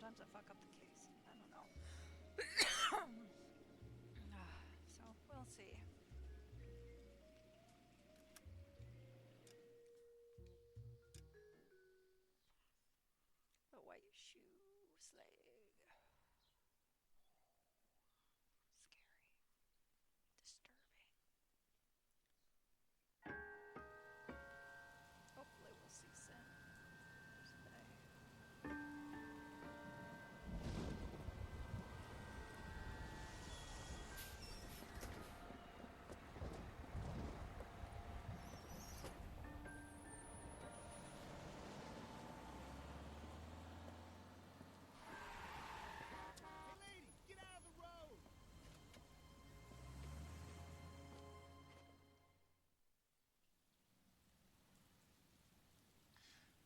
sometimes I fuck up the case. I don't know. So, we'll see. The white shoe slag. Scary. Disturbing. Hopefully we'll see Sin today.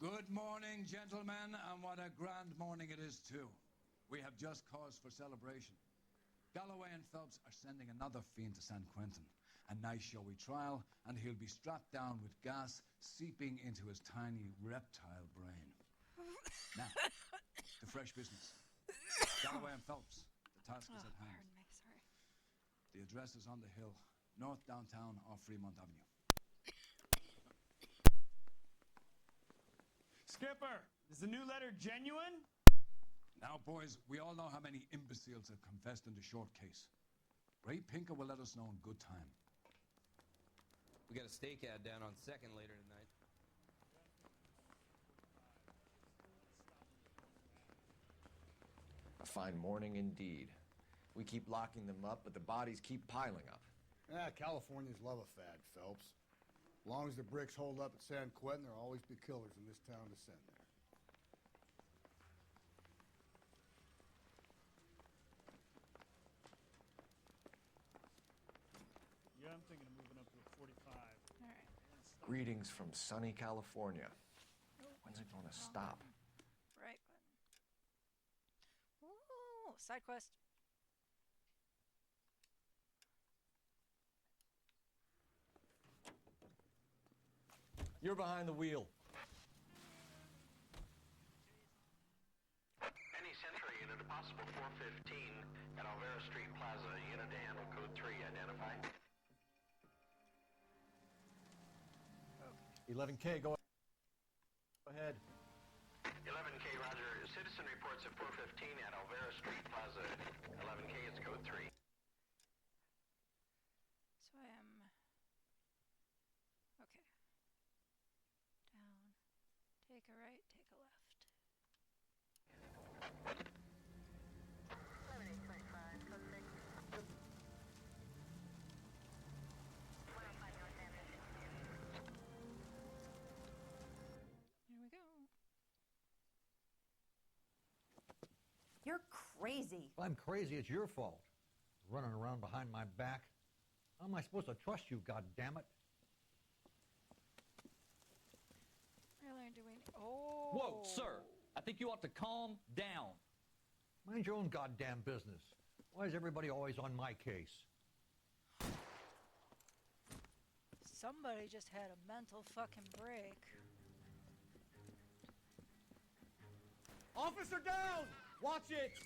Good morning, gentlemen, and what a grand morning it is, too. We have just cause for celebration. Galloway and Phelps are sending another fiend to San Quentin. A nice showy trial, and he'll be strapped down with gas seeping into his tiny reptile brain. Now, to fresh business. Galloway and Phelps, the task is at hand. Pardon me, sorry. The address is on the hill, north downtown off Fremont Avenue. Skipper, is the new letter genuine? Now, boys, we all know how many imbeciles have confessed in the short case. Ray Pinker will let us know in good time. We got a stake ad down on 2nd later tonight. A fine morning indeed. We keep locking them up, but the bodies keep piling up. Californians love a fad, Phelps. As long as the bricks hold up at San Quentin, there'll always be killers in this town to send there. Yeah, I'm thinking of moving up to a 45. All right. Greetings from sunny California. When's it gonna stop? Right button. Ooh, side quest. You're behind the wheel. Any Century unit, a possible 415 at Alvera Street Plaza. Unit to handle code 3, identify. 11K, go ahead. 11K, roger. Citizen reports at 415 at Alvera Street Plaza. 11K, it's code 3. So I am... Okay. Down. Take a right, take a left. Here we go. You're crazy. If I'm crazy, it's your fault. Running around behind my back. How am I supposed to trust you, goddammit? Really, do we... Oh! Whoa, sir. I think you ought to calm down. Mind your own goddamn business. Why is everybody always on my case? Somebody just had a mental fucking break. Officer down! Watch it!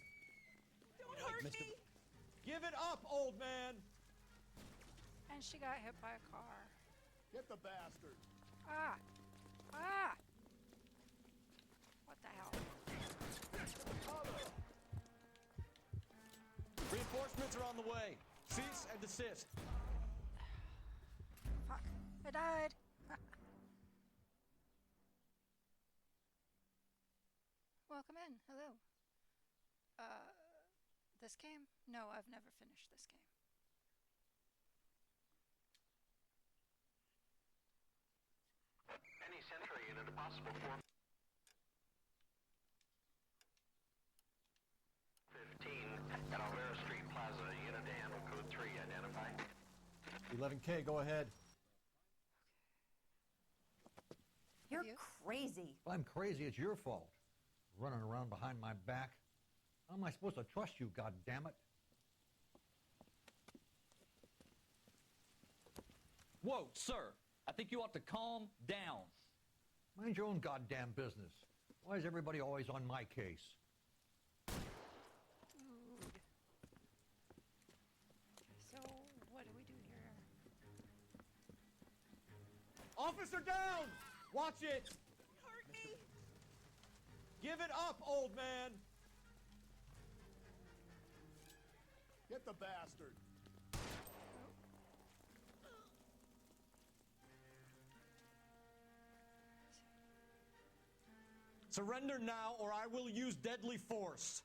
Don't hurt me. Give it up, old man! And she got hit by a car. Get the bastard. Ah! Ah! What the hell? Reinforcements are on the way. Cease and desist. Fuck. I died. Welcome in. Hello. This game? No, I've never finished this game. Any Century unit, a possible 415 at Alvera Street Plaza. Unit to handle code 3, identify. 11K, go ahead. You're You? crazy. If I'm crazy, it's your fault. Running around behind my back. How am I supposed to trust you, goddammit? Whoa, sir. I think you ought to calm down. Mind your own goddamn business. Why is everybody always on my case? Officer down! Watch it! Hurt me! Give it up, old man! Get the bastard. Surrender now, or I will use deadly force.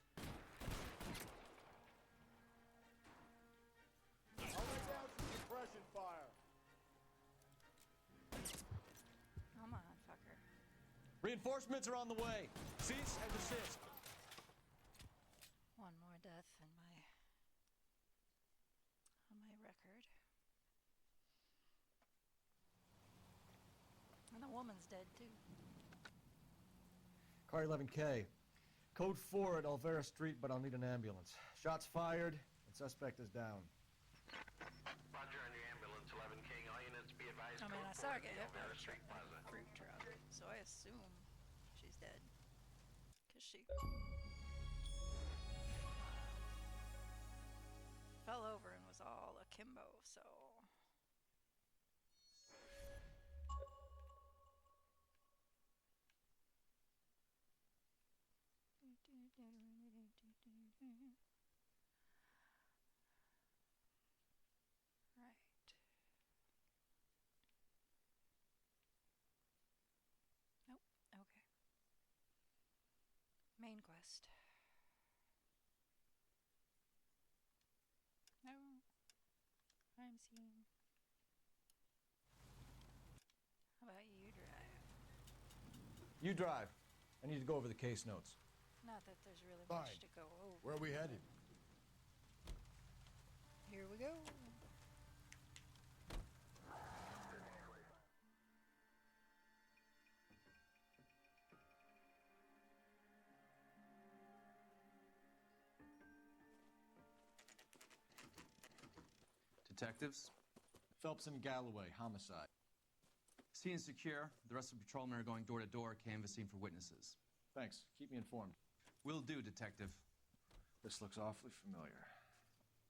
I'll lay down some suppression fire. Come on, fucker. Reinforcements are on the way. Cease and desist. One more death on my record. And the woman's dead too. Car 11K. Code 4 at Olvera Street, but I'll need an ambulance. Shots fired, and suspect is down. Roger on your ambulance, 11K. All units be advised. I mean, I code saw her 4 get hit by Olvera a Street Plaza. fruit truck, so I assume she's dead. Cause she fell over and was all akimbo, so. Right. Nope. Okay. Main quest. No. I'm seeing. How about you drive? You drive. I need to go over the case notes. Not that there's really Fine. much to go over. Where are we headed? Here we go. Detectives, Phelps and Galloway, homicide. scene is secure. The rest of the patrolmen are going door to door, canvassing for witnesses. Thanks. Keep me informed. Will do, Detective. This looks awfully familiar.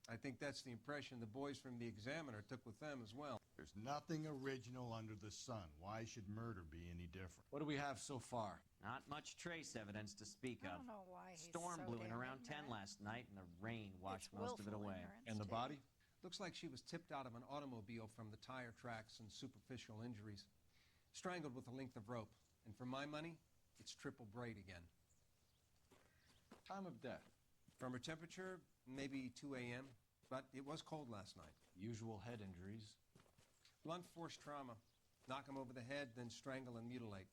I think that's the impression the boys from the Examiner took with them as well. There's nothing original under the sun. Why should murder be any different? What do we have so far? Not much trace evidence to speak I of. don't know why he's Storm so blew in damn around 10 ignorant. last night, and the rain washed It's most of it willful away. ignorance, And the too. body? Looks like she was tipped out of an automobile from the tire tracks and superficial injuries. Strangled with a length of rope. And for my money, it's triple braid again. Time of death. From her temperature, maybe 2 a.m., but it was cold last night. Usual head injuries. Blunt force trauma. Knock him over the head, then strangle and mutilate.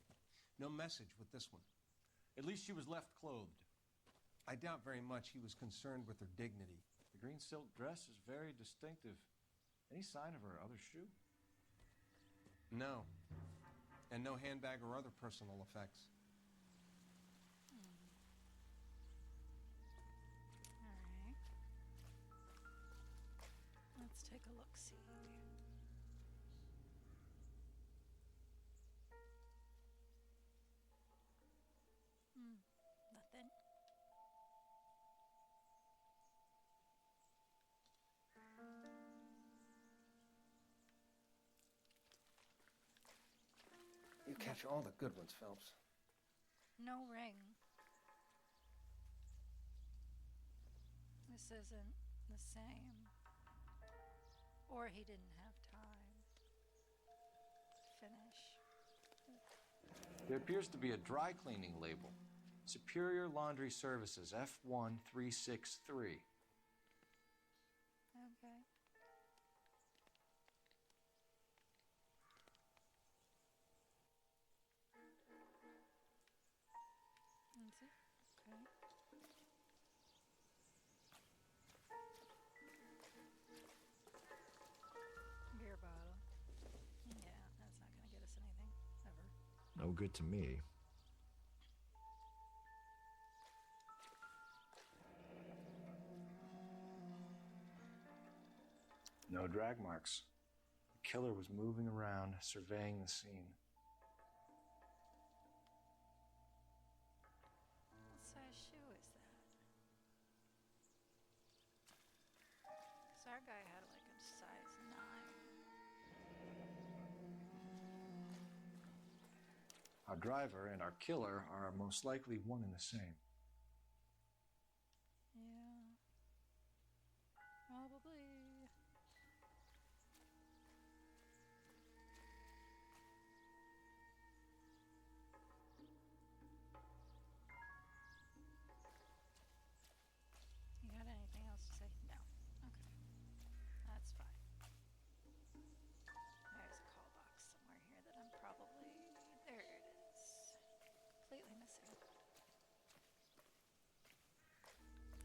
No message with this one. At least she was left clothed. I doubt very much he was concerned with her dignity. The green silk dress is very distinctive. Any sign of her other shoe? No. And no handbag or other personal effects. Alright. Let's take a look-see. Nothing. You catch all the good ones, Phelps. No ring. This isn't the same. Or he didn't have time to finish. There appears to be a dry cleaning label. Superior Laundry Services, F1363. Okay. That's it? Okay. Beer bottle. Yeah, that's not gonna get us anything, ever. No good to me. No drag marks. The killer was moving around, surveying the scene. What size shoe is that? 'Cause our guy had like a size 9. Our driver and our killer are most likely one and the same. Yeah. Probably. You got anything else to say? No. Okay. That's fine. There's a call box somewhere here that I'm probably... There it is. Completely missing.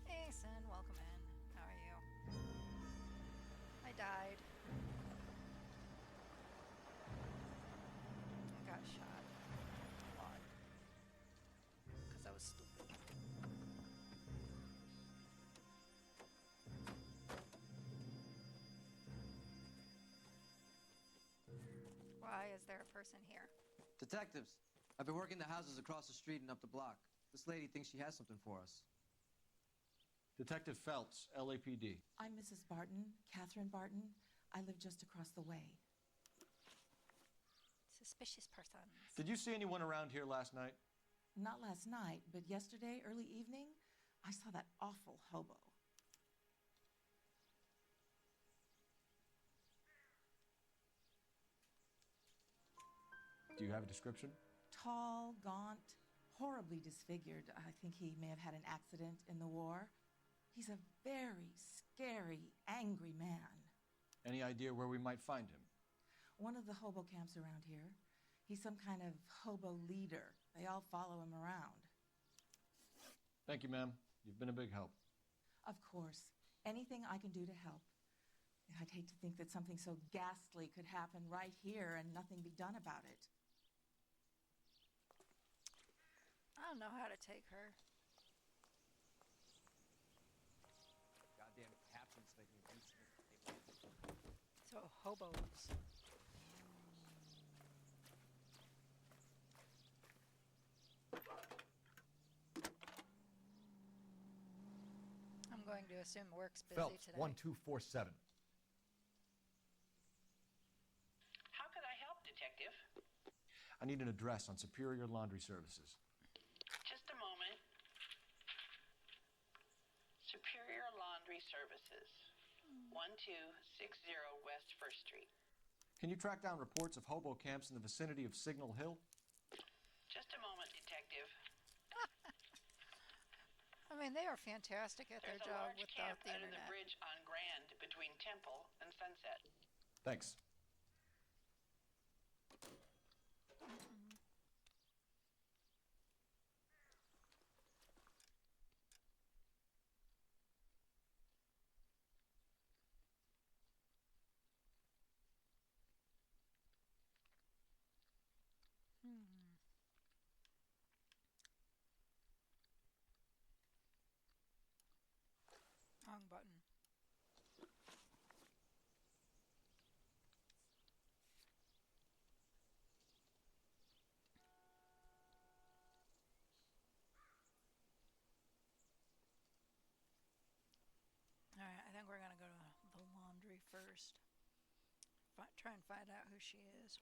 Hey, Sin, welcome in. How are you? I died. I got shot. A lot. Because I was stupid. Why is there a person here? Detectives, I've been working the houses across the street and up the block. This lady thinks she has something for us. Detective Phelps, LAPD. I'm Mrs. Barton, Catherine Barton. I live just across the way. Suspicious persons. Did you see anyone around here last night? Not last night, but yesterday, early evening, I saw that awful hobo. Do you have a description? Tall, gaunt, horribly disfigured. I think he may have had an accident in the war. He's a very scary, angry man. Any idea where we might find him? One of the hobo camps around here. He's some kind of hobo leader. They all follow him around. Thank you, ma'am. You've been a big help. Of course. Anything I can do to help. I'd hate to think that something so ghastly could happen right here and nothing be done about it. I don't know how to take her. Goddamn captions making use of it. So, hobos. I'm going to assume work's busy Phelps, today. 1247. How could I help, Detective? I need an address on Superior Laundry Services. Just a moment. Superior Laundry Services, 1260 West 1st Street. Can you track down reports of hobo camps in the vicinity of Signal Hill? Just a moment, Detective. I mean, they are fantastic at their There's a job large without camp the under internet. the bridge on Grand between Temple and Sunset. Thanks. Wrong button. All right, I think we're gonna go to the laundry first. Try and find out who she is.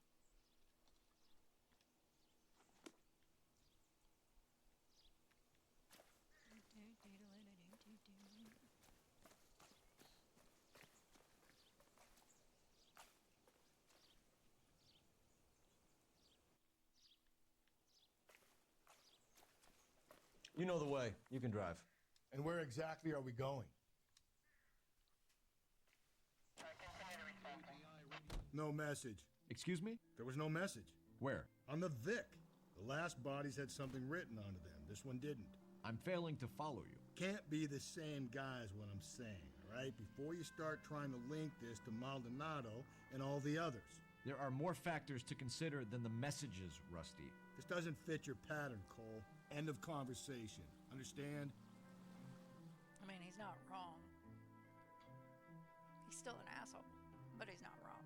You know the way. You can drive. And where exactly are we going? No message. Excuse me? There was no message. Where? On the Vic. The last bodies had something written onto them. This one didn't. I'm failing to follow you. Can't be the same guy is what I'm saying, all right? Before you start trying to link this to Maldonado and all the others. There are more factors to consider than the messages, Rusty. This doesn't fit your pattern, Cole. End of conversation. Understand? I mean, he's not wrong. He's still an asshole, but he's not wrong.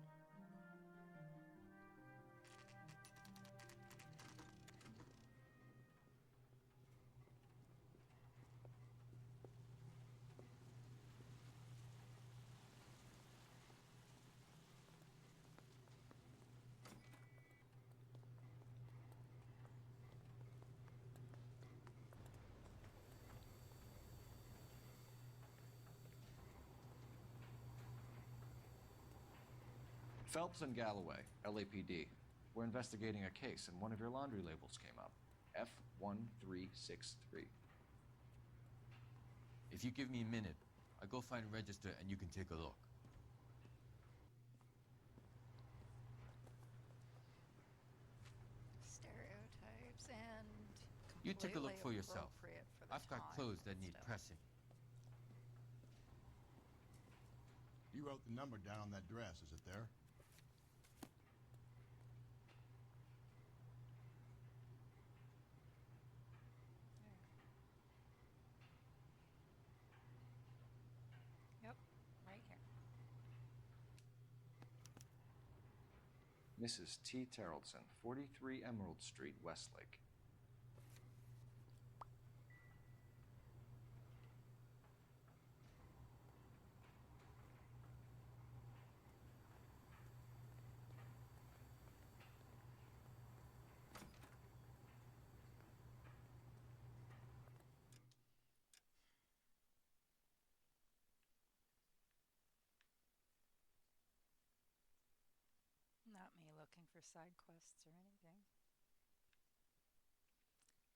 Phelps and Galloway, LAPD. We're investigating a case, and one of your laundry labels came up. F1363. If you give me a minute, I'll go find a register and you can take a look. Stereotypes and You take a look for completely yourself. appropriate for the I've got time clothes that and need stuff. pressing. You wrote the number down on that dress. Is it there? Yep, right here. Mrs. T. Terrellson, 43 Emerald Street, Westlake. Not me looking for side quests or anything.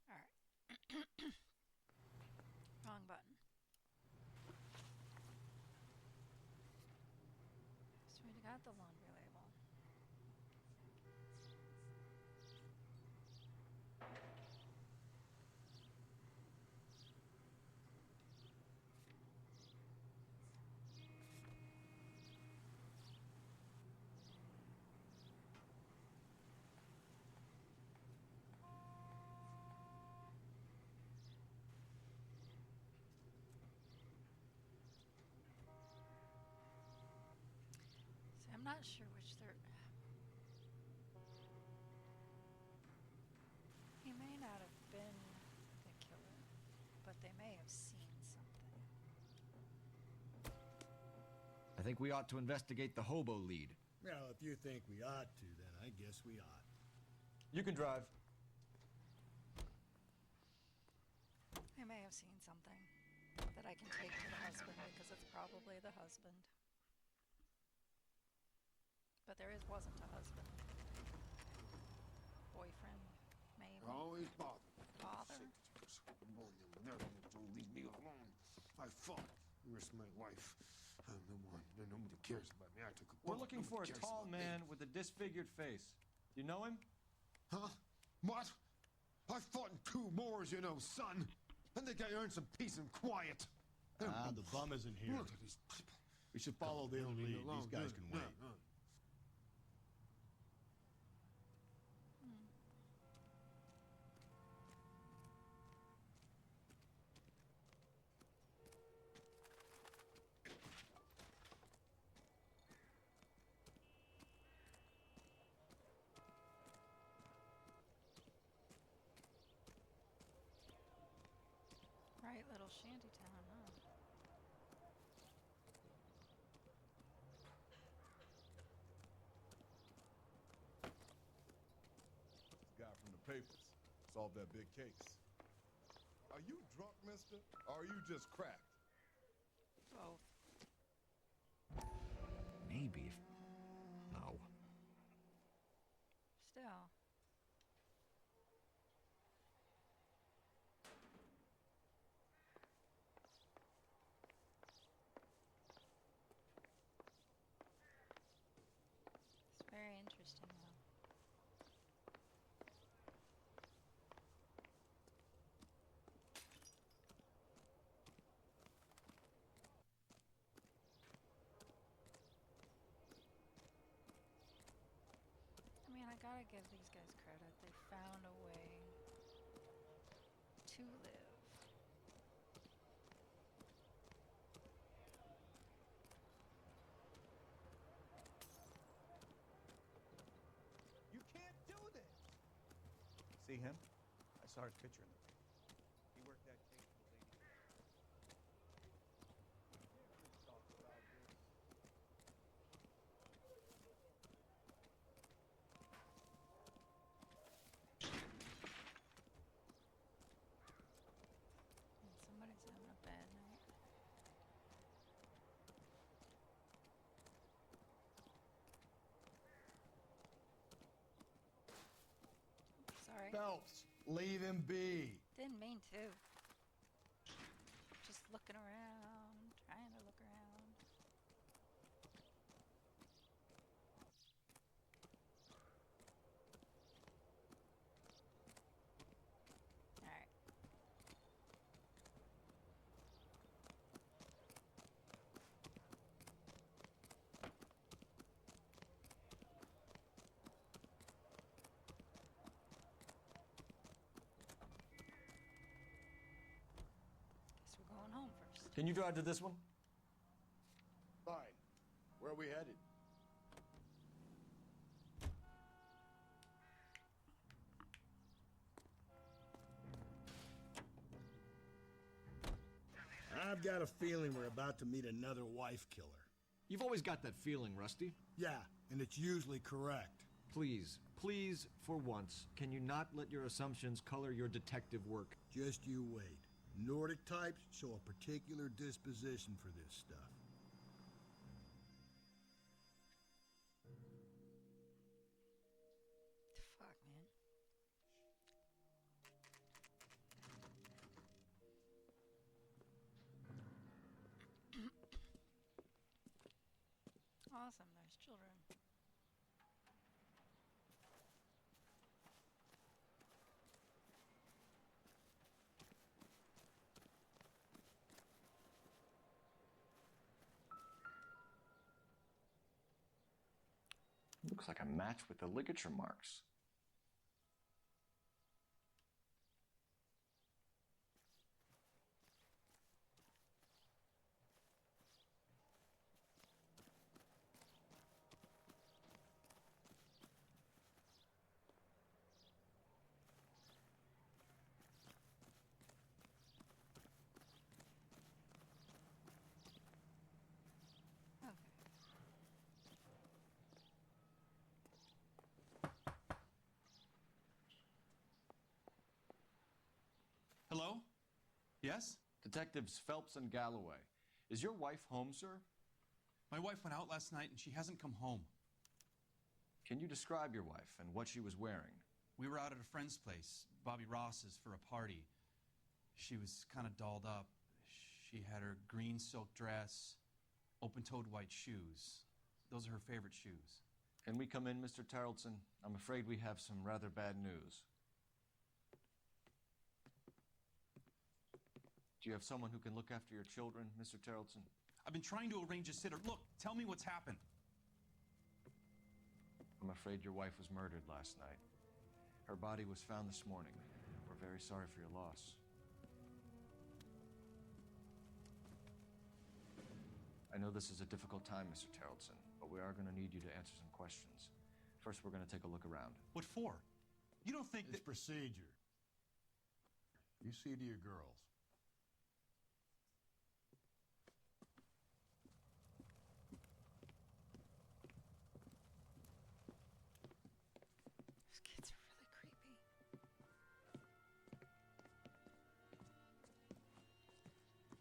Alright. Wrong button. So we got the laundry label. See, I'm not sure which they're... He may not have been the killer, but they may have seen something. I think we ought to investigate the hobo lead. Well, if you think we ought to, then I guess we ought. You can drive. I may have seen something that I can take to the husband because it's probably the husband. But there wasn't a husband. Boyfriend, maybe. Always bother. Father. Don't leave me alone. I fought the rest of my life. I'm the one. Nobody cares about me. I took a We're bullet. looking for a Nobody cares tall about me. man with a disfigured face. Do you know him? Huh? What? I fought in 2 wars, you know, son. I think I earned some peace and quiet. Ah, the bum isn't here. Look at these people. We should follow the Leave me lead. alone. These guys No, can no, wait. no. Right, little shanty town, huh? Guy from the papers solved that big case. Are you drunk, mister? Or are you just cracked? Both. Maybe if... No. Still. It's very interesting, though. I mean, I gotta give these guys credit. They found a way to live. You can't do this. See him? I saw his picture in the paper. He worked that case for the lady. Talk about this. Somebody's having a bad night. Phelps, leave him be. Didn't mean to. Just looking around, trying to look around. Alright. Guess we're going home first. Can you drive to this one? Fine. Where are we headed? I've got a feeling we're about to meet another wife killer. You've always got that feeling, Rusty. Yeah, and it's usually correct. Please, please, for once, can you not let your assumptions color your detective work? Just you wait. Nordic types show a particular disposition for this stuff. Fuck, man. Awesome, there's children. Looks like a match with the ligature marks. Hello? Yes? Detectives Phelps and Galloway. Is your wife home, sir? My wife went out last night and she hasn't come home. Can you describe your wife and what she was wearing? We were out at a friend's place, Bobby Ross's, for a party. She was kind of dolled up. She had her green silk dress, open-toed white shoes. Those are her favorite shoes. Can we come in, Mr. Tarleton? I'm afraid we have some rather bad news. Do you have someone who can look after your children, Mr. Tarleton? I've been trying to arrange a sitter. Look, tell me what's happened. I'm afraid your wife was murdered last night. Her body was found this morning. We're very sorry for your loss. I know this is a difficult time, Mr. Tarleton, but we are going to need you to answer some questions. First, we're going to take a look around. What for? You don't think It's procedure. You see to your girls. These kids are really creepy.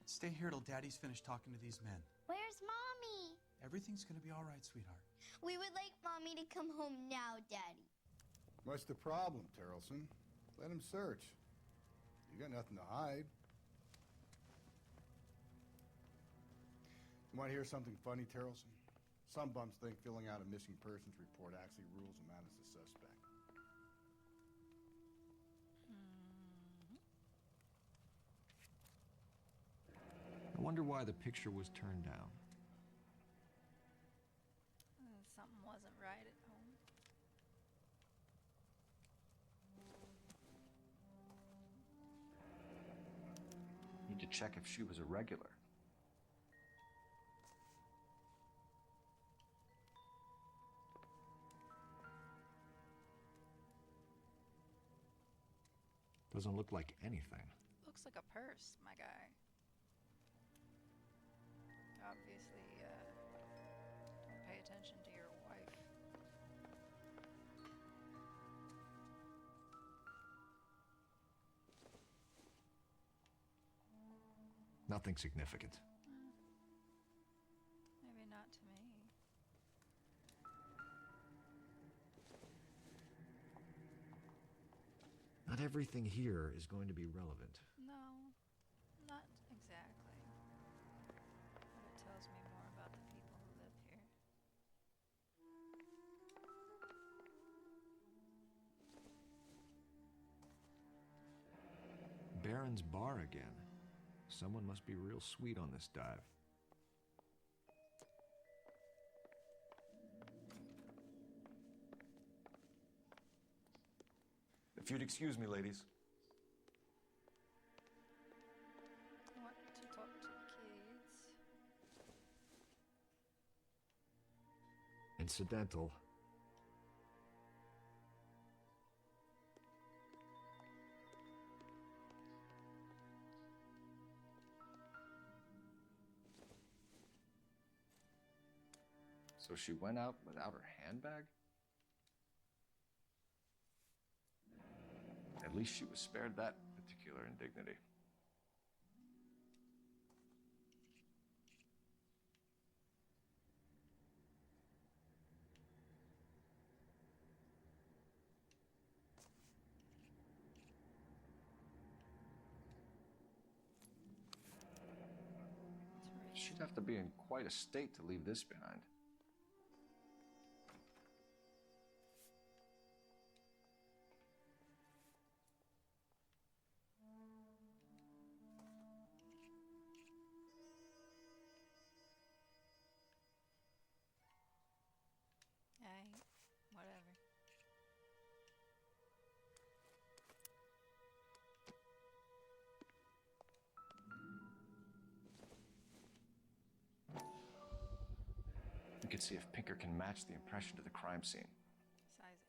Stay here till Daddy's finished talking to these men. Where's Mommy? Everything's gonna be all right, sweetheart. We would like Mommy to come home now, Daddy. What's the problem, Tarleton? Let him search. You got nothing to hide. You want to hear something funny, Tarleton? Some bums think filling out a missing persons report actually rules them out as a suspect. I wonder why the picture was turned down. Something wasn't right at home. Need to check if she was a regular. Doesn't look like anything. Looks like a purse, my guy. Obviously, don't pay attention to your wife. Nothing significant. Maybe not to me. Not everything here is going to be relevant. No, not exactly. But it tells me more about the people who live here. Baron's bar again. Someone must be real sweet on this dive. If you'd excuse me, ladies. I want to talk to the kids. Incidental. So she went out without her handbag? At least she was spared that particular indignity. She'd have to be in quite a state to leave this behind. Hey, whatever. We could see if Pinker can match the impression to the crime scene. Size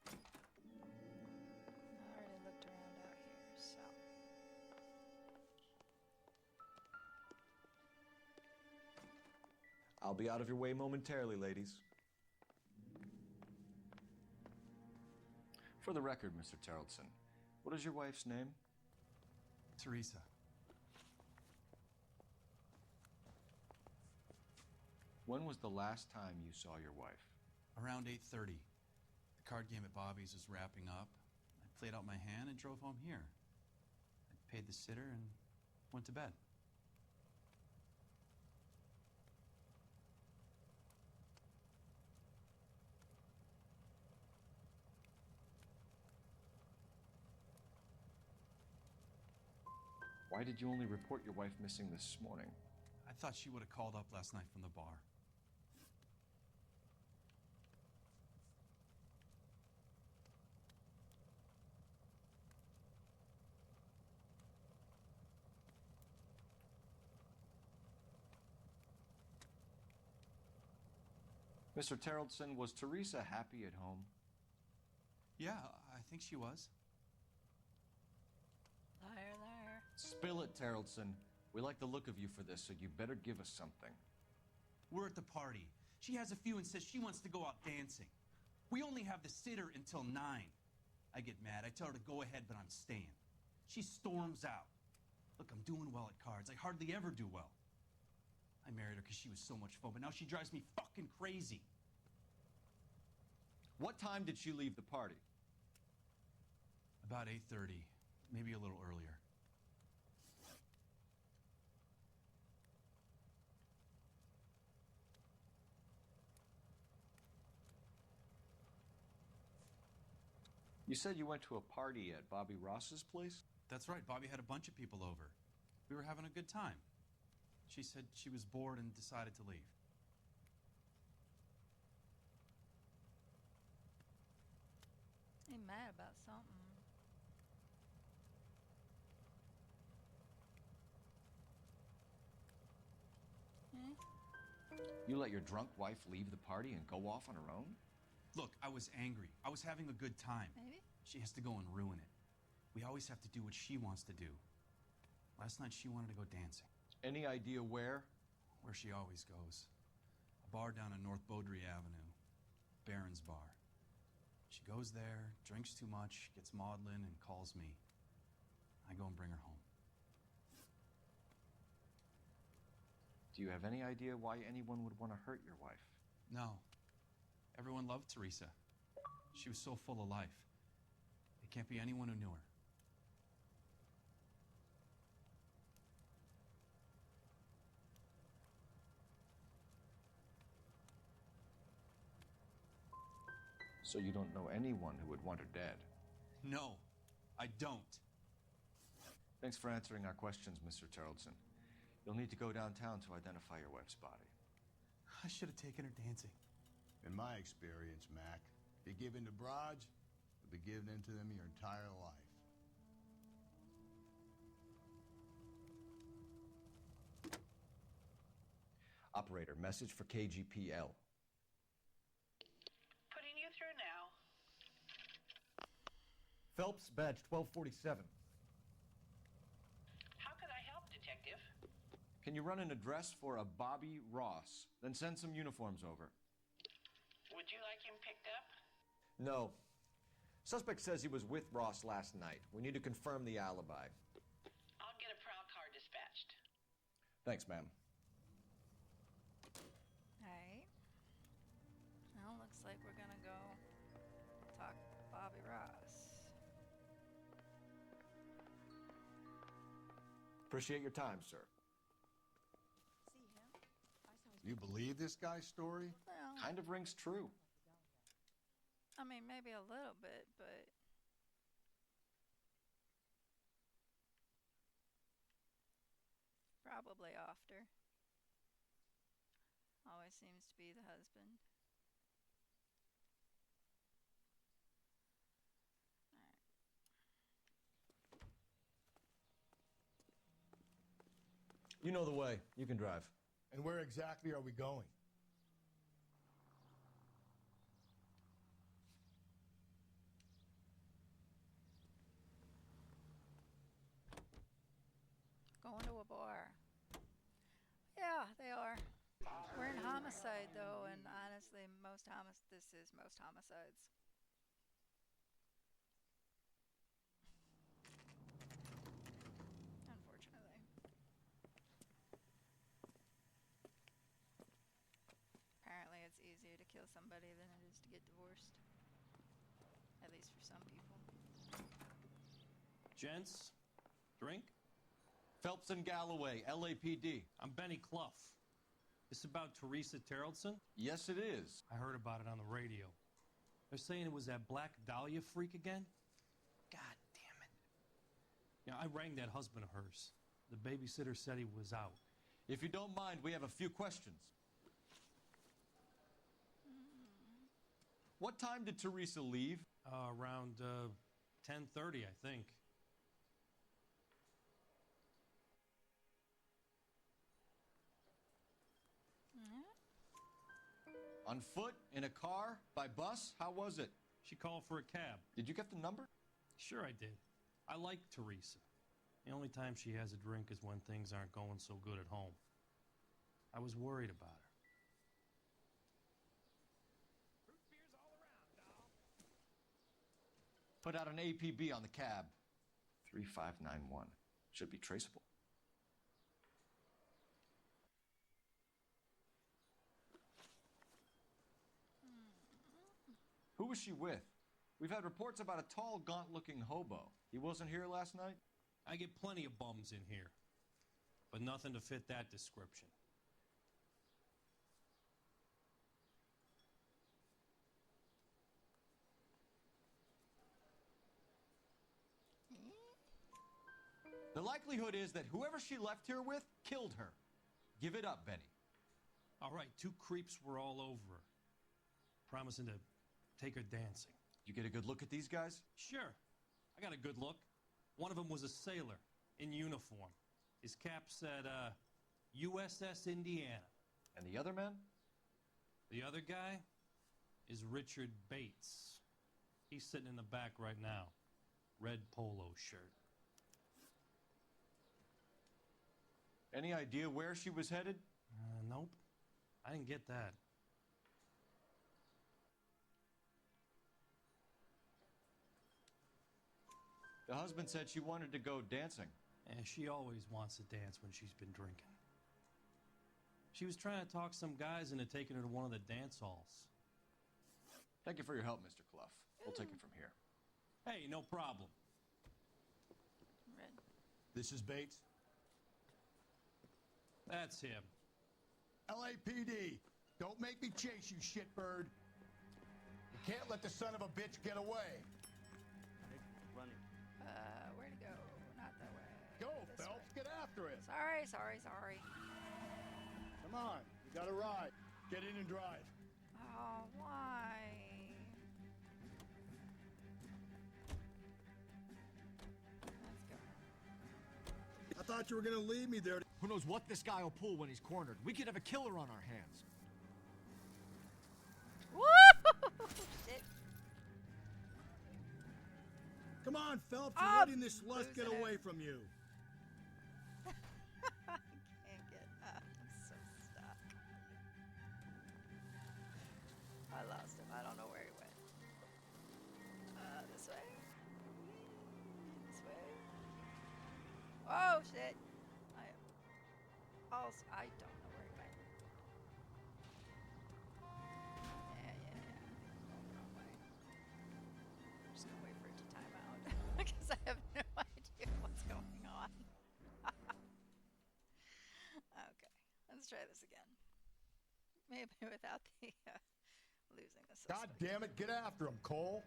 8. I already looked around out here, so. I'll be out of your way momentarily, ladies. For the record, Mr. Terrellson, what is your wife's name? Teresa. When was the last time you saw your wife? Around 8:30. The card game at Bobby's was wrapping up. I played out my hand and drove home here. I paid the sitter and went to bed. Why did you only report your wife missing this morning? I thought she would have called up last night from the bar. Mr. Terrellson, was Teresa happy at home? Yeah, I think she was. Liar, liar. Spill it, Terrellson. We like the look of you for this, so you better give us something. We're at the party. She has a few and says she wants to go out dancing. We only have the sitter until 9. I get mad. I tell her to go ahead, but I'm staying. She storms out. Look, I'm doing well at cards. I hardly ever do well. I married her because she was so much fun, but now she drives me fucking crazy. What time did she leave the party? About 8:30, maybe a little earlier. You said you went to a party at Bobby Ross's place? That's right. Bobby had a bunch of people over. We were having a good time. She said she was bored and decided to leave. He mad about something. You let your drunk wife leave the party and go off on her own? Look, I was angry. I was having a good time. Maybe? She has to go and ruin it. We always have to do what she wants to do. Last night she wanted to go dancing. Any idea where? Where she always goes. A bar down on North Beaudry Avenue. Baron's Bar. She goes there, drinks too much, gets maudlin, and calls me. I go and bring her home. Do you have any idea why anyone would want to hurt your wife? No. Everyone loved Teresa. She was so full of life. It can't be anyone who knew her. So you don't know anyone who would want her dead? No, I don't. Thanks for answering our questions, Mr. Tarleton. You'll need to go downtown to identify your wife's body. I should have taken her dancing. In my experience, Mac, if you give in to broads, you'll be giving in to them your entire life. Operator, message for KGPL. Putting you through now. Phelps, badge 1247. How can I help, Detective? Can you run an address for a Bobby Ross? Then send some uniforms over. Would you like him picked up? No. Suspect says he was with Ross last night. We need to confirm the alibi. I'll get a prowl car dispatched. Thanks, ma'am. Alright. Well, looks like we're gonna go talk to Bobby Ross. Appreciate your time, sir. You believe this guy's story? Well, Kind of rings true. I mean, maybe a little bit, but probably after. Always seems to be the husband. You know the way. You can drive. And where exactly are we going? Going to a bar. Yeah, they are. We're in homicide, though, and honestly, this is most homicides. Unfortunately. Apparently, it's easier to kill somebody than it is to get divorced. At least for some people. Gents, drink? Phelps and Galloway, LAPD. I'm Benny Clough. This about Teresa Tarleton? Yes, it is. I heard about it on the radio. They're saying it was that Black Dahlia freak again? God damn it. Yeah, I rang that husband of hers. The babysitter said he was out. If you don't mind, we have a few questions. What time did Teresa leave? Around 10:30, I think. On foot? In a car? By bus? How was it? She called for a cab. Did you get the number? Sure I did. I like Teresa. The only time she has a drink is when things aren't going so good at home. I was worried about her. Put out an APB on the cab. 3591. Should be traceable. Who was she with? We've had reports about a tall, gaunt-looking hobo. He wasn't here last night? I get plenty of bums in here, but nothing to fit that description. The likelihood is that whoever she left here with killed her. Give it up, Benny. All right, 2 creeps were all over her, promising to take her dancing. You get a good look at these guys? Sure. I got a good look. One of them was a sailor in uniform. His cap said, USS Indiana. And the other man? The other guy is Richard Bates. He's sitting in the back right now. Red polo shirt. Any idea where she was headed? Nope. I didn't get that. The husband said she wanted to go dancing. And she always wants to dance when she's been drinking. She was trying to talk some guys into taking her to one of the dance halls. Thank you for your help, Mr. Clough. We'll take it from here. Hey, no problem. Red. This is Bates. That's him. LAPD, don't make me chase you, shitbird. You can't let the son of a bitch get away. Running. Where to go? Not that way. Go, This Phelps, way. get after it. Sorry. Come on, you got a ride. Get in and drive. Oh, why? Let's go. I thought you were gonna leave me there. Who knows what this guy will pull when he's cornered? We could have a killer on our hands. Woo! Shit. Come on, Phelps, you're I'm letting this lust get losing it. away from you. Can't get up. I'm so stuck. I lost him. I don't know where he went. This way. This way. Oh shit! I don't know where he went. Yeah. Wrong way. I'm just gonna wait for it to time out because I have no idea what's going on. Okay, let's try this again. Maybe without the losing the God suspect. damn it, get after him, Cole.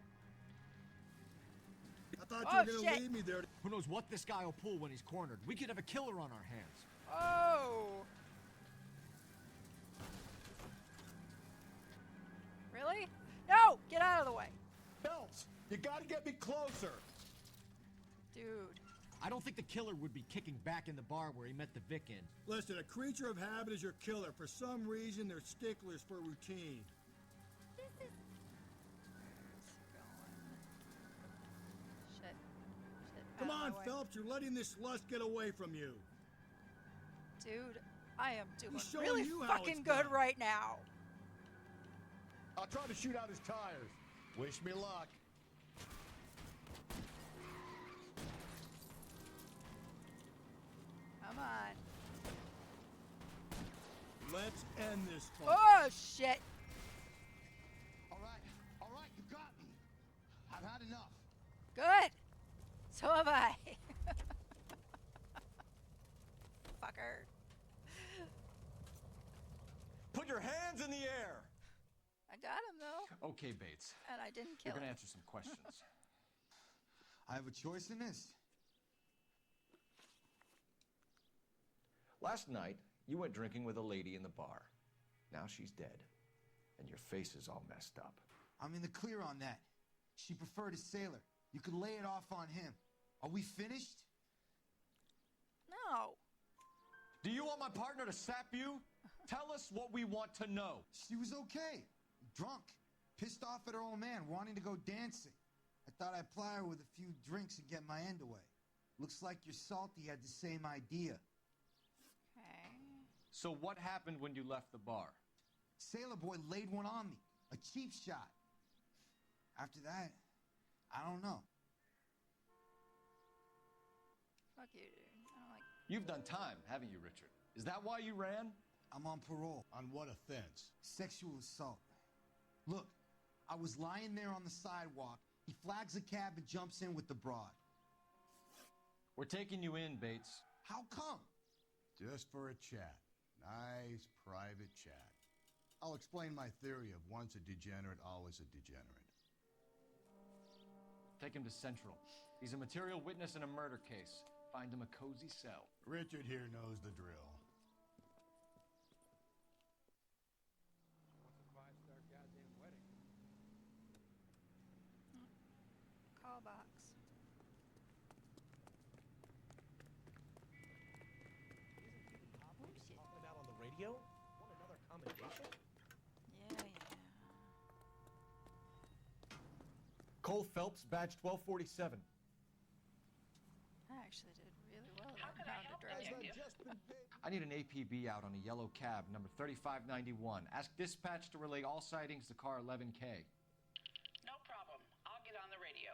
I thought Oh, you were gonna shit. leave me there. Who knows what this guy will pull when he's cornered? We could have a killer on our hands. Oh! Really? No! Get out of the way! Phelps, you gotta get me closer. Dude. I don't think the killer would be kicking back in the bar where he met the Vic in. Listen, a creature of habit is your killer. For some reason, they're sticklers for routine. This is... Shit. Come Out of on, my way. Phelps, you're letting this lust get away from you. Dude, I am doing He's showing really you how fucking it's good done. right now. I'll try to shoot out his tires. Wish me luck. Come on. Let's end this fight. Oh, shit. All right, you got me. I've had enough. Good. So have I. Fucker. Put your hands in the air. I got him, though. Okay, Bates. And I didn't kill You're gonna him. answer some questions. I have a choice in this. Last night, you went drinking with a lady in the bar. Now she's dead, and your face is all messed up. I'm in the clear on that. She preferred a sailor. You could lay it off on him. Are we finished? No. Do you want my partner to sap you? Tell us what we want to know. She was okay. Drunk. Pissed off at her old man, wanting to go dancing. I thought I'd ply her with a few drinks and get my end away. Looks like your salty had the same idea. Okay. So what happened when you left the bar? Sailor boy laid one on me. A cheap shot. After that, I don't know. Fuck you, dude. I don't like... You've done time, haven't you, Richard? Is that why you ran? I'm on parole. On what offense? Sexual assault. Look, I was lying there on the sidewalk. He flags a cab and jumps in with the broad. We're taking you in, Bates. How come? Just for a chat. Nice private chat. I'll explain my theory of once a degenerate, always a degenerate. Take him to Central. He's a material witness in a murder case. Find him a cozy cell. Richard here knows the drill. Call box. Popping out on the radio? Want another commendation? Yeah. Cole Phelps, badge 1247. I actually did really well that round of driving. I need an APB out on a yellow cab, number 3591. Ask dispatch to relay all sightings to car 11K. No problem. I'll get on the radio.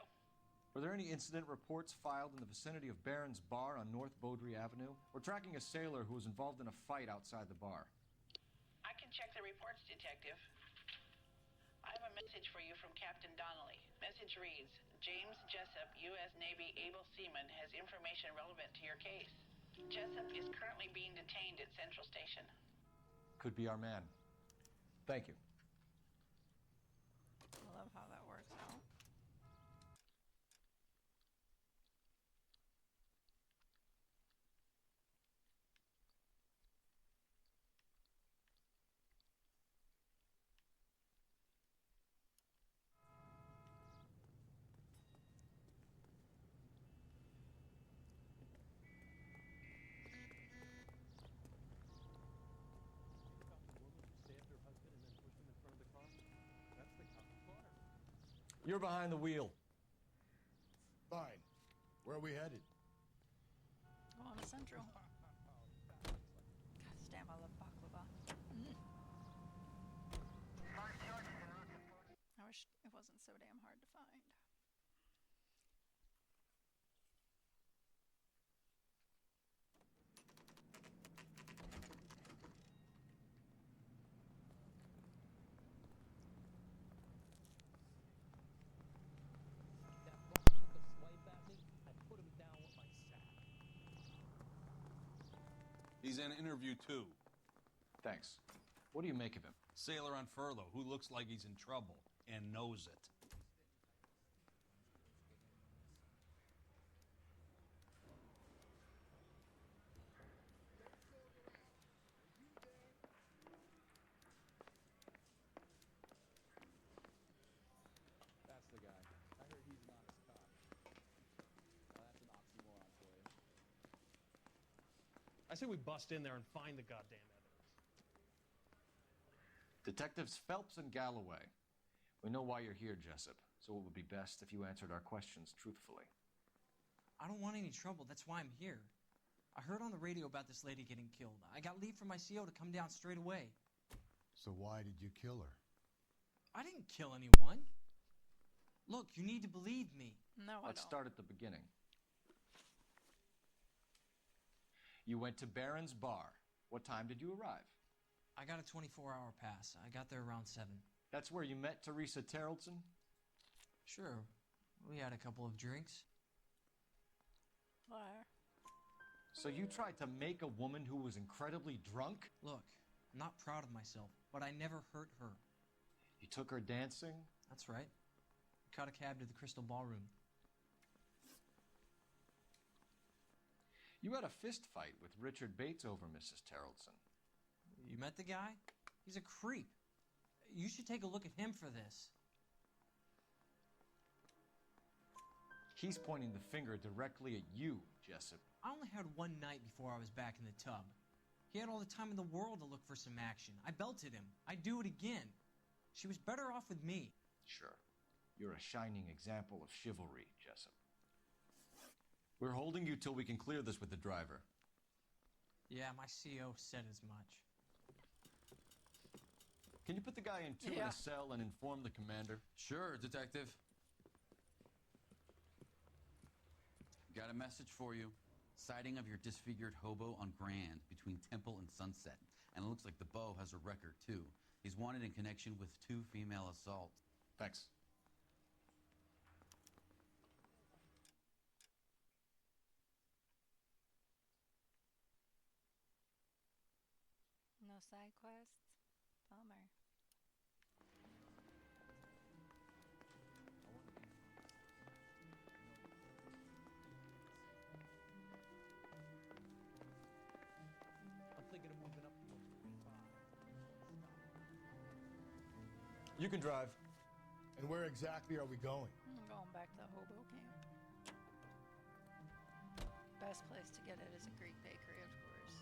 Were there any incident reports filed in the vicinity of Barron's Bar on North Beaudry Avenue? We're tracking a sailor who was involved in a fight outside the bar. I can check the reports, Detective. I'm have a message for you from Captain Donnelly. Message reads, James Jessup, U.S. Navy able seaman, has information relevant to your case. Jessup is currently being detained at Central Station. Could be our man. Thank you. I love how that works out. You're behind the wheel. Fine. Where are we headed? Go on to Central. God damn, I love baklava. I wish it wasn't so damn hard to find. He's in interview 2. Thanks. What do you make of him? Sailor on furlough who looks like he's in trouble and knows it. That's the guy. I heard he's an honest cop. That's an oxymoron for you. I say we bust in there and find the goddamn evidence. Detectives Phelps and Galloway. We know why you're here, Jessup, so it would be best if you answered our questions truthfully. I don't want any trouble. That's why I'm here. I heard on the radio about this lady getting killed. I got leave from my CO to come down straight away. So why did you kill her? I didn't kill anyone. Look, you need to believe me. No, Let's start at the beginning. You went to Barron's Bar. What time did you arrive? I got a 24-hour pass. I got there around 7. That's where you met Teresa Terrellson? Sure. We had a couple of drinks. Liar. So you tried to make a woman who was incredibly drunk? Look, I'm not proud of myself, but I never hurt her. You took her dancing? That's right. We caught a cab to the Crystal Ballroom. You had a fist fight with Richard Bates over Mrs. Terrellson. You met the guy? He's a creep. You should take a look at him for this. He's pointing the finger directly at you, Jessup. I only had one night before I was back in the tub. He had all the time in the world to look for some action. I belted him. I'd do it again. She was better off with me. Sure. You're a shining example of chivalry, Jessup. We're holding you till we can clear this with the driver. Yeah, my CO said as much. Can you put the guy in 2 in a cell and inform the commander? Sure, Detective. Got a message for you. Sighting of your disfigured hobo on Grand between Temple and Sunset. And it looks like the Beau has a record, too. He's wanted in connection with 2 female assaults. Thanks. No side quests? Bummer. I'm thinking of moving up to 125. You can drive. And where exactly are we going? I'm going back to the hobo camp. Best place to get it is a Greek bakery, of course.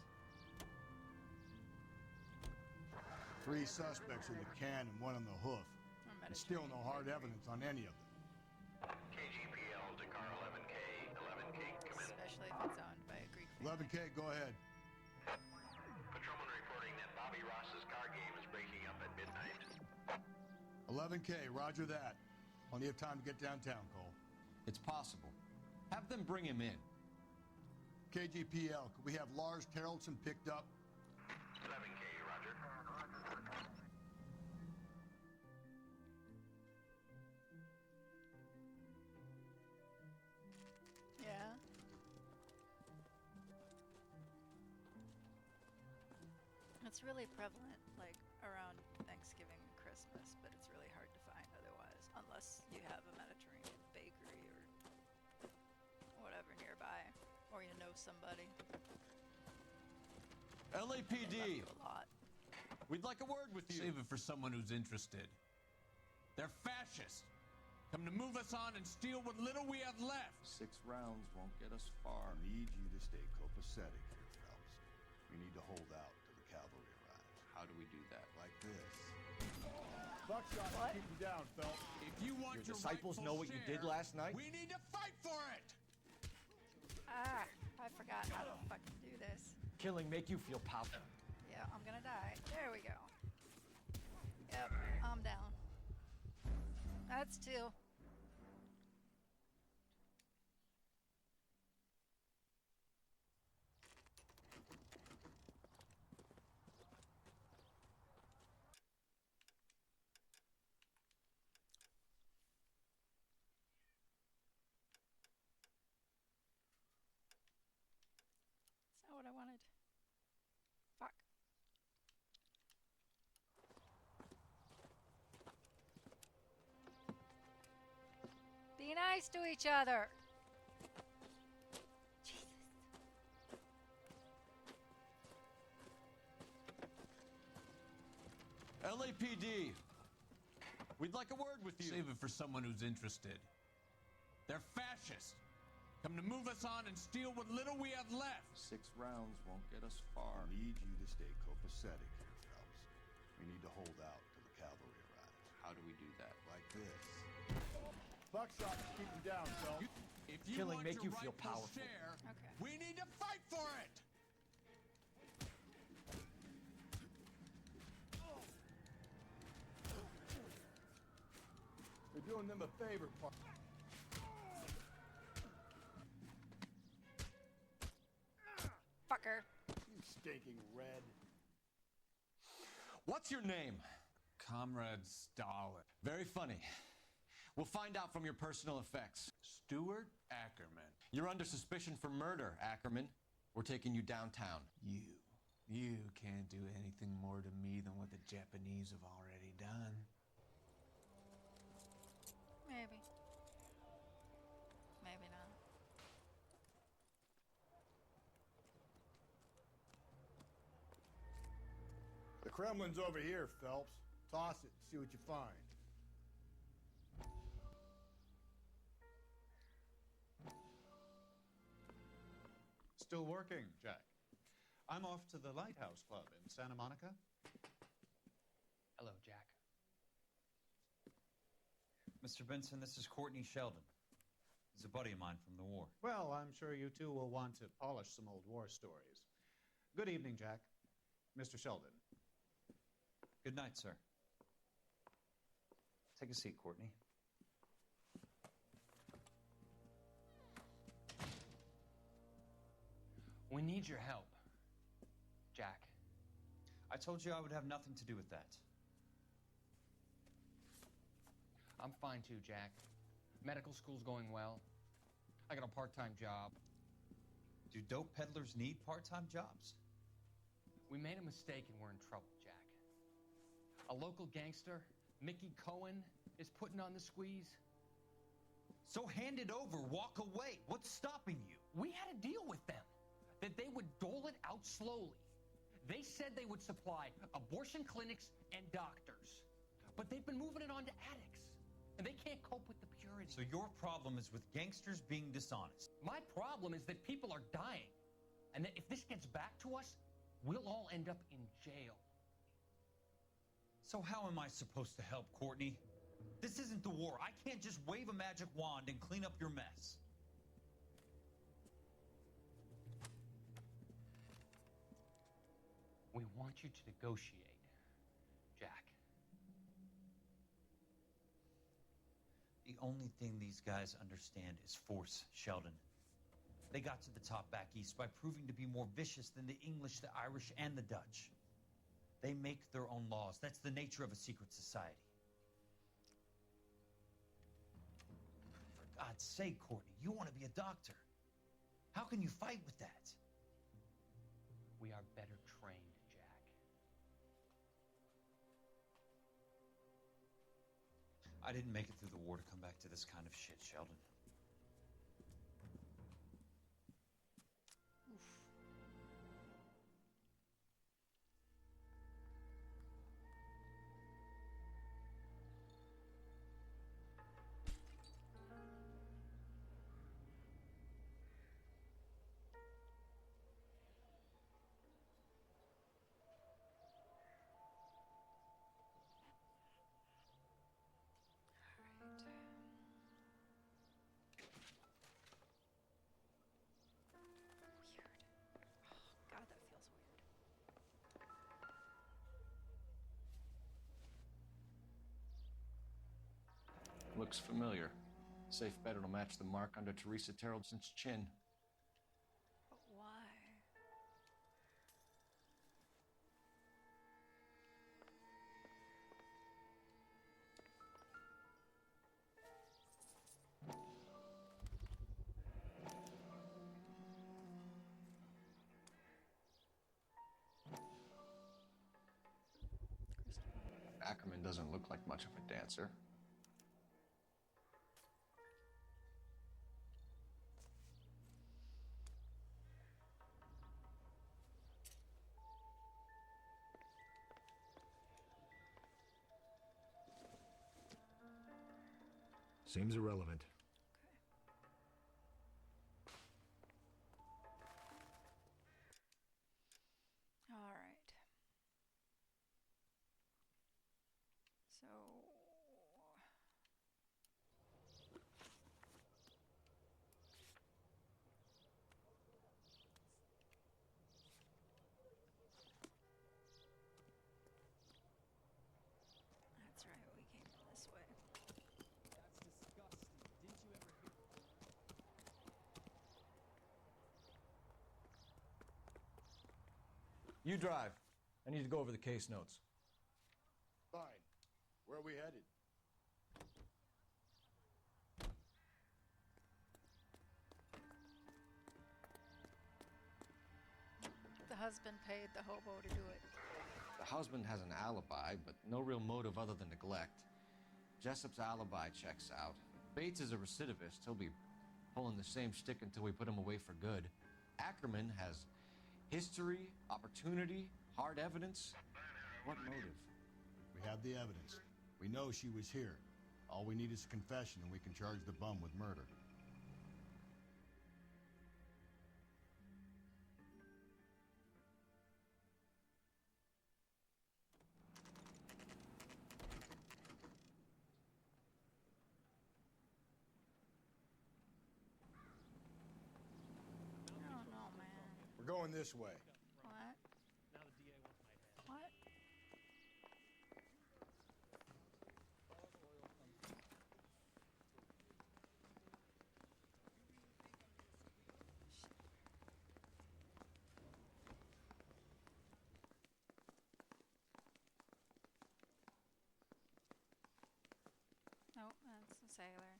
3 suspects in the can and 1 on the hoof. And still no hard evidence on any of them. KGPL to car 11K. 11K, come in. Especially if it's owned by a Greek family. 11K, go ahead. Patrolman reporting that Bobby Ross's car game is breaking up at midnight. 11K, roger that. Plenty of time to get downtown, Cole. It's possible. Have them bring him in. KGPL, could we have Lars Terrellson picked up? 11K, roger. It's really prevalent, like, around Thanksgiving and Christmas, but it's really hard to find otherwise, unless you have a Mediterranean bakery or whatever nearby, or you know somebody. LAPD! A lot. We'd like a word with you. Save it for someone who's interested. They're fascists. Come to move us on and steal what little we have left. 6 rounds won't get us far. I need you to stay copacetic here, Phelps. We need to hold out till the cavalry arrives. How do we do that? Like this. Buckshot, keep him down, Phelps. If you want Your disciples know what you did last night? we need to fight for it! Ah, I forgot how to fucking do this. Killing make you feel powerful. Yeah, I'm gonna die. There we go. Yep, I'm down. That's 2. That's not what I wanted. Fuck. Be nice to each other. Jesus. LAPD! We'd like a word with you. Save it for someone who's interested. They're fascists. Come to move us on and steal what little we have left. 6 rounds won't get us far. I need you to stay copacetic here, Phelps. We need to hold out till the cavalry arrives. How do we do that? Like this. Buckshot, keep him down, Phelps. If you Killing want make your you feel rightful powerful. share, Okay. we need to fight for it! You're doing them a favor, Park. Fucker. You stinking red. What's your name? Comrade Stalin. Very funny. We'll find out from your personal effects. Stuart Ackerman. You're under suspicion for murder, Ackerman. We're taking you downtown. You can't do anything more to me than what the Japanese have already done. Maybe. Maybe not. The Kremlin's over here, Phelps. Toss it, see what you find. Still working, Jack. I'm off to the Lighthouse Club in Santa Monica. Hello, Jack. Mr. Benson, this is Courtney Sheldon. He's a buddy of mine from the war. Well, I'm sure you two will want to polish some old war stories. Good evening, Jack. Mr. Sheldon. Good night, sir. Take a seat, Courtney. We need your help, Jack. I told you I would have nothing to do with that. I'm fine too, Jack. Medical school's going well. I got a part-time job. Do dope peddlers need part-time jobs? We made a mistake and we're in trouble, Jack. A local gangster, Mickey Cohen, is putting on the squeeze. So hand it over, walk away. What's stopping you? We had a deal with them that they would dole it out slowly. They said they would supply abortion clinics and doctors, but they've been moving it on to addicts, and they can't cope with the purity. So your problem is with gangsters being dishonest. My problem is that people are dying, and that if this gets back to us, we'll all end up in jail. So how am I supposed to help, Courtney? This isn't the war. I can't just wave a magic wand and clean up your mess. We want you to negotiate, Jack. The only thing these guys understand is force, Sheldon. They got to the top back east by proving to be more vicious than the English, the Irish, and the Dutch. They make their own laws. That's the nature of a secret society. For God's sake, Courtney, you want to be a doctor. How can you fight with that? We are better trained, Jack. I didn't make it through the war to come back to this kind of shit, Sheldon. God, that feels weird. Looks familiar. Safe bet it'll match the mark under Teresa Terrelson's chin. But why? Ackerman doesn't look like much of a dancer. Seems irrelevant. All right. So that's right, we came in this way. That's disgusting. Didn't you ever hear? You drive. I need to go over the case notes. Fine. Where are we headed? The husband paid the hobo to do it. The husband has an alibi, but no real motive other than neglect. Jessup's alibi checks out. Bates is a recidivist. He'll be pulling the same shtick until we put him away for good. Ackerman has history, opportunity, hard evidence. What motive? We have the evidence. We know she was here. All we need is a confession, and we can charge the bum with murder. I don't know, man. We're going this way. What? Now the DA wants my head. What? Nope, that's a sailor.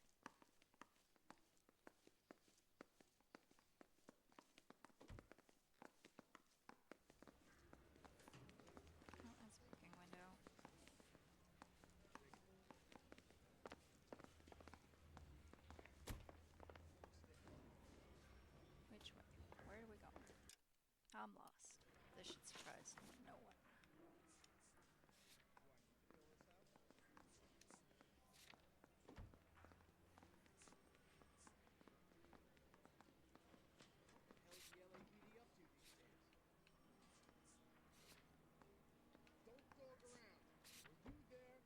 Oh, that's a booking window. Which way? Where are we going? I'm lost. This should surprise no one. Hell's the LAPD up to these days? Don't dog around. Were you there?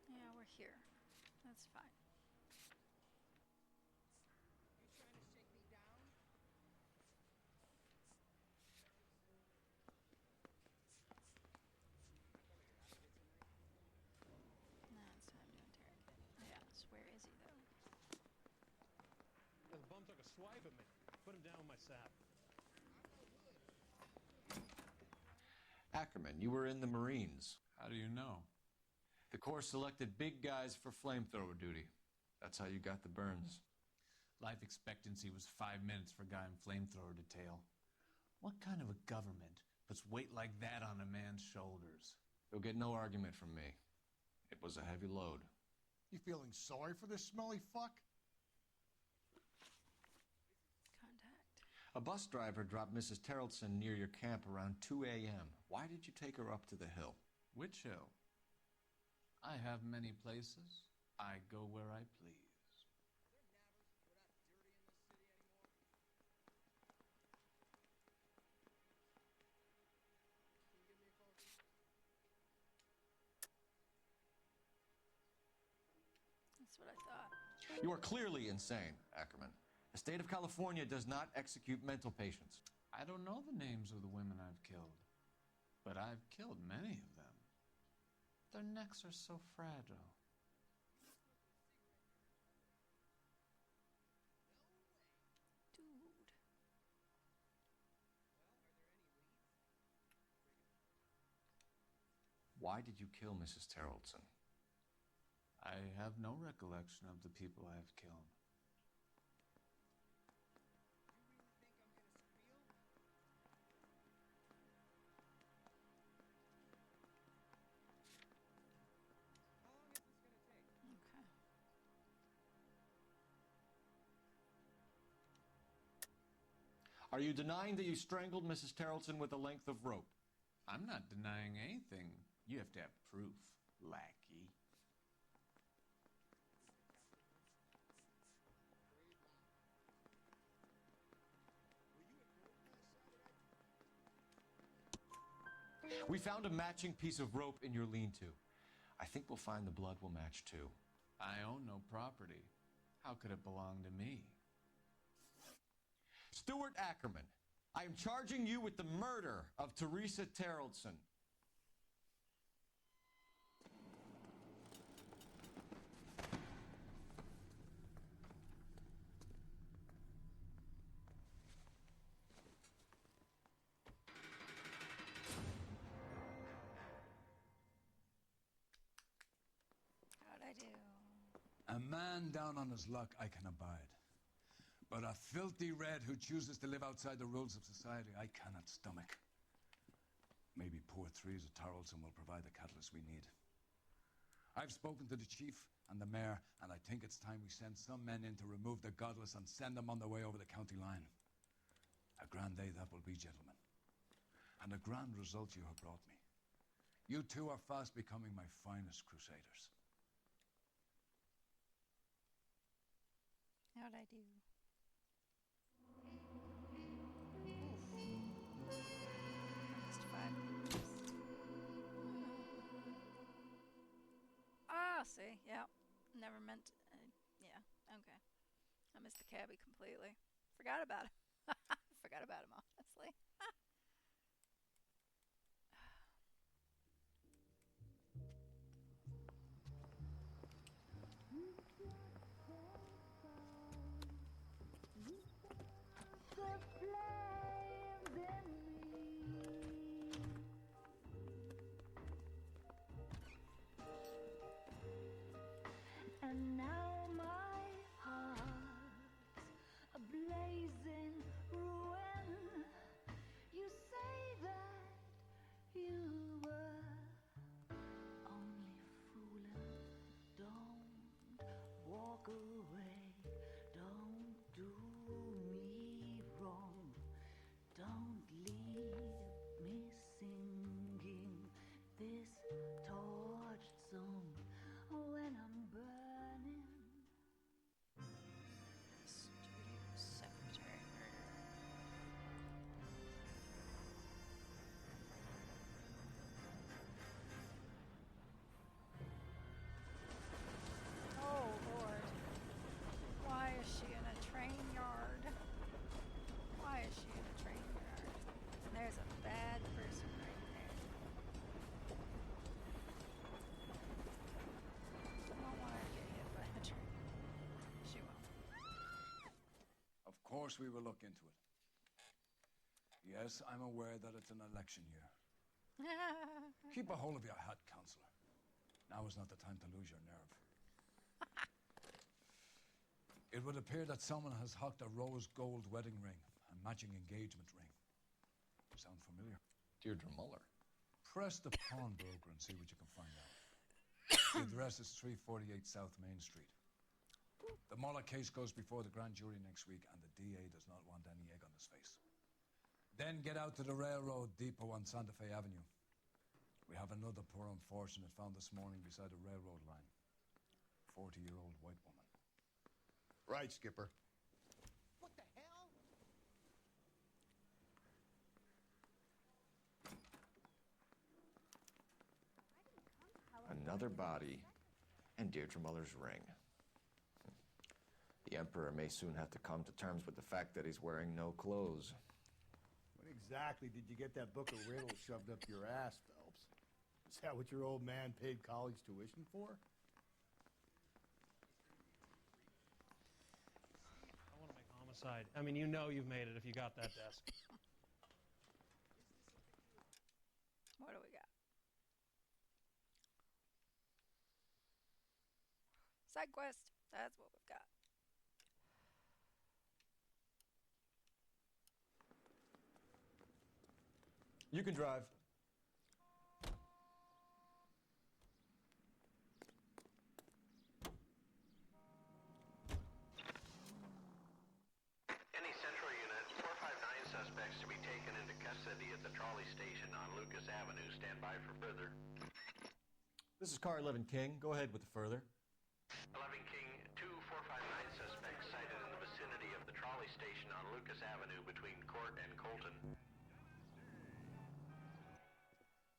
Yeah, we're here. That's fine. You trying to shake me down? Now it's time to interrogate. Yes, where is he though? Yeah, the bum took a swipe at me. Put him down with my sap. Ackerman, you were in the Marines. How do you know? The Corps selected big guys for flamethrower duty. That's how you got the burns. Life expectancy was 5 minutes for a guy in flamethrower detail. What kind of a government puts weight like that on a man's shoulders? You'll get no argument from me. It was a heavy load. You feeling sorry for this smelly fuck? A bus driver dropped Mrs. Terrelson near your camp around 2 a.m. Why did you take her up to the hill? Which hill? I have many places. I go where I please. That's what I thought. You are clearly insane, Ackerman. The state of California does not execute mental patients. I don't know the names of the women I've killed, but I've killed many of them. Their necks are so fragile. Dude. Why did you kill Mrs. Terrelson? I have no recollection of the people I have killed. Okay. Are you denying that you strangled Mrs. Terrelson with a length of rope? I'm not denying anything. You have to have proof, lackey. We found a matching piece of rope in your lean-to. I think we'll find the blood will match too. I own no property. How could it belong to me? Stuart Ackerman, I am charging you with the murder of Teresa Terrelson. How'd I do? A man down on his luck I can abide. But a filthy red who chooses to live outside the rules of society I cannot stomach. Maybe poor Threes of Tarleton will provide the catalyst we need. I've spoken to the chief and the mayor, and I think it's time we send some men in to remove the godless and send them on their way over the county line. A grand day that will be, gentlemen. And a grand result you have brought me. You two are fast becoming my finest crusaders. How'd I do? Missed 5 moves. Ah, see, yeah. Never meant. Yeah, okay. I missed the cabbie completely. Forgot about him. Forgot about him, honestly. And now my heart's a blazing ruin. You say that you were only fooling. Don't walk away. Don't do me wrong. Don't leave me singing this torched song when I'm burning. Studio secretary murder. Oh, Lord. Why is she in a train yard? Why is she in a train yard? There's a bad person right there. I don't want her to get hit by a train. She won't. Of course we will look into it. Yes, I'm aware that it's an election year. Keep a hold of your hat, Counselor. Now is not the time to lose your nerve. It would appear that someone has hocked a rose gold wedding ring and matching engagement ring. Sound familiar? Deirdre Muller. Press the pawnbroker and see what you can find out. The address is 348 South Main Street. The Muller case goes before the grand jury next week, and the DA does not want any egg on his face. Then get out to the railroad depot on Santa Fe Avenue. We have another poor unfortunate found this morning beside the railroad line. 40-year-old white woman. Right, Skipper. What the hell? Another body. And Deirdre Muller's ring. The Emperor may soon have to come to terms with the fact that he's wearing no clothes. When exactly did you get that book of riddles shoved up your ass, Phelps? Is that what your old man paid college tuition for? I want to make homicide. I mean, you know you've made it if you got that desk. What do we got? Side quest. That's what we've got. You can drive. Any Central Unit, 459 suspects to be taken into custody at the trolley station on Lucas Avenue. Stand by for further. This is Car 11 King. Go ahead with the further. 11 King, 2459 suspects sighted in the vicinity of the trolley station on Lucas Avenue between Court and Colton.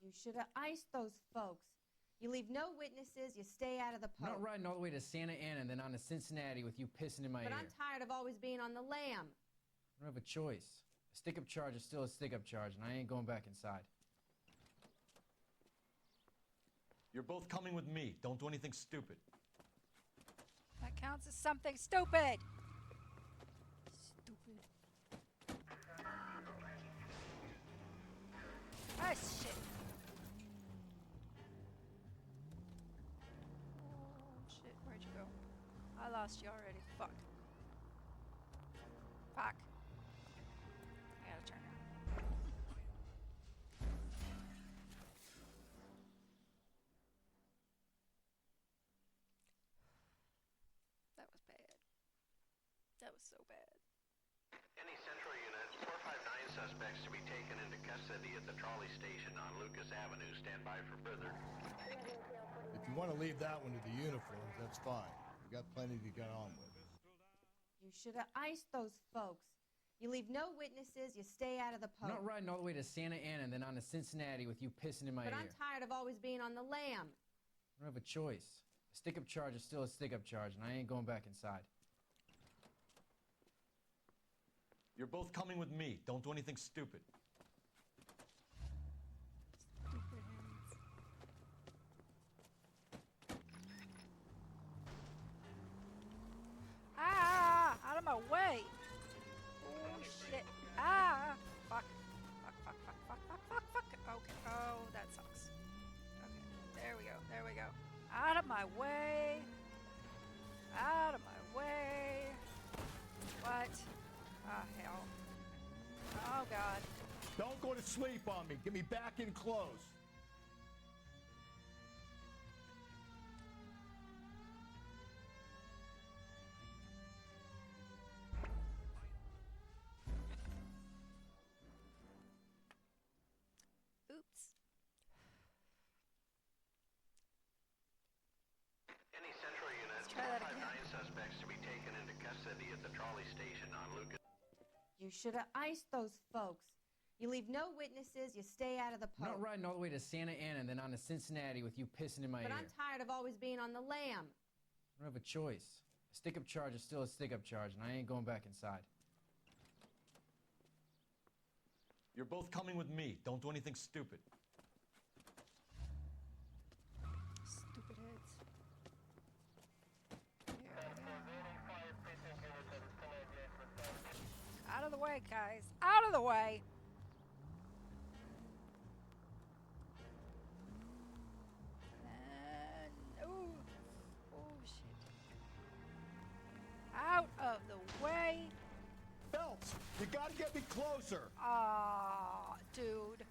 You should have iced those folks. You leave no witnesses, you stay out of the I'm post. not riding all the way to Santa Ana and then on to Cincinnati with you pissing in my But ear. I'm tired of always being on the lam. I don't have a choice. A stick-up charge is still a stick-up charge, and I ain't going back inside. You're both coming with me. Don't do anything stupid. That counts as something stupid. Stupid. Ah, shit. Oh, shit. Where'd you go? I lost you already. Fuck. Fuck. I gotta turn around. That was bad. That was so bad. Any Central Unit, 459 suspects to be taken into custody at the trolley station on Lucas Avenue. Stand by for further. If you want to leave that one to the uniforms, that's fine. We got plenty to get on with. You should have iced those folks. You leave no witnesses, you stay out of the I'm post. not riding all the way to Santa Ana and then on to Cincinnati with you pissing in my But ear. I'm tired of always being on the lam. I don't have a choice. A stick-up charge is still a stick-up charge, and I ain't going back inside. You're both coming with me. Don't do anything stupid. Stupid hands. Ah! Out of my way! Oh shit! Ah! Fuck! Fuck! Fuck! Fuck! Fuck! Fuck! Fuck! Fuck! Okay. Oh, that sucks. Okay. There we go. There we go. Out of my way! Out of my way! What? Ah, hell. Oh god. Don't go to sleep on me. Get me back in close. Oops. Any Central Unit, Let's try that again. 459 suspects to be taken into custody at the trolley station on Lucas. You should have iced those folks. You leave no witnesses, you stay out of the I'm post. not riding all the way to Santa Ana and then on to Cincinnati with you pissing in my But ear. I'm tired of always being on the lam. I don't have a choice. A stick-up charge is still a stick-up charge, and I ain't going back inside. You're both coming with me. Don't do anything stupid. Stupid heads. Out of the way, guys. Out of the way! And, ooh. Oh, shit. Out of the way! Phelps, you gotta get me closer. Aw, dude.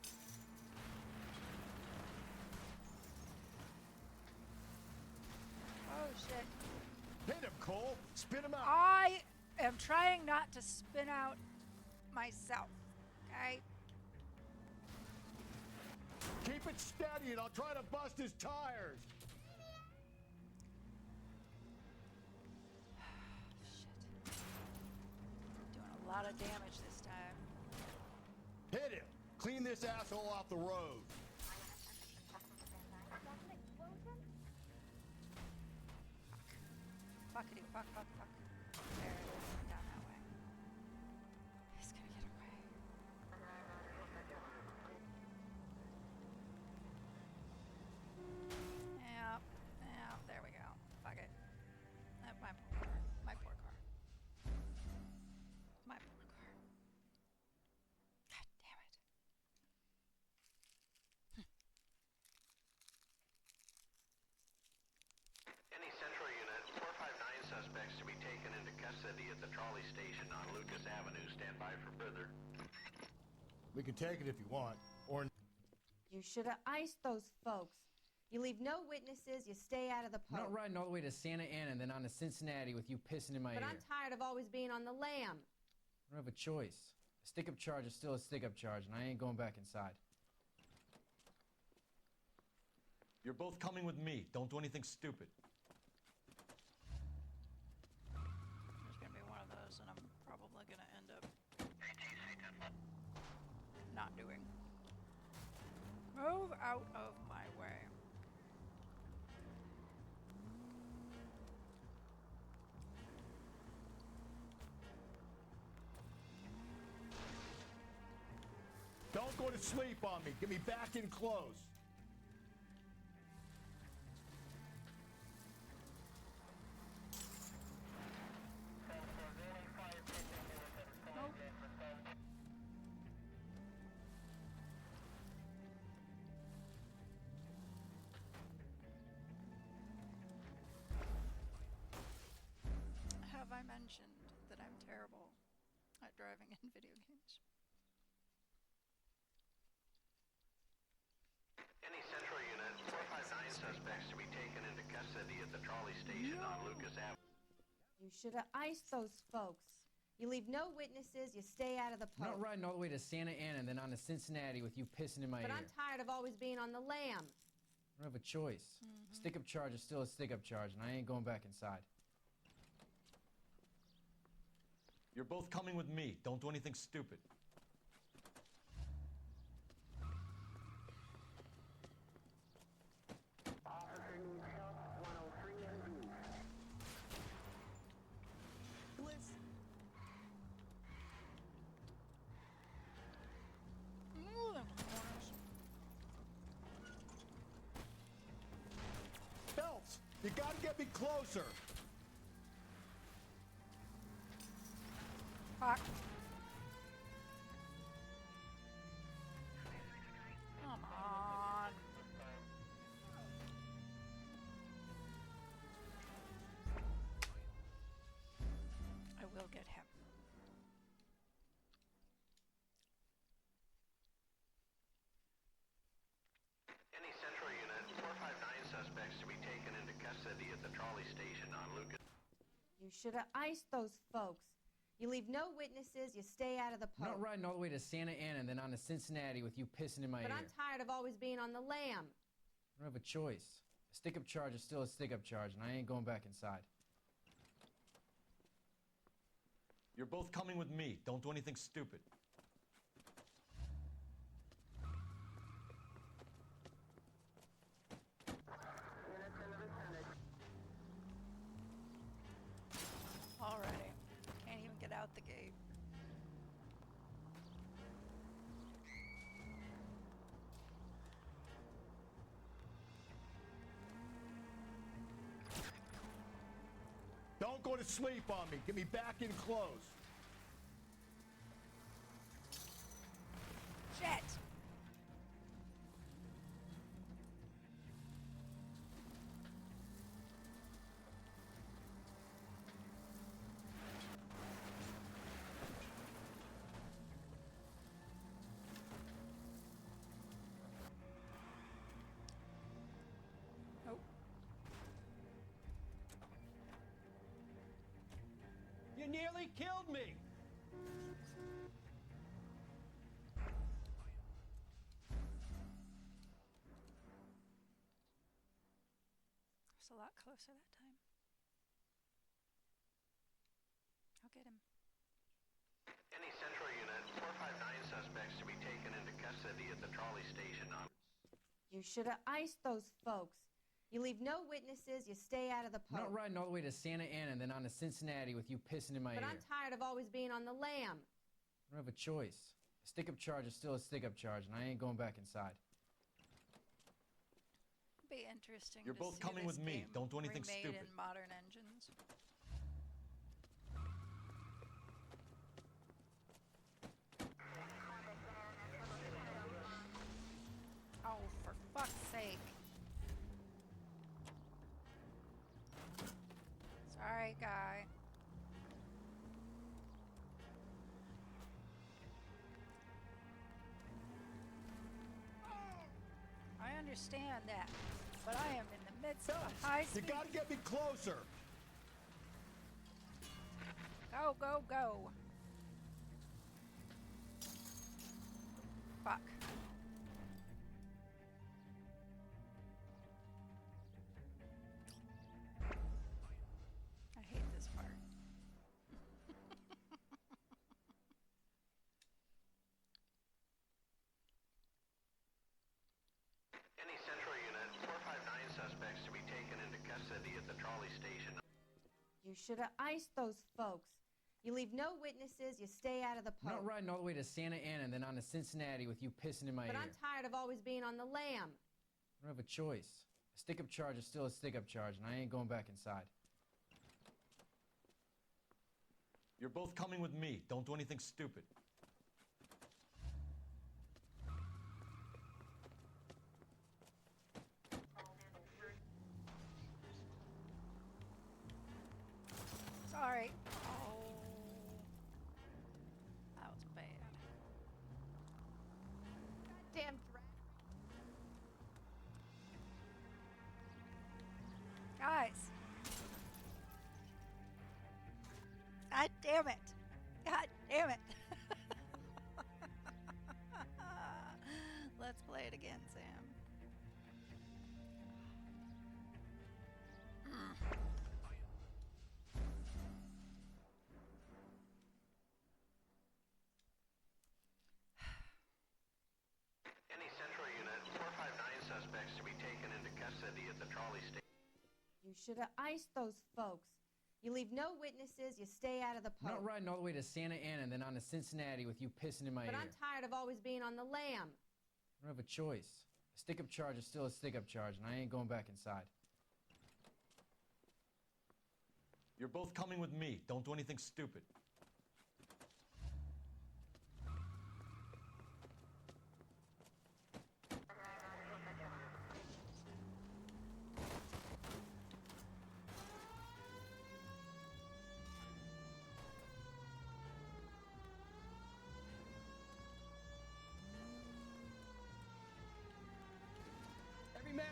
asshole! Spit him out! I am trying not to spin out myself, okay? Keep it steady and I'll try to bust his tires! Doing a lot of damage this time. Hit him! Clean this asshole off the road! Fuckity fuck, fuck, fuck. There it is, down that way. He's gonna get away. Yeah, yeah, there we go. Fuck it. My poor car. My poor car. My poor car. God damn it. Any Central Unit, 459 suspects to be taken into custody at the trolley station on Lucas Avenue. Stand by for further. We can take it if you want, or... You should have iced those folks. You leave no witnesses, you stay out of the I'm post. not riding all the way to Santa Ana and then on to Cincinnati with you pissing in my But ear. I'm tired of always being on the lam. I don't have a choice. A stick-up charge is still a stick-up charge, and I ain't going back inside. You're both coming with me. Don't do anything stupid. There's gonna be one of those, and I'm probably gonna end up not doing. Move out of my way. Don't go to sleep on me. Get me back in close. Have I mentioned that I'm terrible at driving in video games? Any Central Unit, 459 suspects to be taken into custody at the trolley station on Lucas Avenue. You should have iced those folks. You leave no witnesses, you stay out of the I'm post. not riding all the way to Santa Ana and then on to Cincinnati with you pissing in my But ear. I'm tired of always being on the lam. I don't have a choice. A stick-up charge is still a stick-up charge, and I ain't going back inside. You're both coming with me. Don't do anything stupid. Phelps, you gotta get me closer. Fuck. Come on. I will get him. Any Central Unit, 459 suspects to be taken into custody at the trolley station on Lucas. You should have iced those folks. You leave no witnesses, you stay out of the I'm post. not riding all the way to Santa Ana and then on to Cincinnati with you pissing in my But ear. I'm tired of always being on the lam. I don't have a choice. A stick-up charge is still a stick-up charge, and I ain't going back inside. You're both coming with me. Don't do anything stupid. Alrighty. Can't even get out the gate. Don't go to sleep on me. Get me back in close. Shit! Nope. nearly killed me! It's a lot closer that time. I'll get him. Any Central Unit 459 suspects to be taken into custody at the trolley station on... You should have iced those folks. You leave no witnesses, you stay out of the I'm poke. not riding all the way to Santa Ana and then on to Cincinnati with you pissing in my But ear. I'm tired of always being on the lam. I don't have a choice. A stick-up charge is still a stick-up charge, and I ain't going back inside. It'd be interesting. You're to both see coming this with me. game Don't do anything remade stupid. in modern engines. Oh, for fuck's sake. Sorry, guy. I understand that, but I am in the midst of a high speed. You gotta get me closer! Go, go, go. Fuck. I hate this part. Any Central Unit 459 suspects to be taken into custody at the trolley station. You should have iced those folks. You leave no witnesses, you stay out of the I'm poke. not riding all the way to Santa Ana and then on to Cincinnati with you pissing in my But ear. I'm tired of always being on the lam. I don't have a choice. A stick-up charge is still a stick-up charge, and I ain't going back inside. You're both coming with me. Don't do anything stupid. Sorry. Oh. That was bad. Goddamn drat. Guys. God damn it. God damn it. Let's play it again, Sam. Any Central Unit 459 suspects to be taken into custody at the trolley station. You should have iced those folks. You leave no witnesses, you stay out of the I'm poke. not riding all the way to Santa Ana and then on to Cincinnati with you pissing in my But ear. I'm tired of always being on the lam. I don't have a choice. A stick-up charge is still a stick-up charge, and I ain't going back inside. You're both coming with me. Don't do anything stupid. Every man.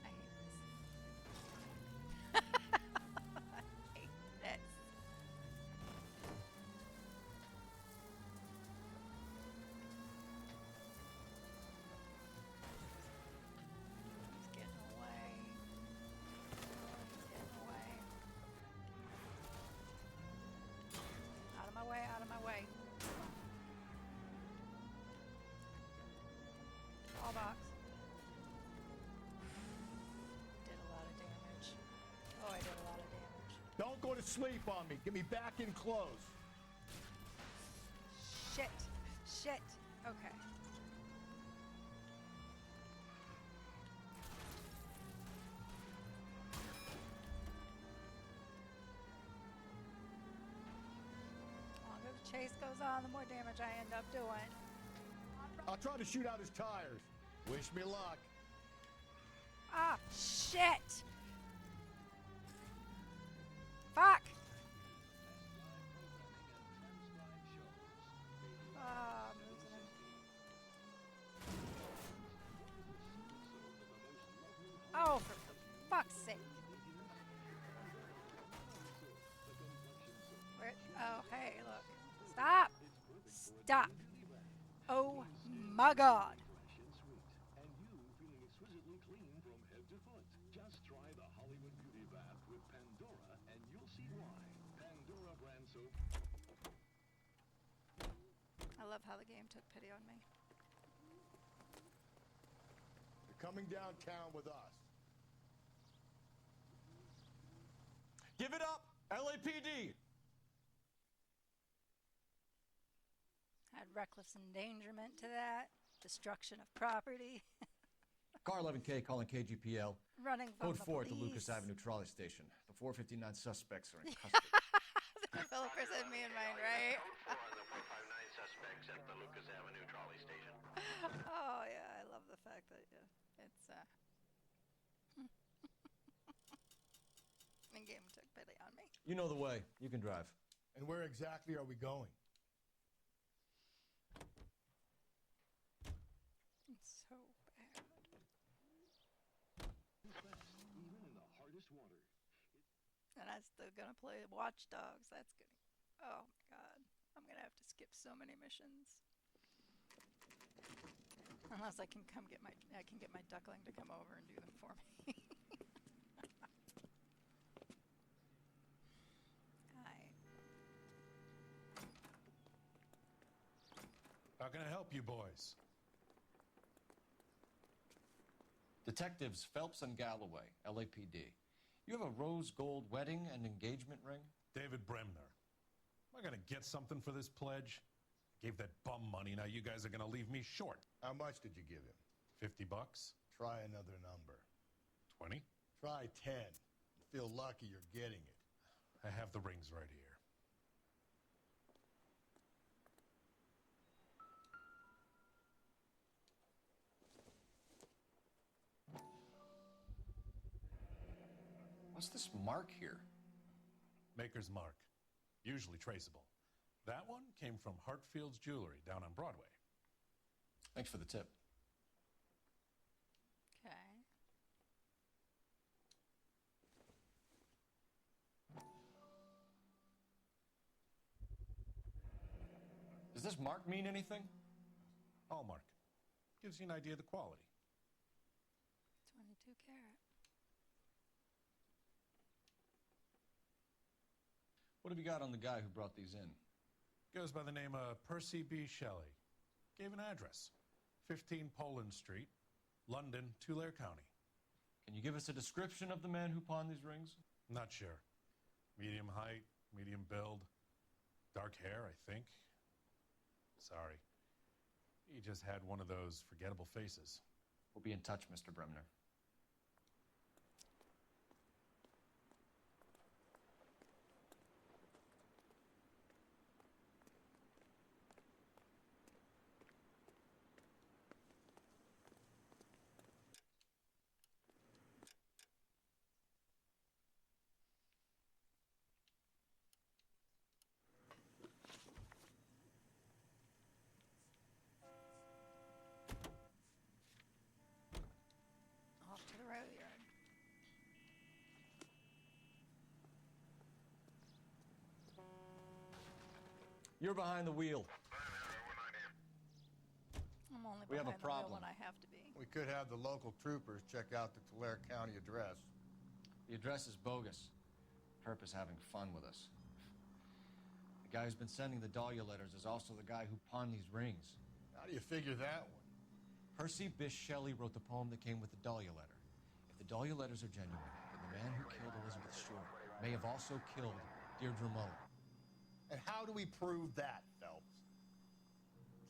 I hate this. I hate this. He's getting away. He's getting away. Out of my way, out of my way. All box. Did a lot of damage. Oh, I did a lot of damage. Don't go to sleep on me. Get me back in close. Shit. Shit. Okay. The longer the chase goes on, the more damage I end up doing. I'll try to shoot out his tires. Wish me luck. Ah, shit! Fuck! Ah, I'm losing him. Stop. Oh my God. And you feeling exquisitely clean from head to foot. Just try the Hollywood Beauty Bath with Pandora and you'll see why. Pandora brand soap. I love how the game took pity on me. You're coming downtown with us. Give it up, LAPD! Add reckless endangerment to that. Destruction of property. Car 11K calling KGPL. Running from Code the 4 at the police. Lucas Avenue trolley station. The 459 suspects are in custody. Developers had me in mind, right? Code 4 on the 459 suspects at the Lucas Avenue trolley station. Oh yeah, I love the fact that it's the game took pity on me. You know the way. You can drive. And where exactly are we going? It's so bad. Even in the hardest water. And I'm still gonna play Watch Dogs. That's gonna. Oh my God, I'm gonna have to skip so many missions. Unless I can get my duckling to come over and do them for me. How can I help you boys? Detectives Phelps and Galloway, LAPD. You have a rose gold wedding and engagement ring? David Bremner. Am I going to get something for this pledge? I gave that bum money, now you guys are going to leave me short. How much did you give him? $50? Try another number. 20? Try 10. Feel lucky you're getting it. I have the rings right here. What's this mark here? Maker's mark. Usually traceable. That one came from Hartfield's Jewelry down on Broadway. Thanks for the tip. Okay. Does this mark mean anything? Hallmark. Gives you an idea of the quality. 22 karat. What have you got on the guy who brought these in? Goes by the name of Percy B. Shelley. Gave an address. 15 Poland Street, London, Tulare County. Can you give us a description of the man who pawned these rings? Not sure. Medium height, medium build, dark hair, I think. Sorry. He just had one of those forgettable faces. We'll be in touch, Mr. Bremner. Off to the rail yard. You're behind the wheel. I'm only We have a behind the wheel problem. when I have to be. We could have the local troopers check out the Tulare County address. The address is bogus. Perp is having fun with us. The guy who's been sending the Dahlia letters is also the guy who pawned these rings. How do you figure that one? Percy Bysshe Shelley wrote the poem that came with the Dahlia letter. If the Dahlia letters are genuine, then the man who killed Elizabeth Short may have also killed Deirdre Mullen. And how do we prove that, Phelps?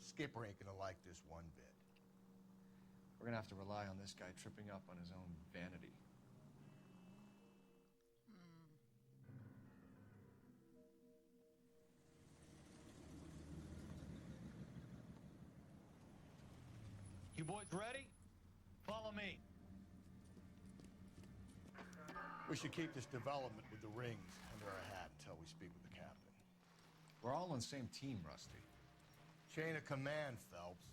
Skipper ain't gonna like this one bit. We're gonna have to rely on this guy tripping up on his own vanity. You boys ready? Follow me. We should keep this development with the rings under our hat until we speak with the captain. We're all on the same team, Rusty. Chain of command, Phelps.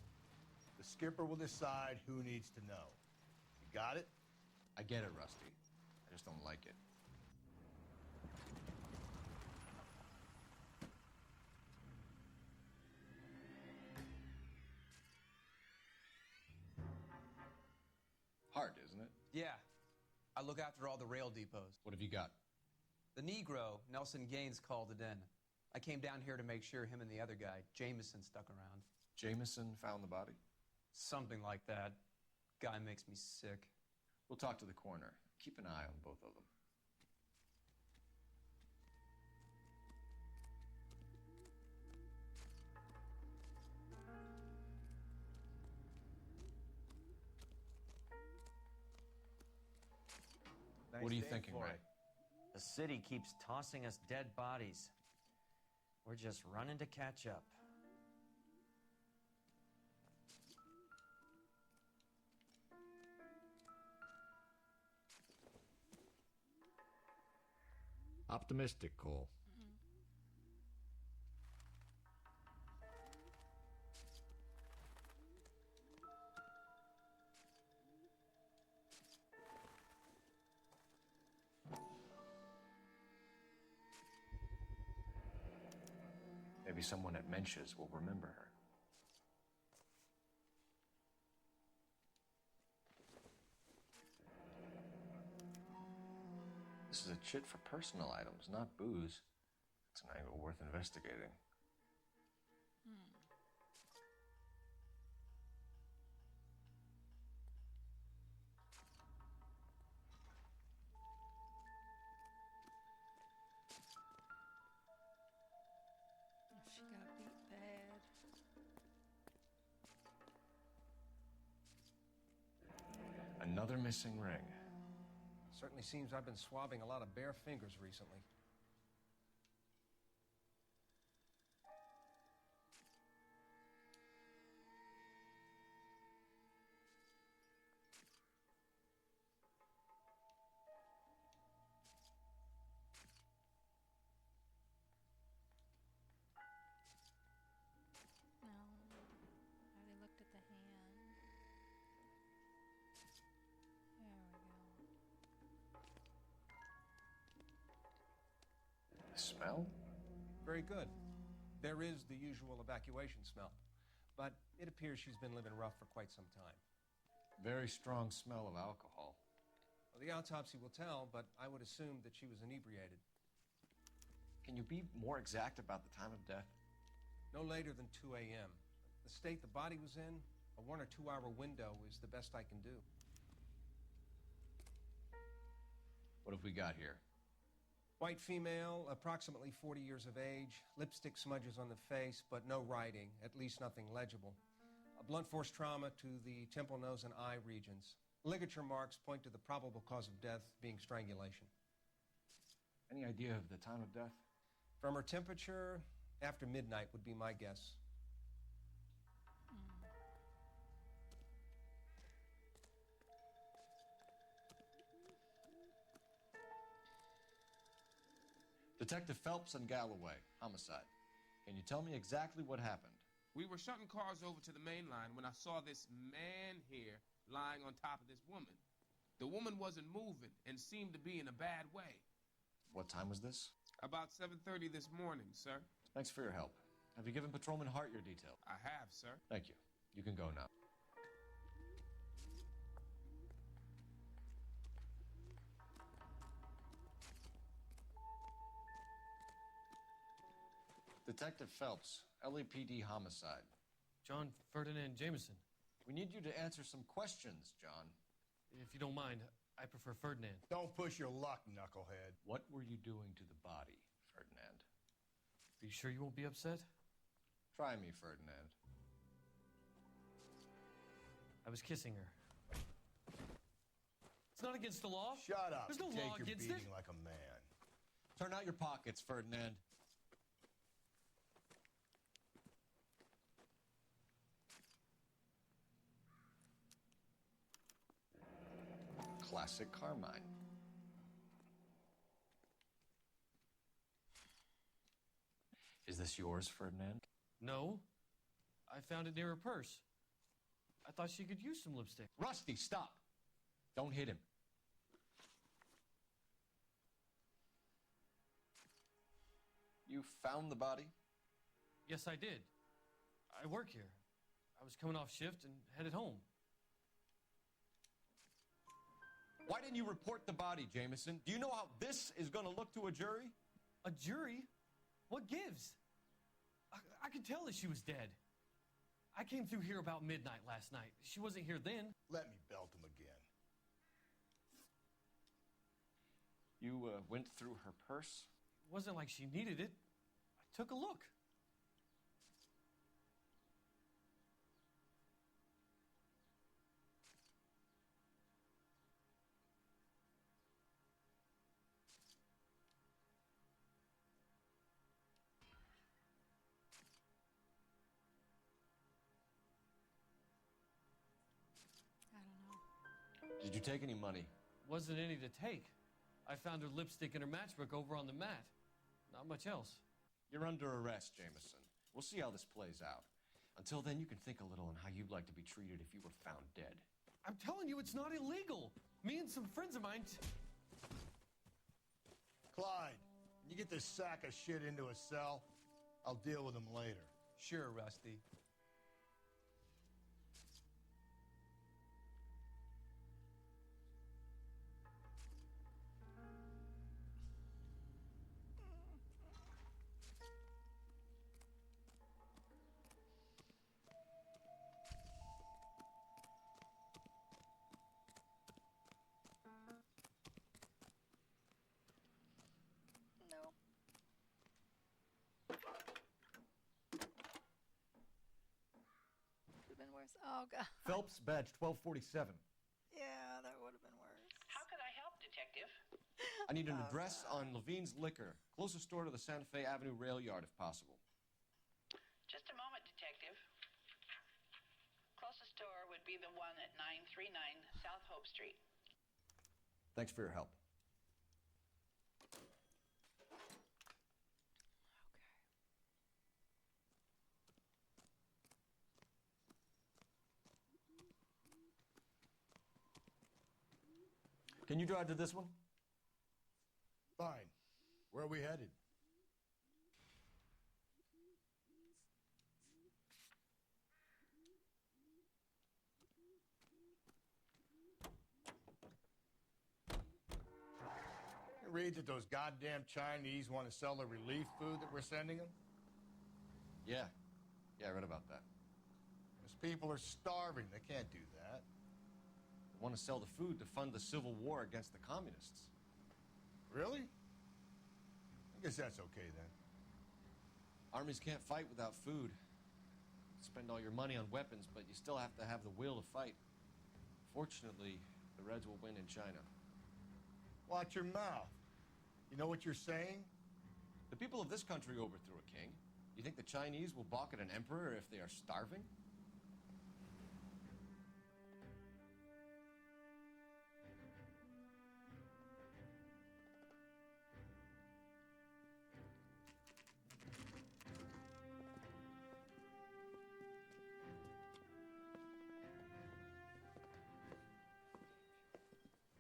The skipper will decide who needs to know. You got it? I get it, Rusty. I just don't like it. Yeah. I look after all the rail depots. What have you got? The Negro, Nelson Gaines, called it in. I came down here to make sure him and the other guy, Jameson, stuck around. Jameson found the body? Something like that. Guy makes me sick. We'll talk to the coroner. Keep an eye on both of them. What are you thinking, Ray? The city keeps tossing us dead bodies. We're just running to catch up. Optimistic, Cole. Maybe someone at Mensch's will remember her. This is a chit for personal items, not booze. It's an angle worth investigating. She got beat bad. Another missing ring. Certainly seems I've been swabbing a lot of bare fingers recently. No. I already looked at the hand. There we go. The smell? Very good. There is the usual evacuation smell, but it appears she's been living rough for quite some time. Very strong smell of alcohol. Well, the autopsy will tell, but I would assume that she was inebriated. Can you be more exact about the time of death? No later than 2 a.m. The state the body was in, a 1 or 2 hour window is the best I can do. What have we got here? White female, approximately 40 years of age, lipstick smudges on the face, but no writing, at least nothing legible. A blunt force trauma to the temple, nose, and eye regions. Ligature marks point to the probable cause of death being strangulation. Any idea of the time of death? From her temperature, after midnight would be my guess. Detective Phelps and Galloway, homicide. Can you tell me exactly what happened? We were shutting cars over to the main line when I saw this man here lying on top of this woman. The woman wasn't moving and seemed to be in a bad way. What time was this? About 7:30 this morning, sir. Thanks for your help. Have you given Patrolman Hart your details? I have, sir. Thank you. You can go now. Detective Phelps, LAPD homicide. John Ferdinand Jameson. We need you to answer some questions, John. If you don't mind, I prefer Ferdinand. Don't push your luck, knucklehead. What were you doing to the body, Ferdinand? Are you sure you won't be upset? Try me, Ferdinand. I was kissing her. It's not against the law. Shut up. There's no Take law your against beating it. like a man. Turn out your pockets, Ferdinand. Classic Carmine. Is this yours, Ferdinand? No. I found it near her purse. I thought she could use some lipstick. Rusty, stop. Don't hit him. You found the body? Yes, I did. I work here. I was coming off shift and headed home. Why didn't you report the body, Jameson? Do you know how this is going to look to a jury? A jury? What gives? I could tell that she was dead. I came through here about midnight last night. She wasn't here then. Let me belt him again. You went through her purse? It wasn't like she needed it. I took a look. I don't know. Did you take any money? Wasn't any to take. I found her lipstick and her matchbook over on the mat. Not much else. You're under arrest, Jameson. We'll see how this plays out. Until then, you can think a little on how you'd like to be treated if you were found dead. I'm telling you, it's not illegal. Me and some friends of mine... Clyde, can you get this sack of shit into a cell? I'll deal with him later. Sure, Rusty. No. Could've been worse. Oh, God. Phelps, badge 1247. Yeah, that would have been worse. How can I help, Detective? I need an address on Levine's Liquor. Closest store to the Santa Fe Avenue rail yard, if possible. Just a moment, Detective. Closest store would be the one at 939 South Hope Street. Thanks for your help. Can you drive to this one? Fine. Where are we headed? You read that those goddamn Chinese want to sell the relief food that we're sending them? Yeah. Yeah, I read about that. Those people are starving. They can't do that. They want to sell the food to fund the civil war against the communists. Really? I guess that's okay then. Armies can't fight without food. Spend all your money on weapons, but you still have to have the will to fight. Fortunately, the Reds will win in China. Watch your mouth. You know what you're saying? The people of this country overthrew a king. You think the Chinese will balk at an emperor if they are starving?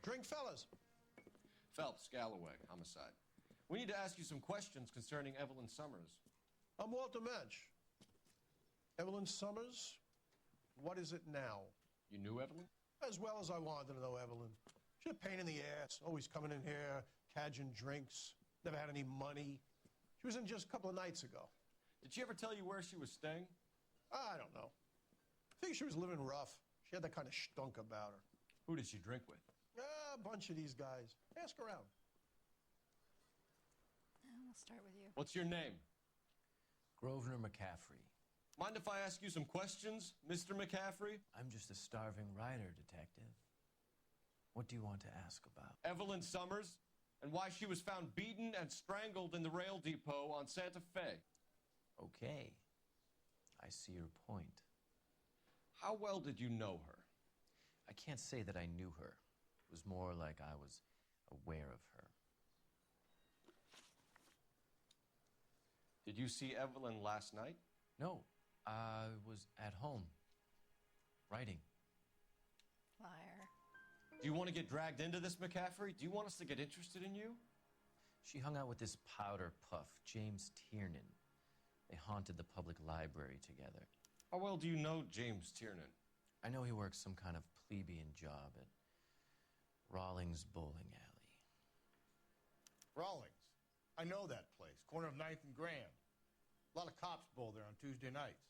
Drink, fellas. Phelps, Galloway, homicide. We need to ask you some questions concerning Evelyn Summers. I'm Walter Mensch. Evelyn Summers, what is it now? You knew Evelyn? As well as I wanted to know Evelyn. She's a pain in the ass, always coming in here, cadging drinks, never had any money. She was in just a couple of nights ago. Did she ever tell you where she was staying? I don't know. I think she was living rough. She had that kind of stunk about her. Who did she drink with? A bunch of these guys. Ask around. I'll start with you. What's your name? Grosvenor McCaffrey. Mind if I ask you some questions, Mr. McCaffrey? I'm just a starving writer, Detective. What do you want to ask about? Evelyn Summers, and why she was found beaten and strangled in the rail depot on Santa Fe. Okay. I see your point. How well did you know her? I can't say that I knew her. It was more like I was aware of her. Did you see Evelyn last night? No, I was at home, writing. Liar. Do you want to get dragged into this, McCaffrey? Do you want us to get interested in you? She hung out with this powder puff, James Tiernan. They haunted the public library together. How well do you know James Tiernan? I know he works some kind of plebeian job at Rawlings Bowling Alley. Rawlings. I know that place. Corner of 9th and Grand. A lot of cops bowl there on Tuesday nights.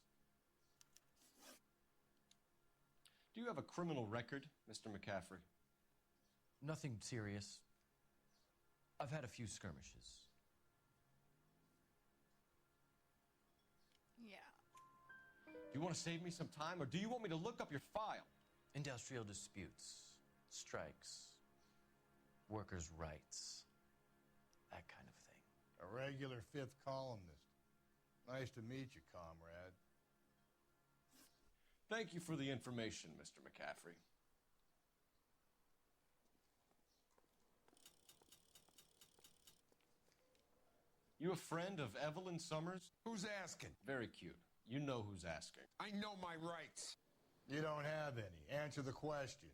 Do you have a criminal record, Mr. McCaffrey? Nothing serious. I've had a few skirmishes. Yeah. Do you want to save me some time, or do you want me to look up your file? Industrial disputes, strikes, workers' rights, that kind of thing. A regular fifth columnist. Nice to meet you, comrade. Thank you for the information, Mr. McCaffrey. You a friend of Evelyn Summers? Who's asking? Very cute. You know who's asking. I know my rights. You don't have any. Answer the question.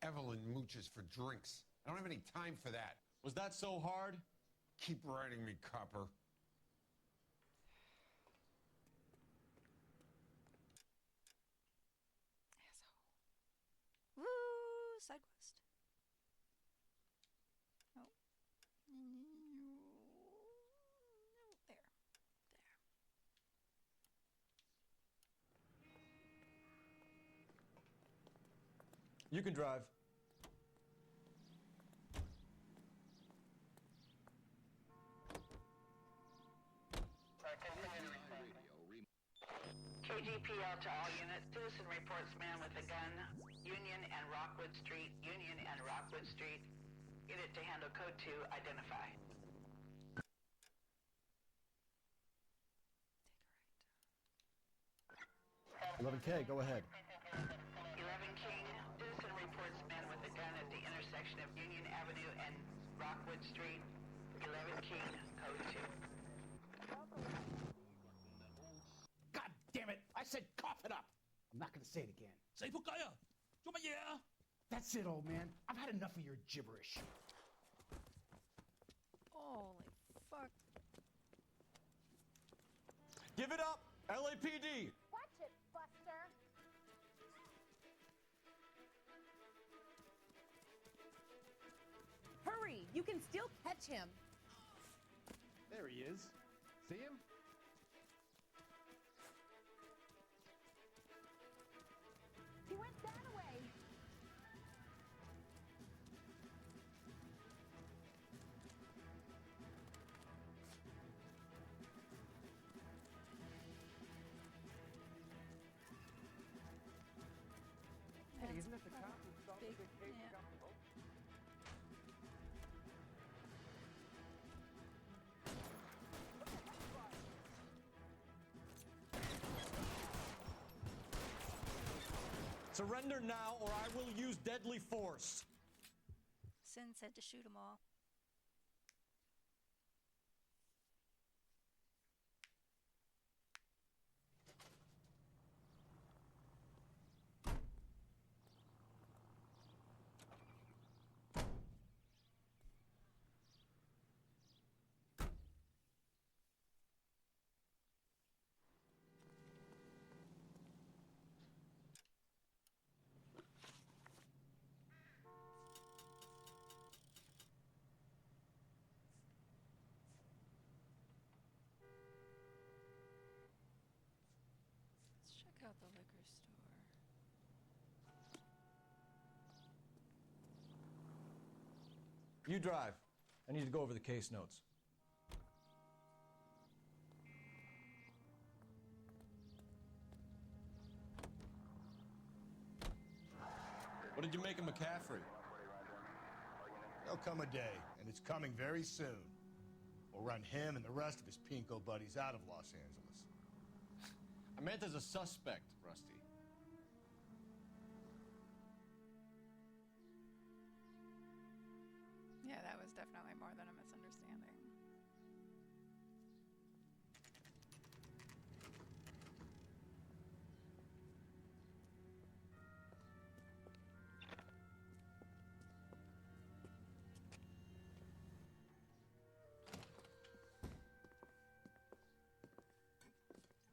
Evelyn mooches for drinks. I don't have any time for that. Was that so hard? Keep writing me, copper. Woo! Side quest. Oh. No, there. You can drive. KGPL to all units. Citizen reports man with a gun. Union and Rockwood Street. Union and Rockwood Street. Unit to handle code 2. Identify. 11K, go ahead. 11 King. Citizen reports man with a gun at the intersection of Union Avenue and Rockwood Street. 11 King. Code 2. God damn it! I said cough it up! I'm not gonna say it again. That's it, old man. I've had enough of your gibberish. Holy fuck. Give it up! LAPD! Watch it, Buster. Hurry! You can still catch him. There he is. See him? He went that way. Hey, isn't that the cop who solved the big, big case yeah. got the vote? Surrender now, or I will use deadly force. Sin said to shoot them all. Let's check out the liquor store. You drive. I need to go over the case notes. What did you make of McCaffrey? There'll come a day, and it's coming very soon. We'll run him and the rest of his pinko buddies out of Los Angeles. I meant as a suspect, Rusty. Yeah, that was definitely more than a misunderstanding.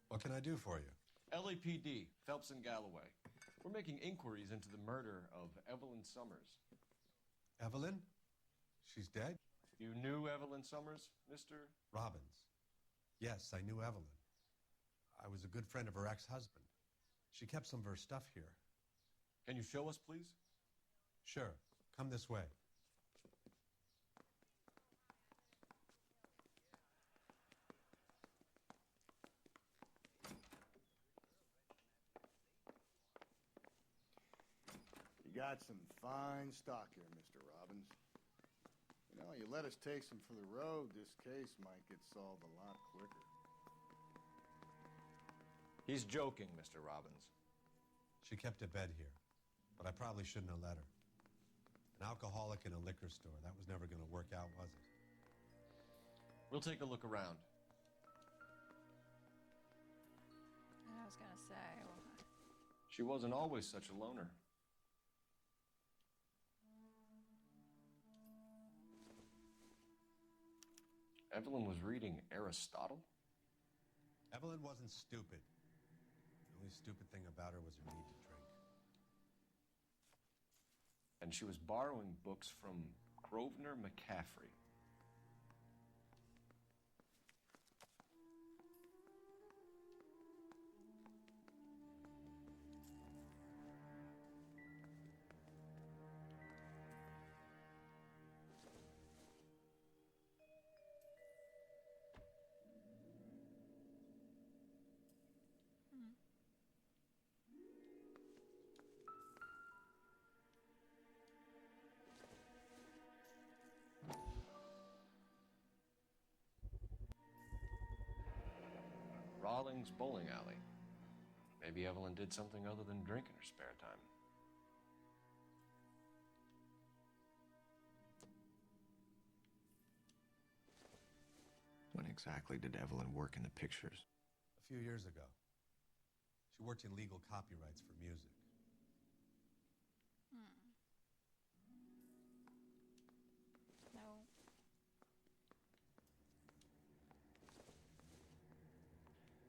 What can I do for you? LAPD, Phelps and Galloway. We're making inquiries into the murder of Evelyn Summers. Evelyn? She's dead? You knew Evelyn Summers, Mr. Robbins. Yes, I knew Evelyn. I was a good friend of her ex-husband. She kept some of her stuff here. Can you show us, please? Sure. Come this way. You got some fine stock here, Mr. Robbins. You know, you let us take some for the road, this case might get solved a lot quicker. He's joking, Mr. Robbins. She kept a bed here, but I probably shouldn't have let her. An alcoholic in a liquor store, that was never going to work out, was it? We'll take a look around. I was gonna say, well, She wasn't always such a loner. Evelyn was reading Aristotle? Evelyn wasn't stupid. The only stupid thing about her was her need to drink. And she was borrowing books from Grosvenor McCaffrey. Rawlings Bowling Alley. Maybe Evelyn did something other than drink in her spare time. When exactly did Evelyn work in the pictures? A few years ago. She worked in legal copyrights for music. no.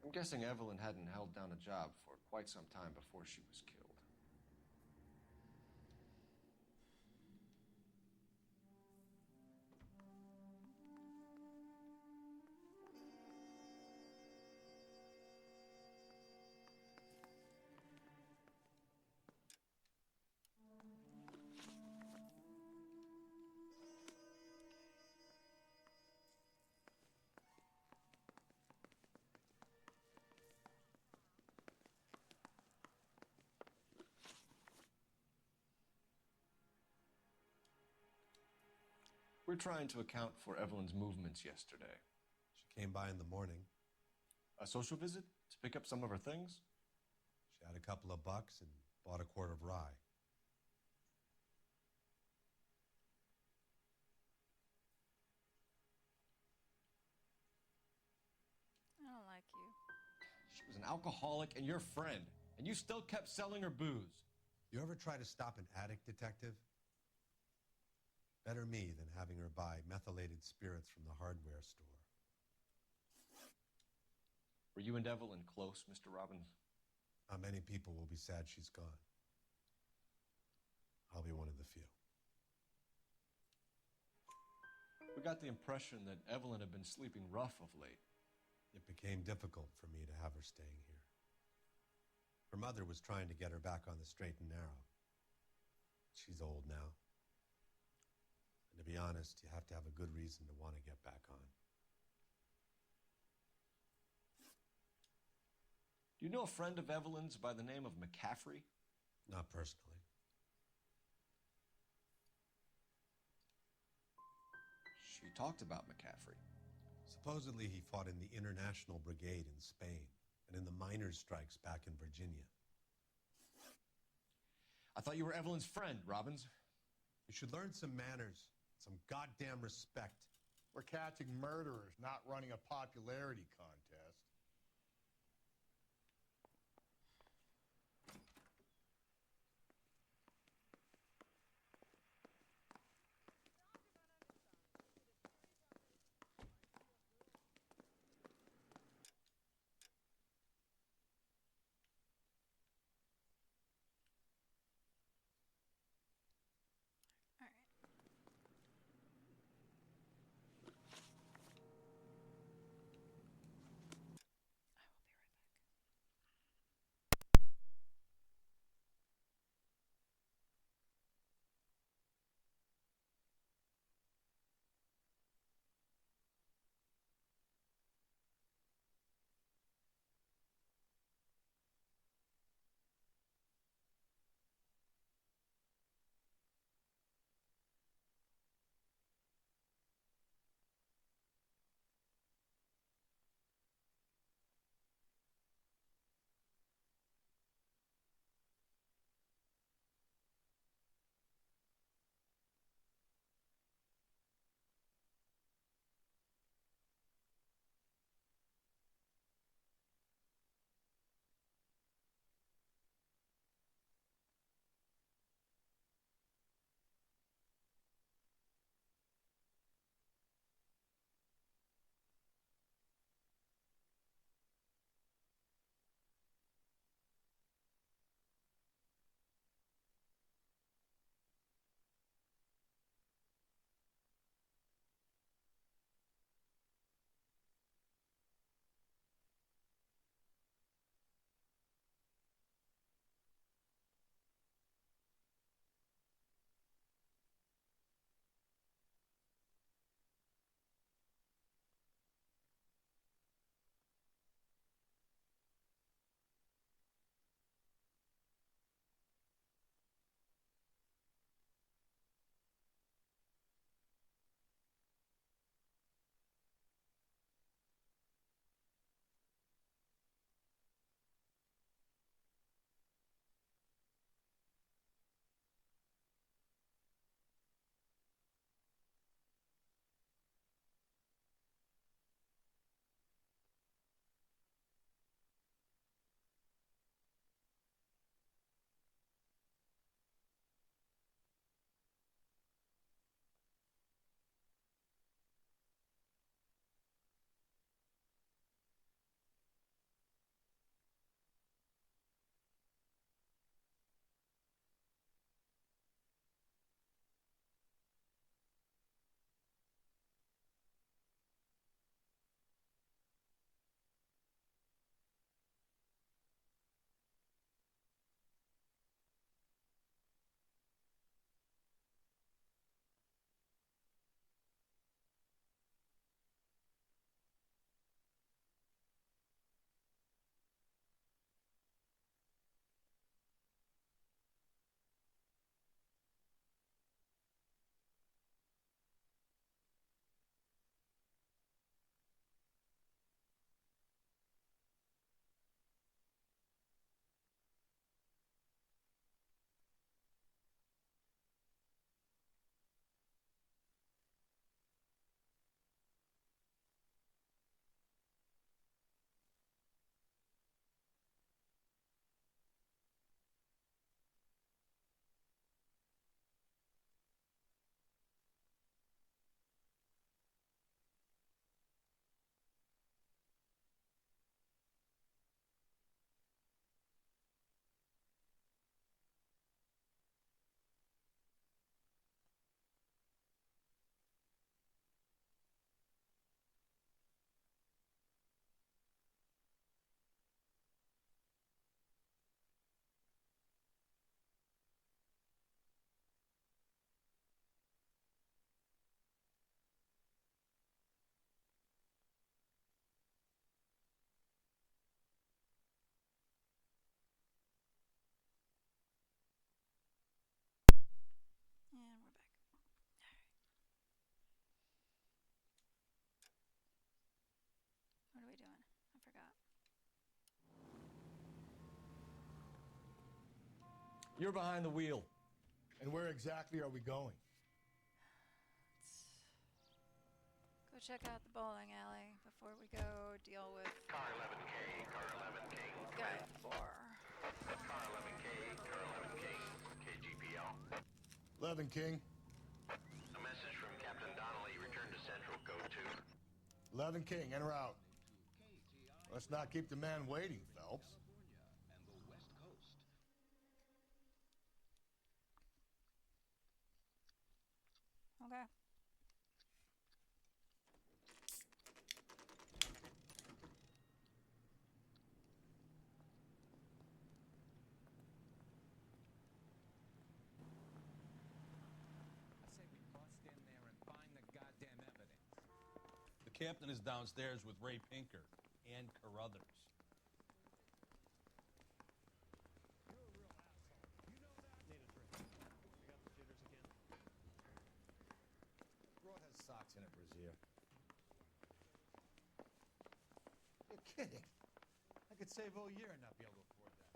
I'm guessing Evelyn hadn't held down a job for quite some time before she was killed. We're trying to account for Evelyn's movements yesterday. She came by in the morning. A social visit to pick up some of her things? She had a couple of bucks and bought a quart of rye. I don't like you. She was an alcoholic and your friend, and you still kept selling her booze. You ever try to stop an addict, detective? Better me than having her buy methylated spirits from the hardware store. Were you and Evelyn close, Mr. Robbins? Many people will be sad she's gone. I'll be one of the few. We got the impression that Evelyn had been sleeping rough of late. It became difficult for me to have her staying here. Her mother was trying to get her back on the straight and narrow. She's old now. And to be honest, you have to have a good reason to want to get back on. Do you know a friend of Evelyn's by the name of McCaffrey? Not personally. She talked about McCaffrey. Supposedly he fought in the International Brigade in Spain and in the miners' strikes back in Virginia. I thought you were Evelyn's friend, Robbins. You should learn some manners, some goddamn respect. We're catching murderers, not running a popularity contest. You're behind the wheel. And where exactly are we going? Go check out the bowling alley before we go deal with Car 11K, car 11K. guy at 4. Car 11K, car 11K, KGPL. 11 King. A message from Captain Donnelly. Return to Central, code 2. 11 King, en route. Let's not keep the man waiting, Phelps. Okay. The captain is downstairs with Ray Pinker and Carruthers. Broad has socks in a brassiere. You're kidding. I could save all year and not be able to afford that.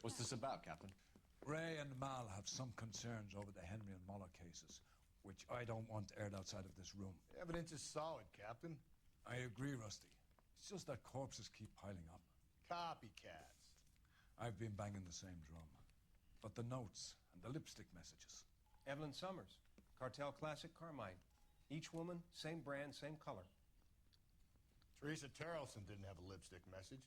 What's this about, Captain? Ray and Mal have some concerns over the Henry and Muller cases, which I don't want aired outside of this room. The evidence is solid, Captain. I agree, Rusty. It's just that corpses keep piling up. Copycats. I've been banging the same drum. But the notes and the lipstick messages. Evelyn Summers, Cartel Classic Carmine. Each woman, same brand, same color. Teresa Terrelson didn't have a lipstick message.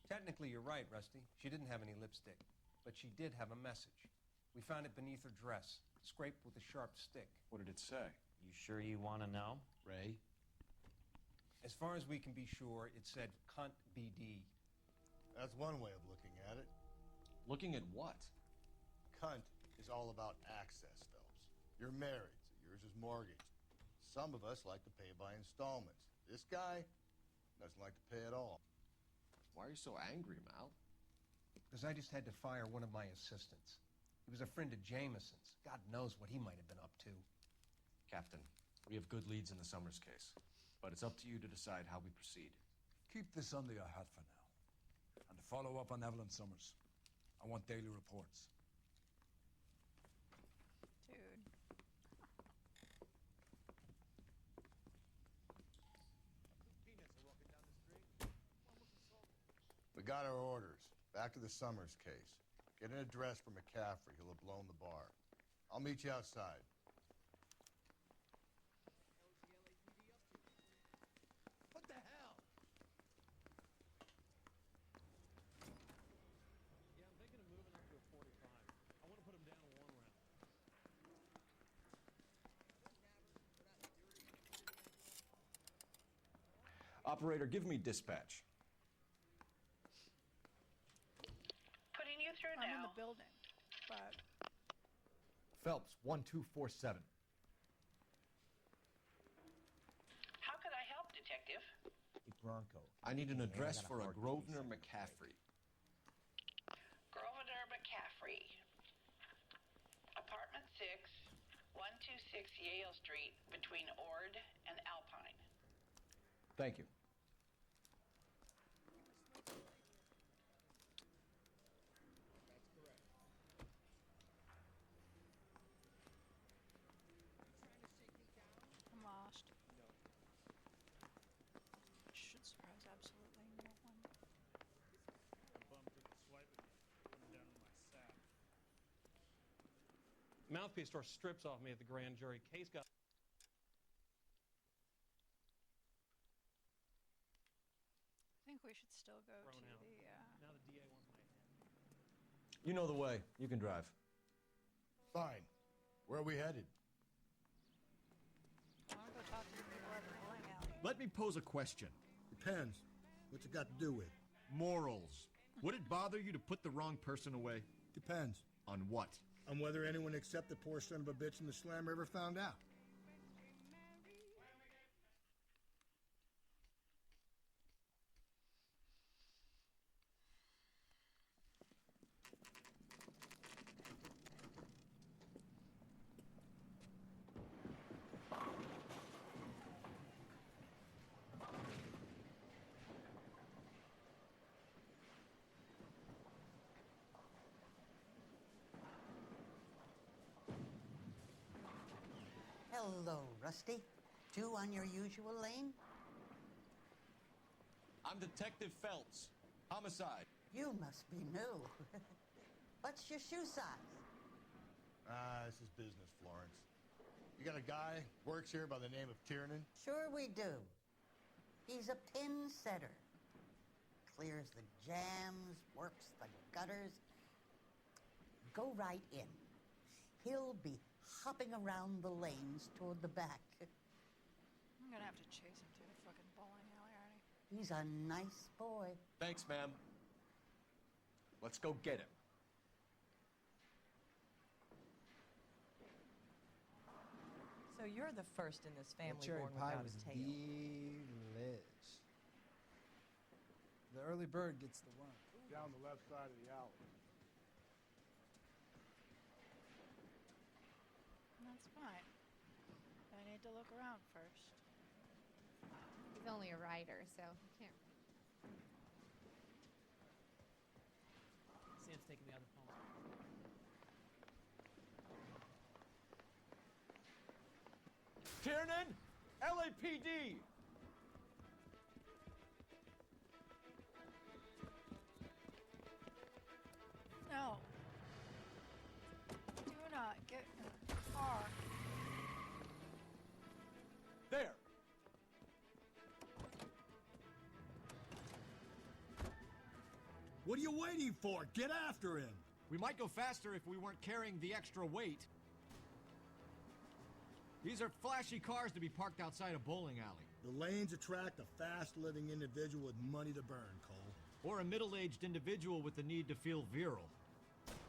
Technically, you're right, Rusty. She didn't have any lipstick, but she did have a message. We found it beneath her dress, scraped with a sharp stick. What did it say? You sure you want to know? Ray? As far as we can be sure, it said cunt BD. That's one way of looking at it. Looking at what? Cunt is all about access, Phelps. You're married, so yours is mortgaged. Some of us like to pay by installments. This guy doesn't like to pay at all. Why are you so angry, Mal? Because I just had to fire one of my assistants. He was a friend of Jameson's. God knows what he might have been up to. Captain, we have good leads in the Summers case, but it's up to you to decide how we proceed. Keep this under your hat for now. And follow up on Evelyn Summers. I want daily reports. Dude. We got our orders. Back to the Summers case. Get an address for McCaffrey. He'll have blown the bar. I'll meet you outside. What the hell? Yeah, I'm thinking of moving up to a 45. I want to put him down in 1 round. Operator, give me dispatch. Putting you through I'm in now. the building, but Phelps, 1247. How could I help, Detective? Bronco. I need an address for a Grosvenor McCaffrey. Grosvenor McCaffrey. Apartment 6, 126 Yale Street, between Ord and Alpine. Thank you. I'm lost. Should surprise absolutely no one. Mouthpiece store strips off me at the grand jury. Case got. I think we should still go to Thrown out. the, Now the DA wants my head. You know the way. You can drive. Fine. Where are we headed? I want to go talk to the people at the bowling alley. Let me pose a question. Depends. What's it got to do with? Morals. Would it bother you to put the wrong person away? Depends. On what? On whether anyone except the poor son of a bitch in the slammer ever found out. Hello, Rusty. Two on your usual lane? I'm Detective Phelps. Homicide. You must be new. What's your shoe size? This is business, Florence. You got a guy works here by the name of Tiernan? Sure we do. He's a pin setter. Clears the jams, works the gutters. Go right in. He'll be hopping around the lanes toward the back. I'm gonna have to chase him through the fucking bowling alley, Arnie. He's a nice boy. Thanks, ma'am. Let's go get him. So you're the first in this family That cherry born pie without was a tail. delish. The early bird gets the worm. Down the left side of the alley. That's fine. I need to look around first. He's only a rider, so he can't. Sam's taking the other phone. Tiernan, LAPD. No. Do not get in the car. There. What are you waiting for? Get after him. We might go faster if we weren't carrying the extra weight. These are flashy cars to be parked outside a bowling alley. The lanes attract a fast-living individual with money to burn, Cole. Or a middle-aged individual with the need to feel virile.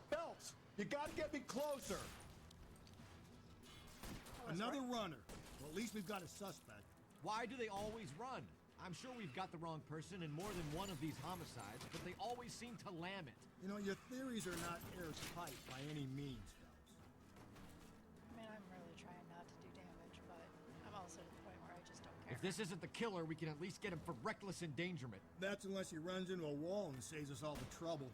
Phelps, you gotta get me closer. Another runner. Well, at least we've got a suspect. Why do they always run? I'm sure we've got the wrong person in more than one of these homicides, but they always seem to lam it. You know, your theories are not airtight by any means, Phelps. I mean, I'm really trying not to do damage, but I'm also to the point where I just don't care. If this isn't the killer, we can at least get him for reckless endangerment. That's unless he runs into a wall and saves us all the trouble.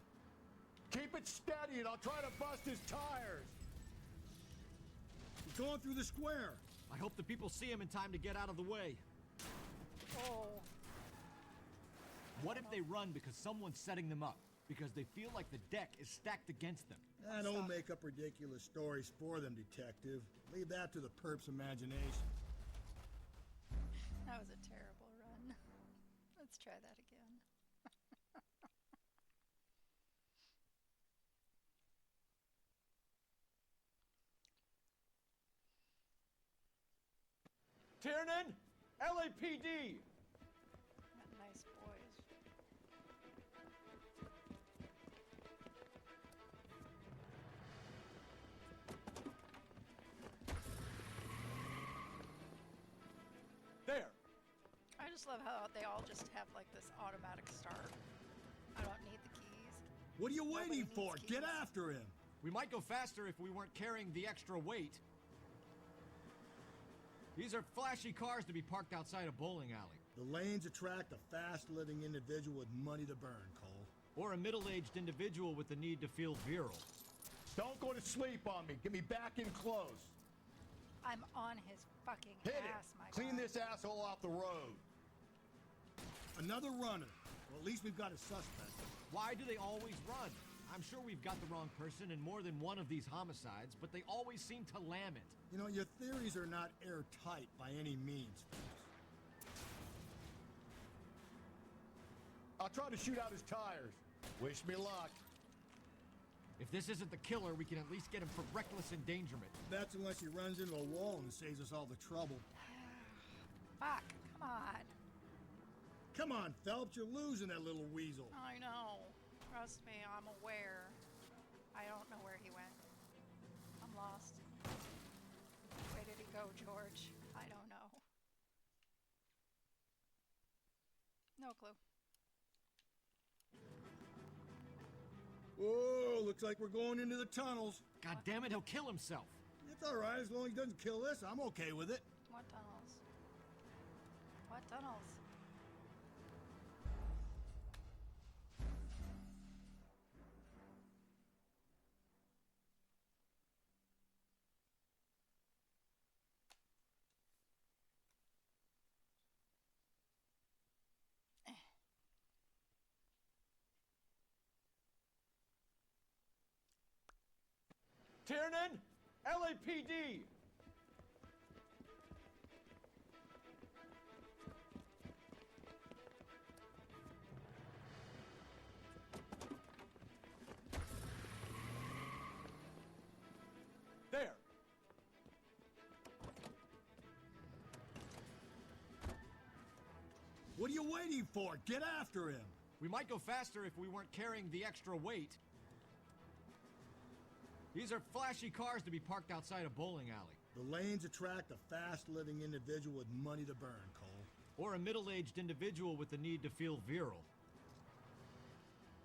Keep it steady and I'll try to bust his tires. He's going through the square. I hope the people see him in time to get out of the way. Oh. What if they run because someone's setting them up? Because they feel like the deck is stacked against them? Don't make up ridiculous stories for them, detective. Leave that to the perp's imagination. That was a terrible run. Let's try that again. Tiernan, LAPD. Nice boys. There. I just love how they all just have like this automatic start. I don't need the keys. What are you waiting for? Get after him. We might go faster if we weren't carrying the extra weight. These are flashy cars to be parked outside a bowling alley. The lanes attract a fast-living individual with money to burn, Cole. Or a middle-aged individual with the need to feel virile. Don't go to sleep on me. Get me back in close. I'm on his fucking Hit ass, it. my Clean God. this asshole off the road. Another runner. Well, at least we've got a suspect. Why do they always run? I'm sure we've got the wrong person in more than one of these homicides, but they always seem to lam it. You know, your theories are not airtight by any means, Phelps. I'll try to shoot out his tires. Wish me luck. If this isn't the killer, we can at least get him for reckless endangerment. That's unless he runs into a wall and saves us all the trouble. Fuck, come on. Come on, Phelps, you're losing that little weasel. I know. Trust me, I'm aware. I don't know where he went. I'm lost. Where did he go, George? I don't know. No clue. Whoa, looks like we're going into the tunnels. God damn it, he'll kill himself. It's all right, as long as he doesn't kill us, I'm okay with it. What tunnels? What tunnels? Tiernan? LAPD! There. What are you waiting for? Get after him. We might go faster if we weren't carrying the extra weight. These are flashy cars to be parked outside a bowling alley. The lanes attract a fast-living individual with money to burn, Cole. Or a middle-aged individual with the need to feel virile.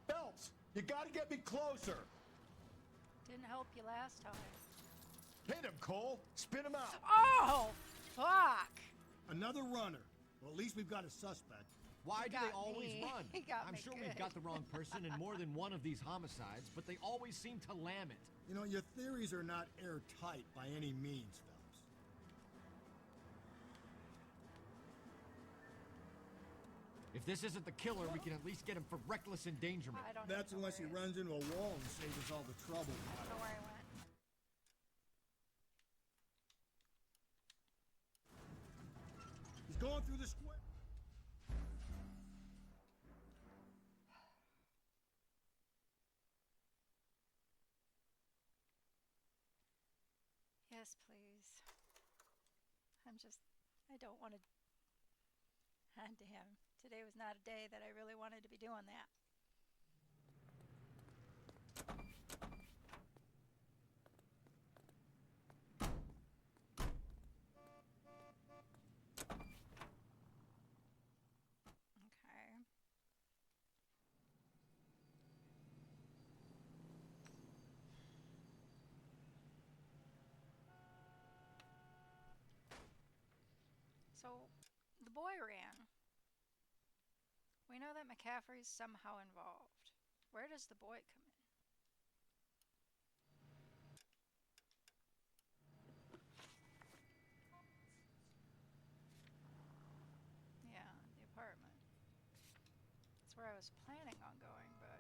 Phelps, you gotta get me closer. Didn't help you last time. Hit him, Cole. Spin him out. Oh, fuck. Another runner. Well, at least we've got a suspect. Why do they always me. run? He got I'm me sure good. we've got the wrong person in more than one of these homicides, but they always seem to lam it. You know, your theories are not airtight by any means, Phelps. If this isn't the killer, we can at least get him for reckless endangerment. I don't That's even know unless he where runs into a wall and saves us all the trouble. I don't know where I went. He's going through the square. Yes, please. I don't want to. God damn. Today was not a day that I really wanted to be doing that. Okay. So, the boy ran. We know that McCaffrey's somehow involved. Where does the boy come in? Yeah, the apartment. That's where I was planning on going, but...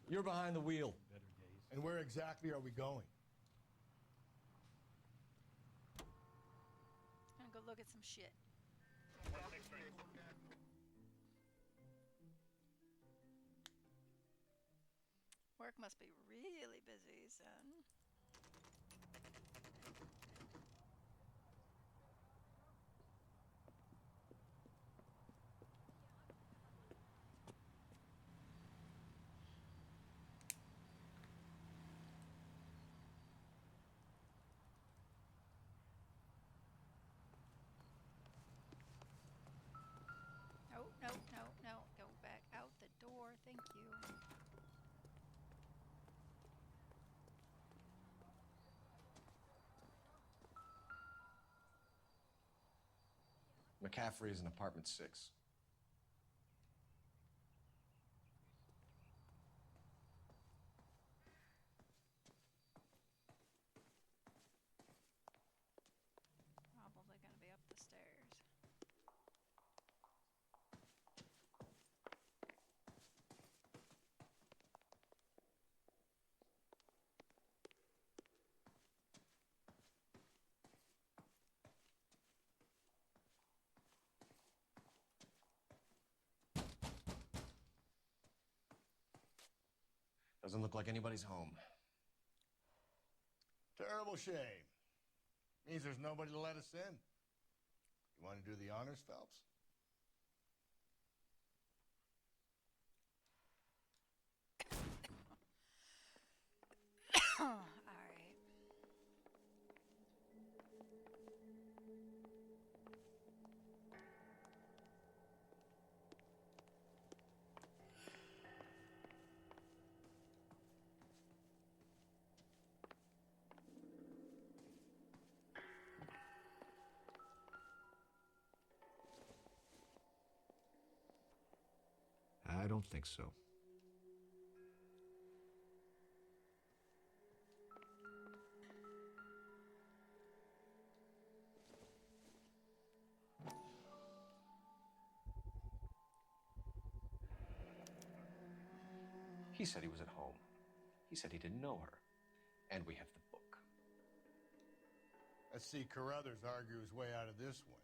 You're behind the wheel. And where exactly are we going? I'm gonna go look at some shit. Work must be really busy, son. No, no, no, no. Go back out the door. Thank you. McCaffrey is in apartment 6. Probably gonna be up the stairs. Doesn't look like anybody's home. Terrible shame. Means there's nobody to let us in. You want to do the honors, Phelps? All right. I don't think so. He said he was at home. He said he didn't know her. And we have the book. Let's see Carruthers argue his way out of this one.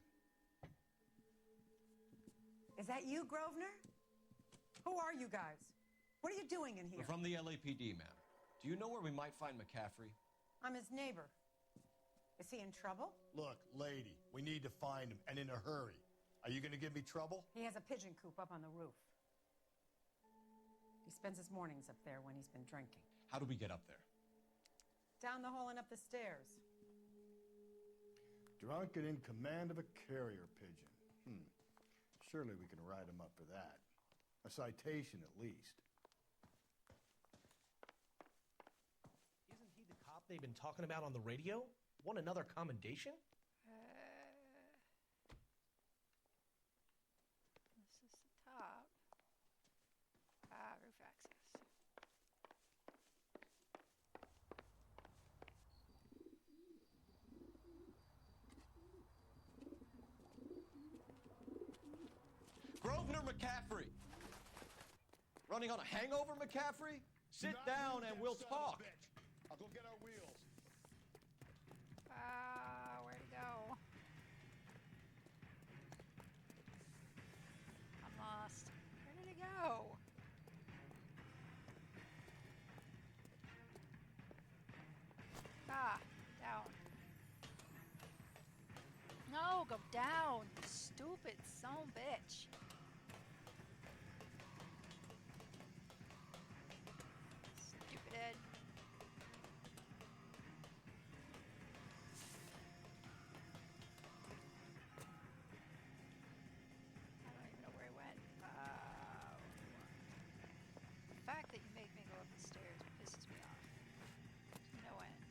Is that you, Grosvenor? Who are you guys? What are you doing in here? We're from the LAPD, ma'am. Do you know where we might find McCaffrey? I'm his neighbor. Is he in trouble? Look, lady, we need to find him, and in a hurry. Are you going to give me trouble? He has a pigeon coop up on the roof. He spends his mornings up there when he's been drinking. How do we get up there? Down the hall and up the stairs. Drunk and in command of a carrier pigeon. Surely we can write him up for that. A citation, at least. Isn't he the cop they've been talking about on the radio? Want another commendation? This is the top. Roof access. Grosvenor McCaffrey! Running on a hangover, McCaffrey? Sit down and we'll talk. I'll go get our wheels. Where'd he go? I'm lost. Where did he go? Down. No, go down, you stupid son of a bitch. Stupid Ed. I don't even know where he went. The fact that you make me go up the stairs pisses me off. No end.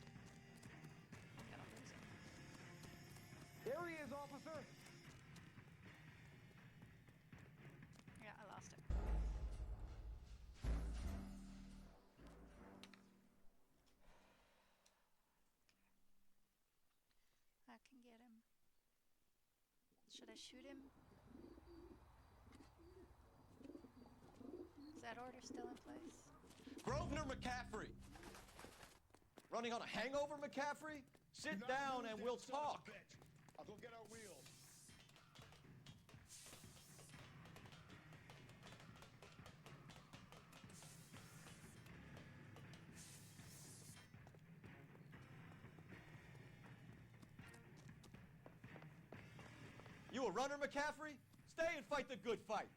I'm gonna lose him. There he is, officer. Yeah, I lost him. I can get him. Should I shoot him? Is that order still in place? Grosvenor McCaffrey! Running on a hangover, McCaffrey? Sit down and we'll talk. I'll go get our wheels. You a runner, McCaffrey? Stay and fight the good fight.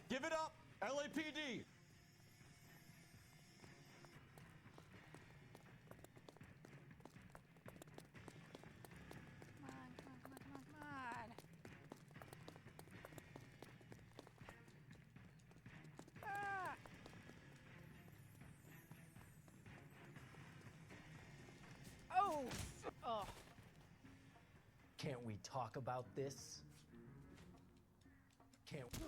Give it up, LAPD! Come on. Oh. Can't we talk about this? Can't we?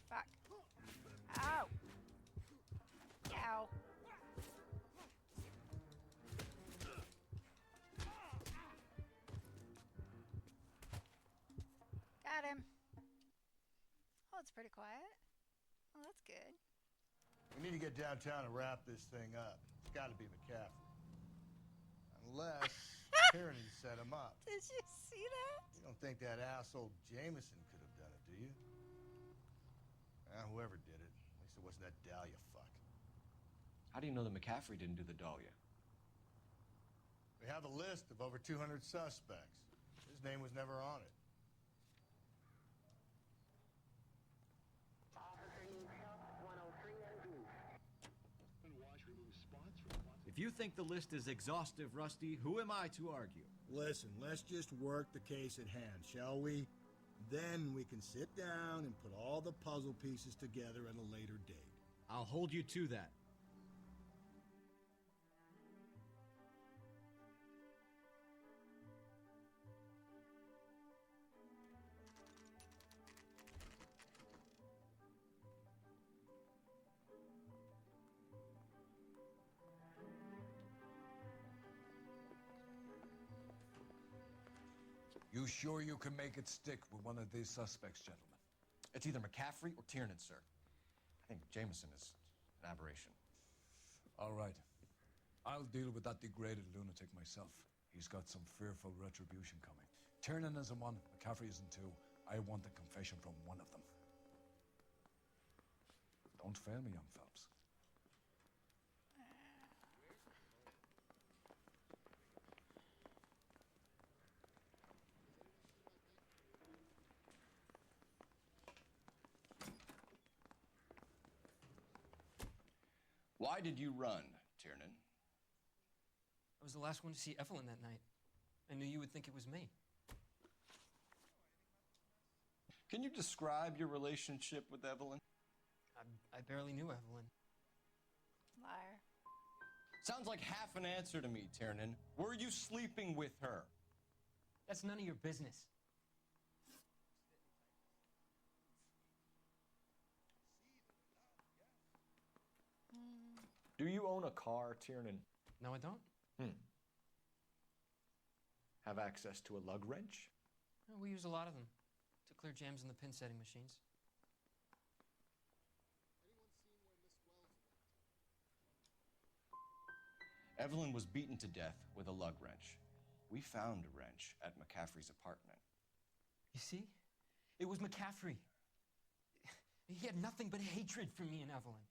Fuck. Ow. Ow. Got him. Oh, it's pretty quiet. Oh, that's good. We need to get downtown and wrap this thing up. It's got to be McCaffrey. Unless Tiernan set him up. Did you see that? You don't think that asshole Jameson could have done it, do you? Whoever did it. At least it wasn't that Dahlia fuck. How do you know that McCaffrey didn't do the Dahlia? We have a list of over 200 suspects. His name was never on it. If you think the list is exhaustive, Rusty, who am I to argue? Listen, let's just work the case at hand, shall we? Then we can sit down and put all the puzzle pieces together at a later date. I'll hold you to that. You sure you can make it stick with one of these suspects, gentlemen? It's either McCaffrey or Tiernan, sir. I think Jameson is an aberration. All right. I'll deal with that degraded lunatic myself. He's got some fearful retribution coming. Tiernan isn't one, McCaffrey isn't two. I want a confession from one of them. Don't fail me, young Phelps. Why did you run, Tiernan? I was the last one to see Evelyn that night. I knew you would think it was me. Can you describe your relationship with Evelyn? I barely knew Evelyn. Liar. Sounds like half an answer to me, Tiernan. Were you sleeping with her? That's none of your business. Do you own a car, Tiernan? No, I don't. Have access to a lug wrench? We use a lot of them to clear jams in the pin setting machines. Evelyn was beaten to death with a lug wrench. We found a wrench at McCaffrey's apartment. You see? It was McCaffrey. He had nothing but hatred for me and Evelyn.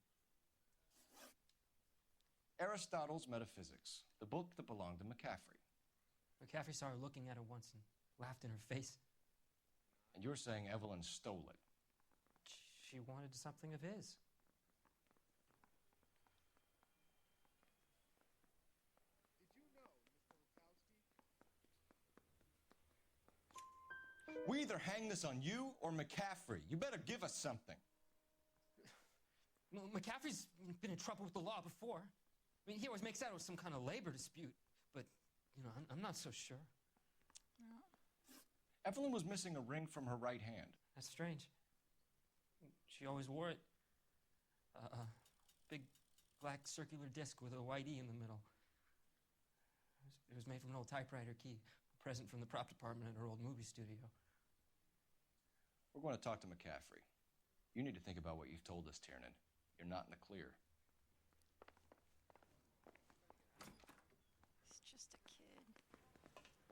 Aristotle's Metaphysics, the book that belonged to McCaffrey. McCaffrey saw her looking at her once and laughed in her face. And you're saying Evelyn stole it? She wanted something of his. We either hang this on you or McCaffrey. You better give us something. Well, McCaffrey's been in trouble with the law before. I mean, he always makes out it was some kind of labor dispute, but, you know, I'm not so sure. No. Evelyn was missing a ring from her right hand. That's strange. She always wore it. A big black circular disc with a white E in the middle. It was made from an old typewriter key, a present from the prop department at her old movie studio. We're going to talk to McCaffrey. You need to think about what you've told us, Tiernan. You're not in the clear. He's just a kid.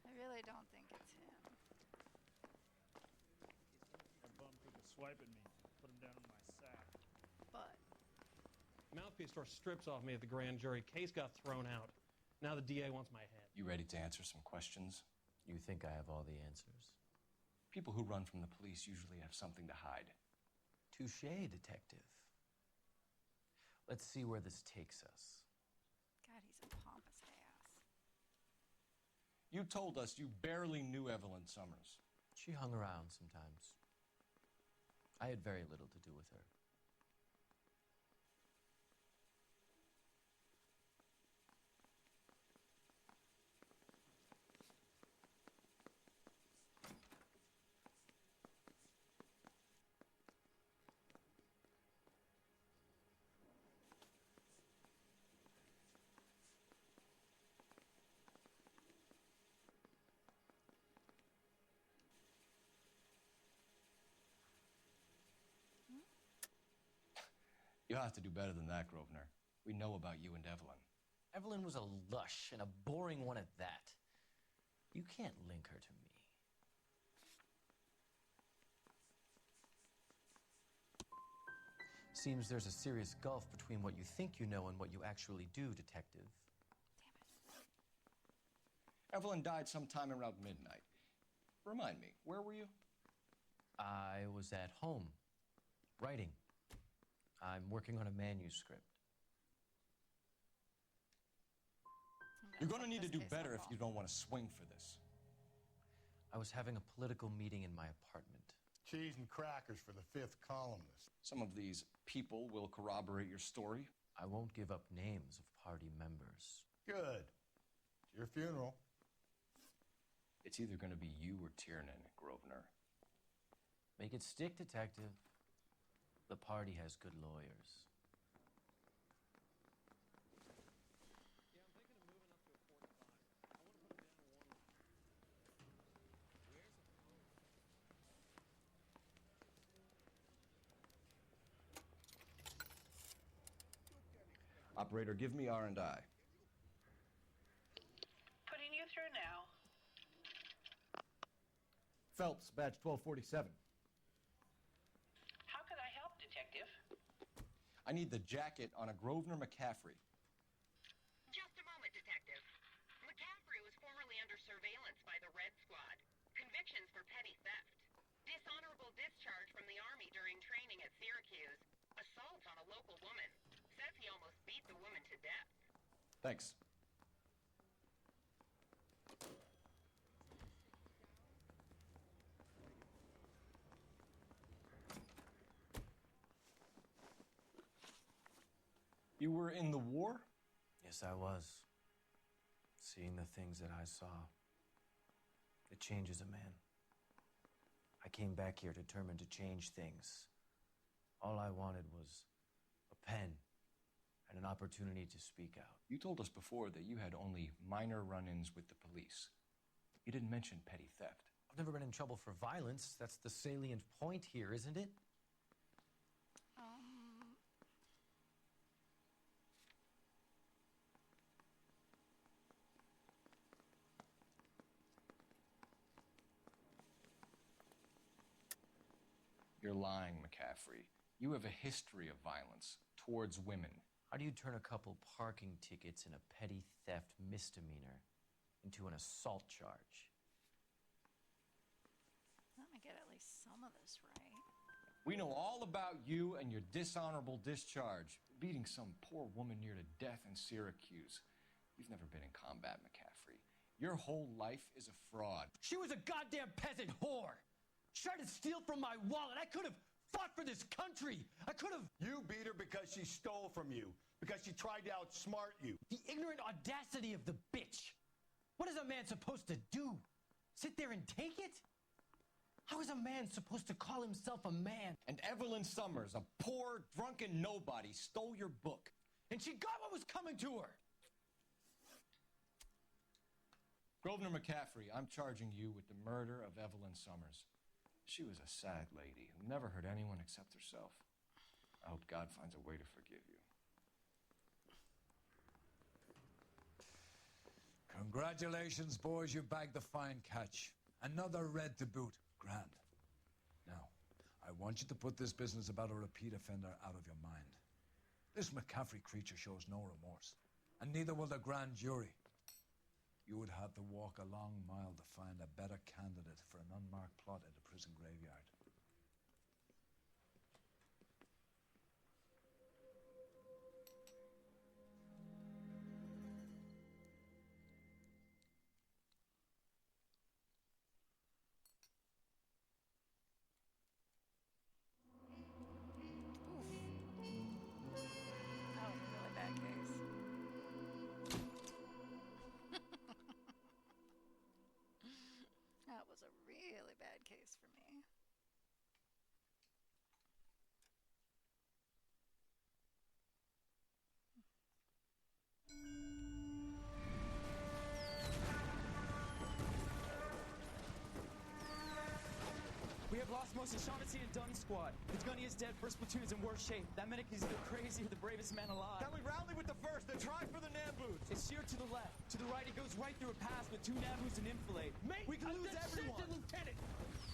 I really don't think it's him. That bum took a swipe at me, put him down in my sack. But Mouthpiece tore strips off me at the grand jury. Case got thrown out. Now the DA wants my head. You ready to answer some questions? You think I have all the answers? People who run from the police usually have something to hide. Touché, detective. Let's see where this takes us. God, he's a pompous ass. You told us you barely knew Evelyn Summers. She hung around sometimes. I had very little to do with her. You'll have to do better than that, Grosvenor. We know about you and Evelyn. Evelyn was a lush, and a boring one at that. You can't link her to me. Seems there's a serious gulf between what you think you know and what you actually do, detective. Evelyn died sometime around midnight. Remind me, where were you? I was at home, writing. I'm working on a manuscript. You're going to need to do better if you don't want to swing for this. I was having a political meeting in my apartment. Cheese and crackers for the 5th columnist. Some of these people will corroborate your story. I won't give up names of party members. Good. It's your funeral. It's either going to be you or Tiernan, Grosvenor. Make it stick, detective. The party has good lawyers. Operator, give me R&I. Putting you through now. Phelps, badge 1247. How could I help, Detective? I need the jacket on a Grosvenor McCaffrey. Just a moment, Detective. McCaffrey was formerly under surveillance by the Red Squad. Convictions for petty theft. Dishonorable discharge from the Army during training at Syracuse. Assault on a local woman. Says he almost beat the woman to death. Thanks. You were in the war? Yes, I was. Seeing the things that I saw, it changes a man. I came back here determined to change things. All I wanted was a pen and an opportunity to speak out. You told us before that you had only minor run-ins with the police. You didn't mention petty theft. I've never been in trouble for violence. That's the salient point here, isn't it? You're lying, McCaffrey. You have a history of violence towards women. How do you turn a couple parking tickets and a petty theft misdemeanor into an assault charge? Let me get at least some of this right. We know all about you and your dishonorable discharge, beating some poor woman near to death in Syracuse. You've never been in combat, McCaffrey. Your whole life is a fraud. She was a goddamn peasant whore. She tried to steal from my wallet. I could have fought for this country. I could have. You beat her because she stole from you, because she tried to outsmart you. The ignorant audacity of the bitch. What is a man supposed to do? Sit there and take it? How is a man supposed to call himself a man? And Evelyn Summers, a poor, drunken nobody, stole your book. And she got what was coming to her. Grosvenor McCaffrey, I'm charging you with the murder of Evelyn Summers. She was a sad lady who never hurt anyone except herself. I hope God finds a way to forgive you. Congratulations, boys. You bagged the fine catch. Another red to boot. Grand. Now, I want you to put this business about a repeat offender out of your mind. This McCaffrey creature shows no remorse, and neither will the grand jury. You would have to walk a long mile to find a better candidate for an unmarked plot at a prison graveyard. That was a really bad case. That was a really bad case for me. We have lost most of Shaughnessy and Dunn's squad. His gunny is dead. First platoon is in worse shape. That medic is either crazy or the bravest man alive. Can we rally with the first and try for the Nambus? It's sheer to the left. To the right, it goes right through a pass with 2 Nambus and Infilade. Mate, we can lose everyone. Lieutenant,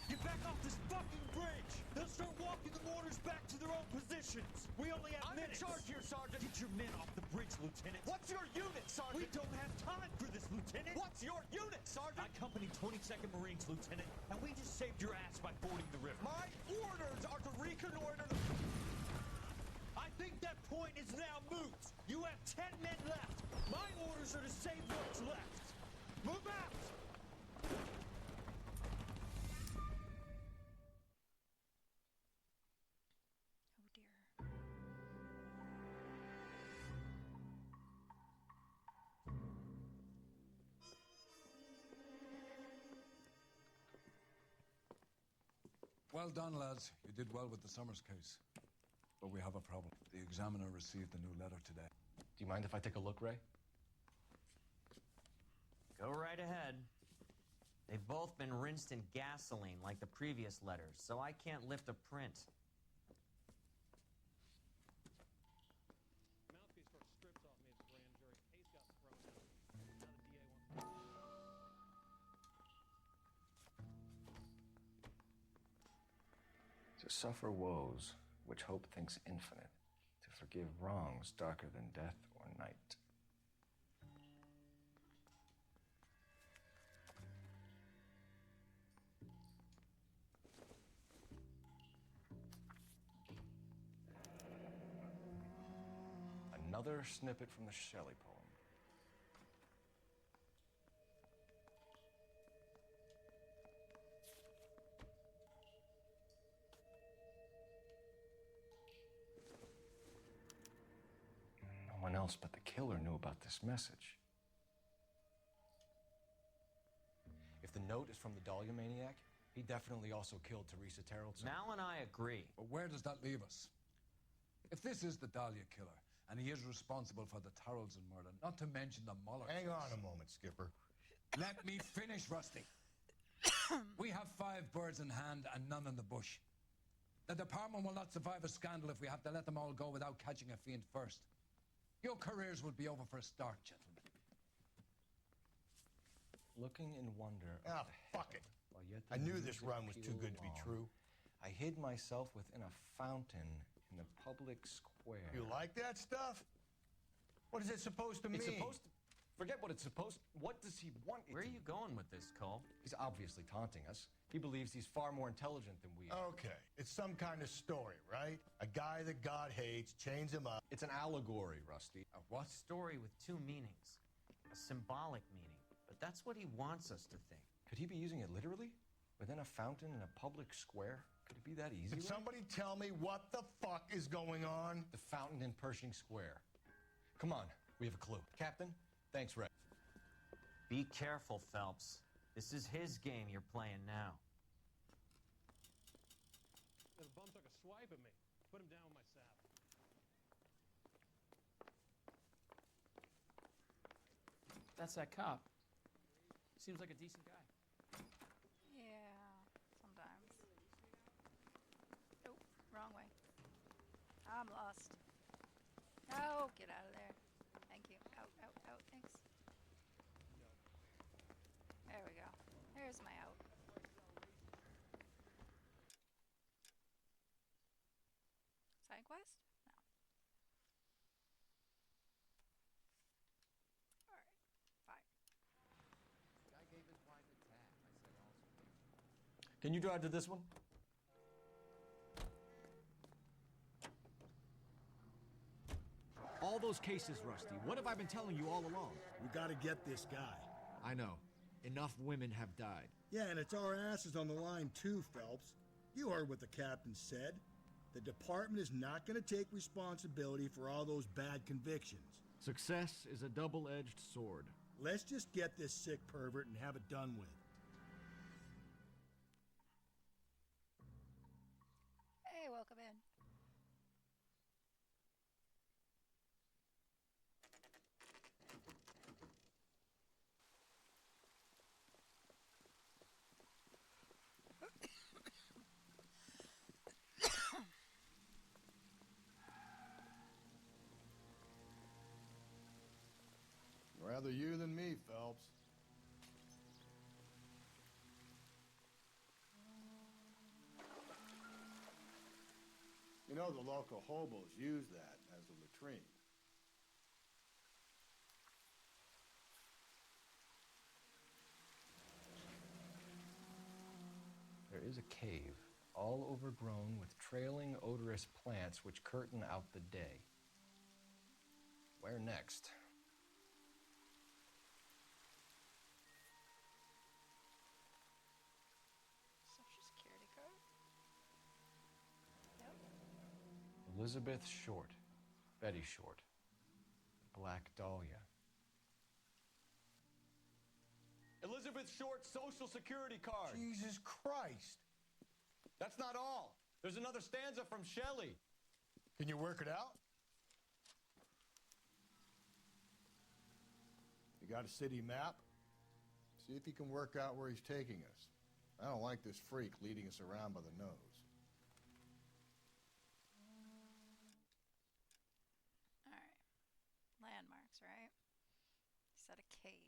get back off this fucking bridge. They'll start walking the mortars back to their own positions. We only have minutes. I'm in charge here, Sergeant. Get your men off the bridge, Lieutenant. What's your unit, Sergeant? We don't have time for this, Lieutenant. What's your unit, Sergeant? I company 22nd Marines, Lieutenant, and we just saved your ass by fording the river. My orders are to reconnoiter the... I think that point is now moot. You have 10 men left. My orders are to save what's left. Move out! Well done, lads. You did well with the Summers case. But we have a problem. The examiner received a new letter today. Do you mind if I take a look, Ray? Go right ahead. They've both been rinsed in gasoline like the previous letters, so I can't lift a print. Mouthpiece sort of strips off me as a grand jury. Case got thrown out. Now the DA wants To suffer woes which hope thinks infinite, to forgive wrongs darker than death or night. Another snippet from the Shelley poem. No one else but the killer knew about this message. If the note is from the Dahlia maniac, he definitely also killed Teresa Terrellson. Mal and I agree. But where does that leave us? If this is the Dahlia killer, and he is responsible for the Tarrelson murder, not to mention the Muller Hang case. on a moment, Skipper. Let me finish, Rusty. We have 5 birds in hand and none in the bush. The department will not survive a scandal if we have to let them all go without catching a fiend first. Your careers will be over for a start, gentlemen. Looking in wonder. Ah, fuck it. I knew this run was too good to be true. I hid myself within a fountain in the public square. You like that stuff? What is it supposed to mean? It's supposed to... Forget what it's supposed... What does he want it Where are to you going with this, Cole? He's obviously taunting us. He believes he's far more intelligent than we are. Okay, it's some kind of story, right? A guy that God hates, chains him up. It's an allegory, Rusty. A what? Story with 2 meanings. A symbolic meaning. But that's what he wants us to think. Could he be using it literally? Within a fountain in a public square? Could it be that easy? Can somebody tell me what the fuck is going on? The fountain in Pershing Square. Come on, we have a clue. Captain, thanks, Ray. Be careful, Phelps. This is his game you're playing now. The bum took a swipe at me. Put him down with my saddle. That's that cop. Seems like a decent guy. Yeah, sometimes. Nope, wrong way. I'm lost. No, get out of there. Thank you. Out, out, out. Thanks. There we go. There's my out. Side quest? No. Alright, fine. Guy gave his wife a tap. I said also. Can you drive to this one? All those cases, Rusty. What have I been telling you all along? We gotta get this guy. I know. Enough women have died. Yeah, and it's our asses on the line too, Phelps. You heard what the captain said. The department is not gonna take responsibility for all those bad convictions. Success is a double-edged sword. Let's just get this sick pervert and have it done with. Hey, welcome in. Rather you than me, Phelps. You know the local hobos use that as a latrine. There is a cave, all overgrown with trailing, odorous plants which curtain out the day. Where next? Social Security card? Yep. Elizabeth Short, Betty Short, Black Dahlia. Elizabeth Short's Social Security card. Jesus Christ. That's not all. There's another stanza from Shelley. Can you work it out? You got a city map? See if you can work out where he's taking us. I don't like this freak leading us around by the nose. All right. Landmarks, right? He said a cave.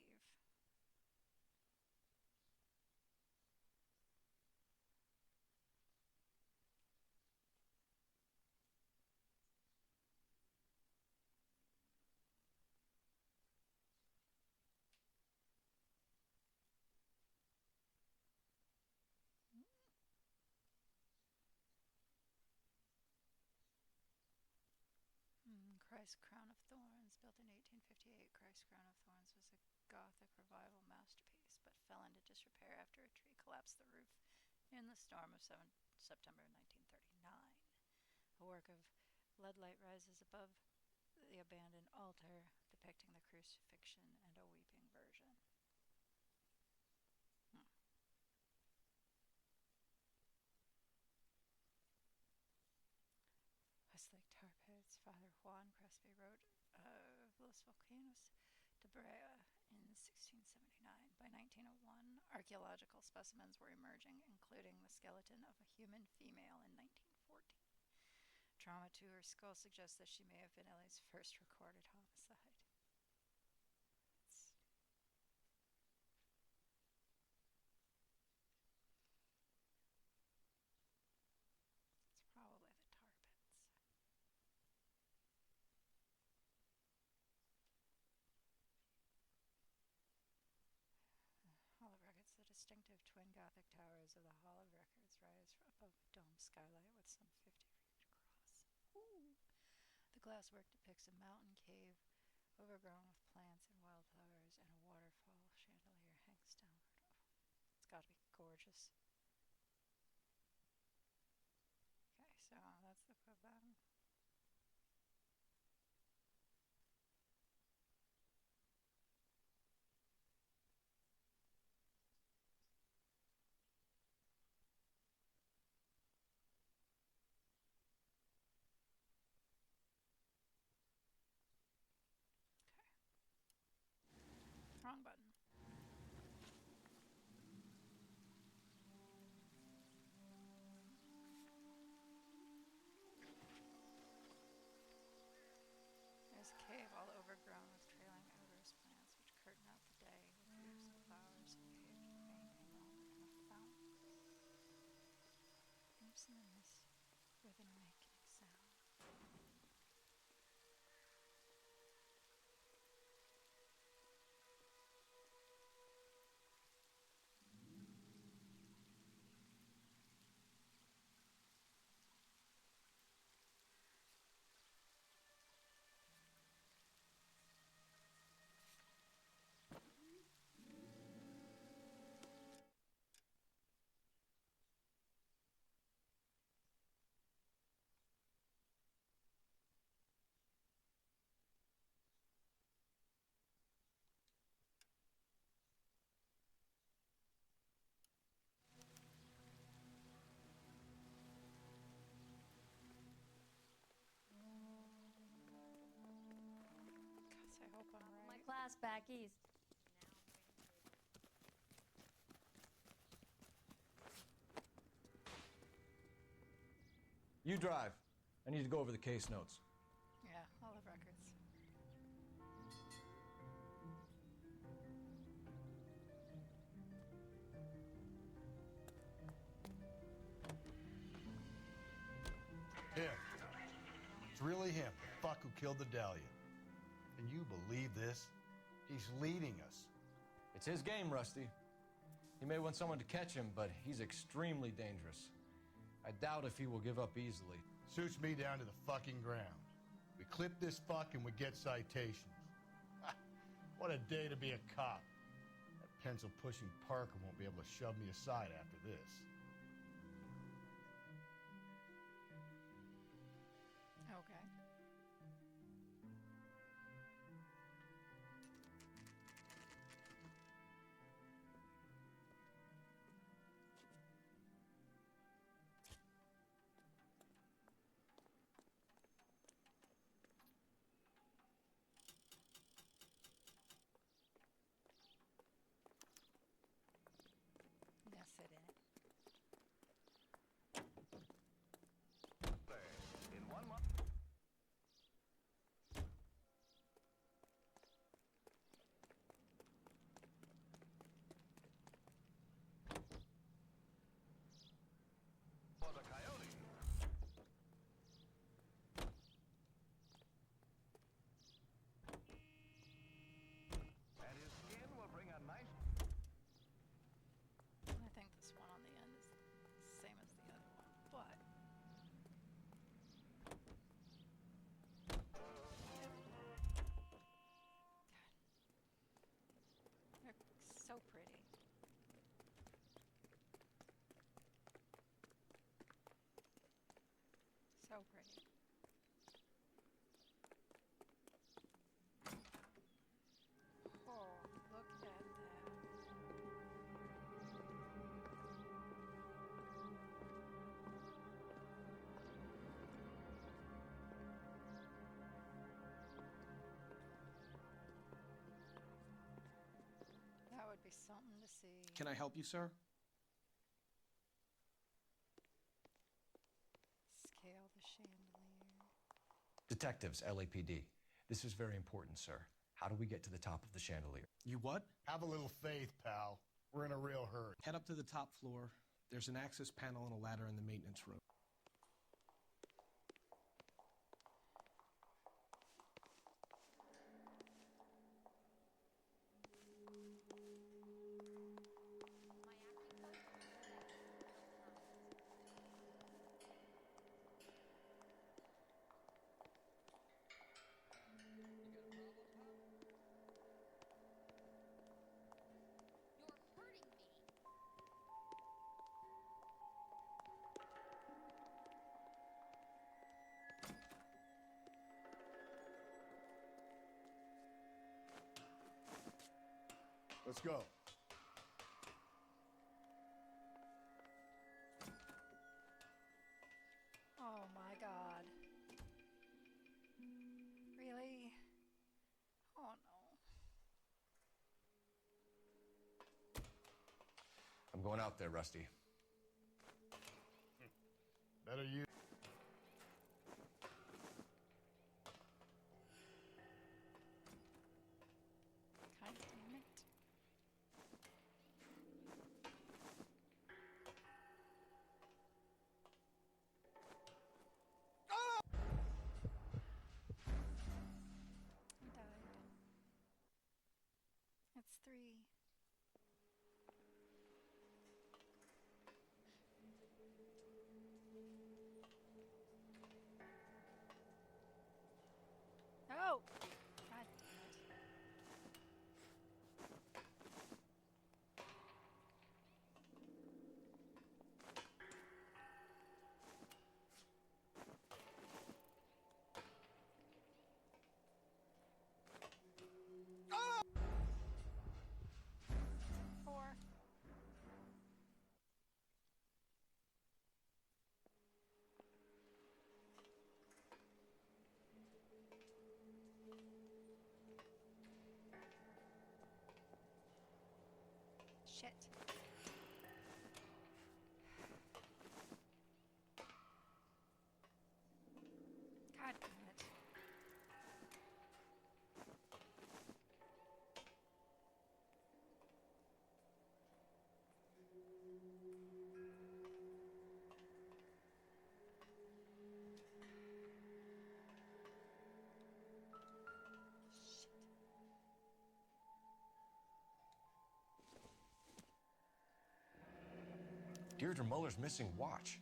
Christ Crown of Thorns, built in 1858, Christ Crown of Thorns was a Gothic revival masterpiece, but fell into disrepair after a tree collapsed the roof in the storm of September 1939. A work of lead light rises above the abandoned altar, depicting the crucifixion and a weeping virgin. Westlake tar pits. Father Juan Crespi wrote Los Volcanos de Brea in 1679. By 1901, archaeological specimens were emerging, including the skeleton of a human female in 1914. Trauma to her skull suggests that she may have been Ellie's first recorded homicide. It's probably the tar pits. Hall of Records. The distinctive twin Gothic towers of the Hall of Records rise above a dome skylight with some 50 feet across. Ooh. The glasswork depicts a mountain cave overgrown with plants and wildflowers, and a waterfall chandelier hangs downward. It's got to be gorgeous. Okay, so that's the Quebec. Wrong button. There's a cave all overgrown with trailing odorous plants which curtain out the day with beautiful flowers. The cave remain a moment and a fountain. Imps in the mist with an awakening sound. Gosh, I hope I'm right. My class back east. You drive. I need to go over the case notes. Yeah, Hall of Records. Him. It's really him, the fuck who killed the Dahlia. Can you believe this? He's leading us. It's his game, Rusty. He may want someone to catch him, but he's extremely dangerous. I doubt if he will give up easily. Suits me down to the fucking ground. We clip this fuck and we get citations. What a day to be a cop. That pencil-pushing Parker won't be able to shove me aside after this. Okay. So pretty. Oh, look at that. That would be something to see. Can I help you, sir? Scale the chandelier. Detectives, LAPD. This is very important, sir. How do we get to the top of the chandelier? You what? Have a little faith, pal. We're in a real hurry. Head up to the top floor. There's an access panel and a ladder in the maintenance room. Let's go. Oh my god. Really? Oh no. I'm going out there, Rusty. Better you. God damn it. He died. It's 3. Oh! God damn it. Oh! 4. Shit. God damn it. Deirdre Muller's missing watch.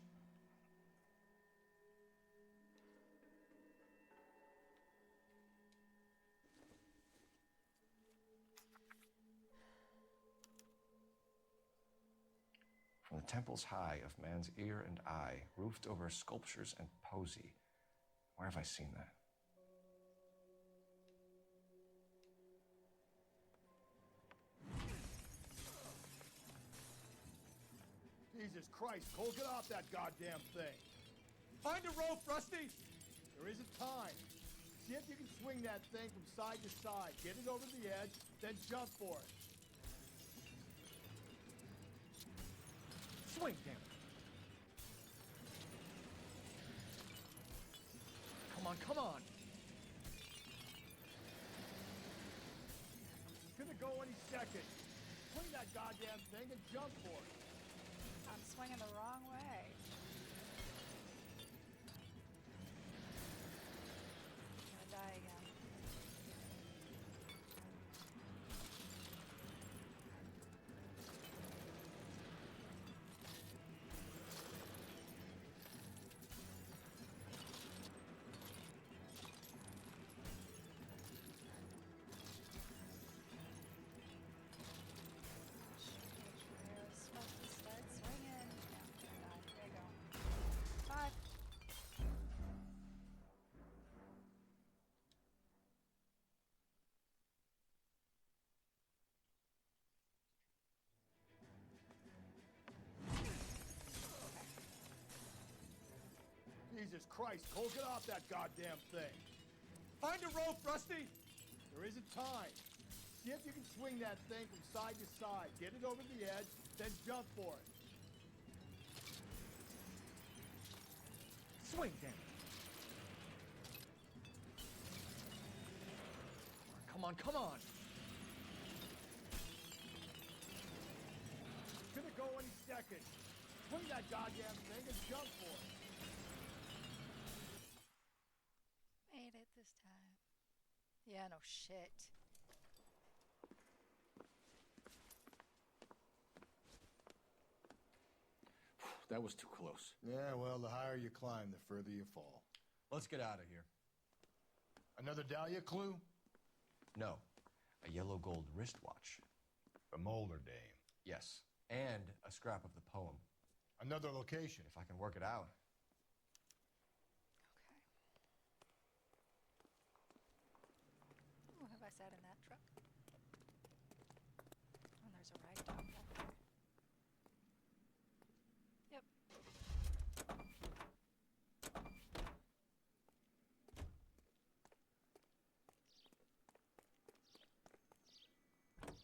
From the temples high of man's ear and eye, roofed over sculptures and poesy. Where have I seen that? Jesus Christ, Cole, get off that goddamn thing. Find a rope, Rusty! There isn't time. See if you can swing that thing from side to side. Get it over the edge, then jump for it. Swing, damn it. Come on, come on. It's gonna go any second. Swing that goddamn thing and jump for it. I'm swinging the wrong way. I'm gonna die again. Supposed to start swinging. Yeah, I'm gonna die. There you go. Jesus Christ, Cole, get off that goddamn thing. Find a rope, Rusty. There isn't time. See if you can swing that thing from side to side. Get it over the edge, then jump for it. Swing, damn it. Come on, come on. It's gonna go any second. Swing that goddamn thing and jump for it. Made it this time. Yeah, no shit. That was too close. Yeah, well, the higher you climb, the further you fall. Let's get out of here. Another Dahlia clue? No. A yellow gold wristwatch. A Molder dame. Yes. And a scrap of the poem. Another location. If I can work it out. Oh, have I sat in that truck? Oh, there's a ride dog back there. Yep.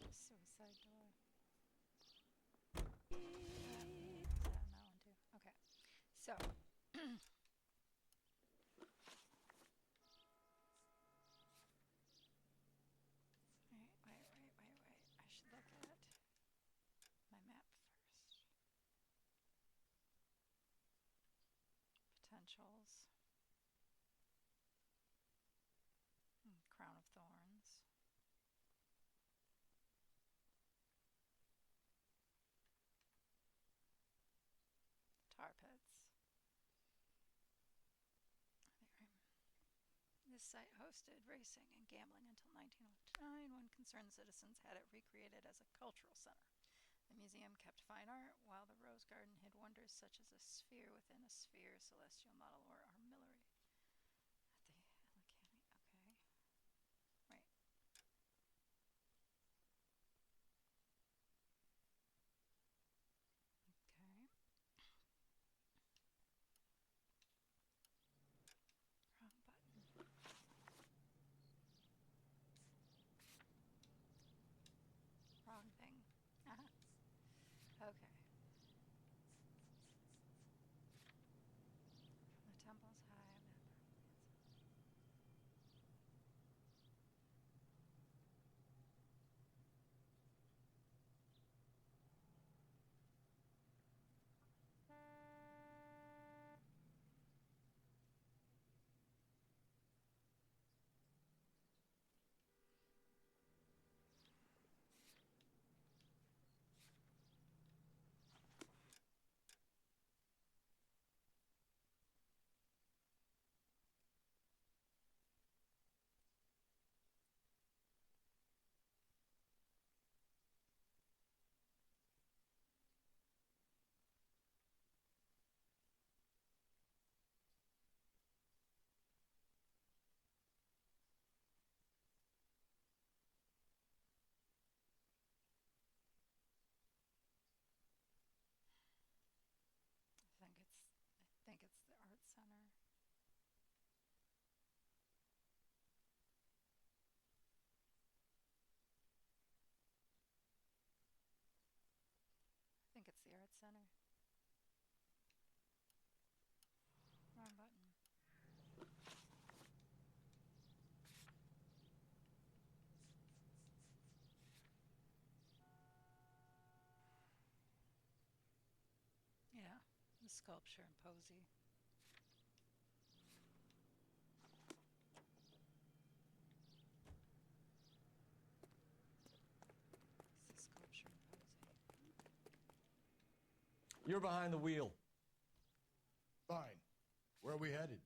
Suicide door. That one too. Okay. So. Wait. I should look at my map first. Potentials. Crown of Thorns. Tar pits. This site hosted racing and gambling until 1909, when concerned citizens had it recreated as a cultural center. The museum kept fine art, while the Rose Garden hid wonders such as a sphere within a sphere, celestial model, or armillary. At the Alicante, okay. Right. Okay. Wrong button. Wrong thing. Okay. The temple's high. I think it's the art center. I think it's the art center. Wrong button. Yeah, the sculpture and Posey. It's the sculpture and Posey. You're behind the wheel. Fine. Where are we headed?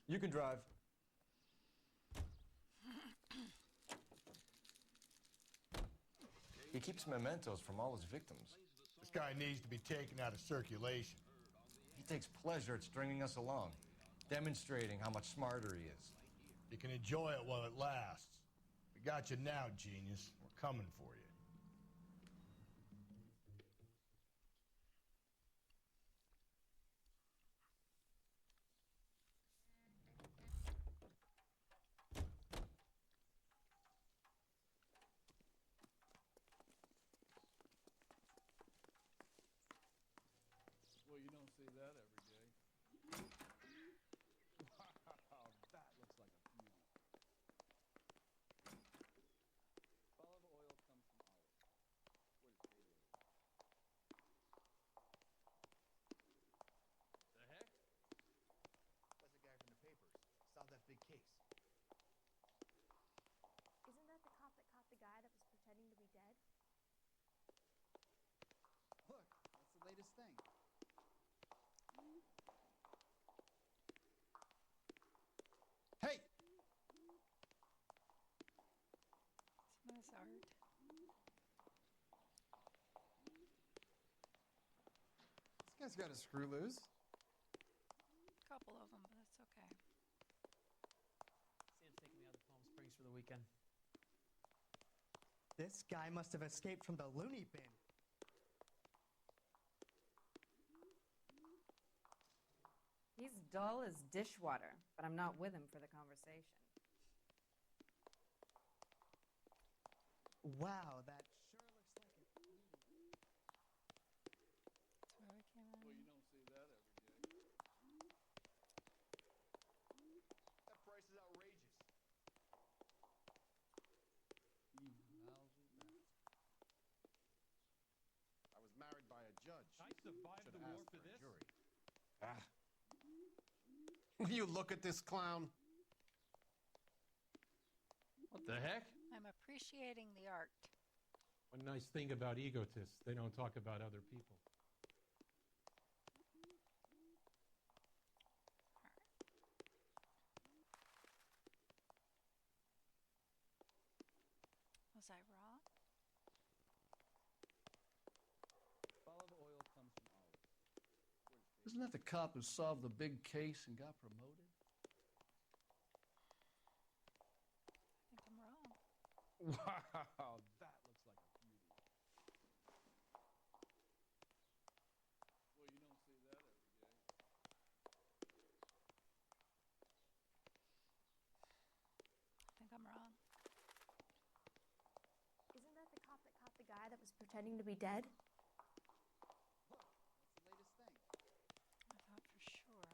You can drive. He keeps mementos from all his victims. This guy needs to be taken out of circulation. He takes pleasure at stringing us along. demonstrating how much smarter he is. You can enjoy it while it lasts. We got you now, genius. We're coming for you. Well, you don't see that every day. Wow, that looks like a beauty. Olive oil comes from olives. Where does payday live? The heck? That's the guy from the papers. Solved that big case. Isn't that the cop that caught the guy that was pretending to be dead? Look, that's the latest thing. Hey! It's nice art. This guy's got a screw loose. Couple of them, but it's okay. Sam's taking me out to Palm Springs for the weekend. This guy must have escaped from the loony bin. He's dull as dishwater, but I'm not with him for the conversation. Wow, that sure looks like a beauty. That's where we came in. Well, you don't see that every day. That price is outrageous. Lousy bastard. I was married by a judge. I survived Should the war ask for a this. jury. Ah. You look at this clown. What the heck? I'm appreciating the art. One nice thing about egotists, they don't talk about other people. Was I wrong? Olive oil comes from olives. Isn't that the cop who solved the big case and got promoted? I think I'm wrong. Wow, that looks like a beauty. Well, you don't see that every day. I think I'm wrong. Isn't that the cop that caught the guy that was pretending to be dead? Look, that's the latest thing. I thought for sure.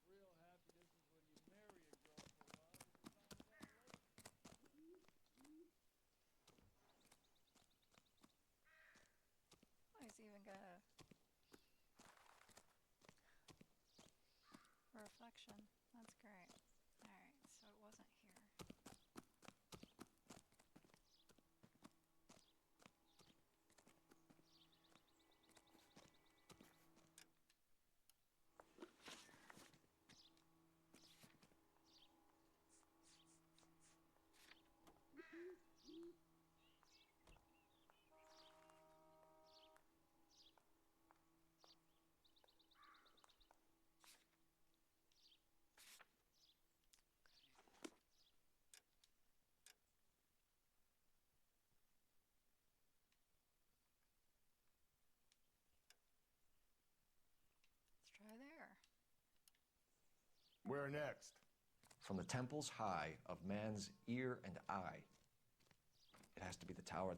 Real happiness is when you marry a girl for love and you find out later. Oh, he's even got a reflection. That's great. Alright, so it wasn't here. Let's try there. Where next? From the temples high of man's ear and eye, it has to be the tower.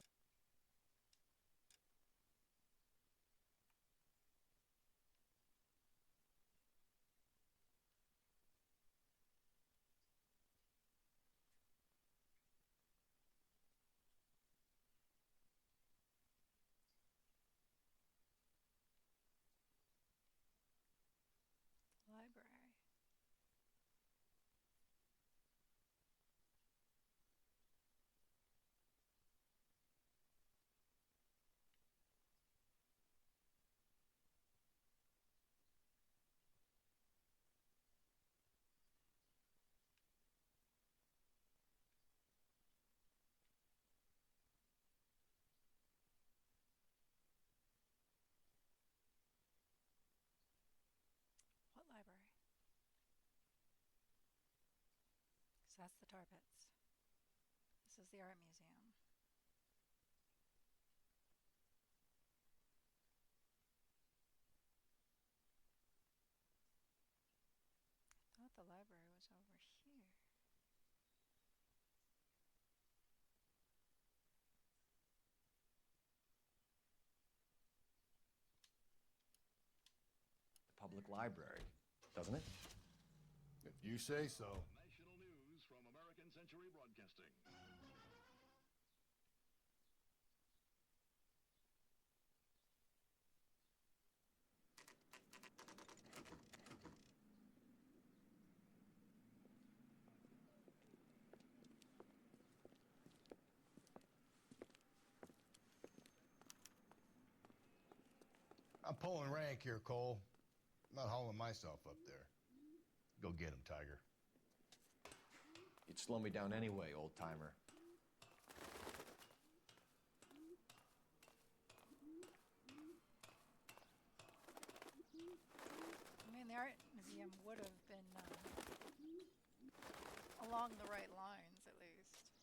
Library. That's the tar pits. This is the art museum. I thought the library was over here. The public library, doesn't it? If you say so. National news from American Century Broadcasting. I'm pulling rank here, Cole. I'm not hauling myself up there. Go get him, Tiger. You'd slow me down anyway, old timer. I mean, the art museum would have been along the right lines, at least.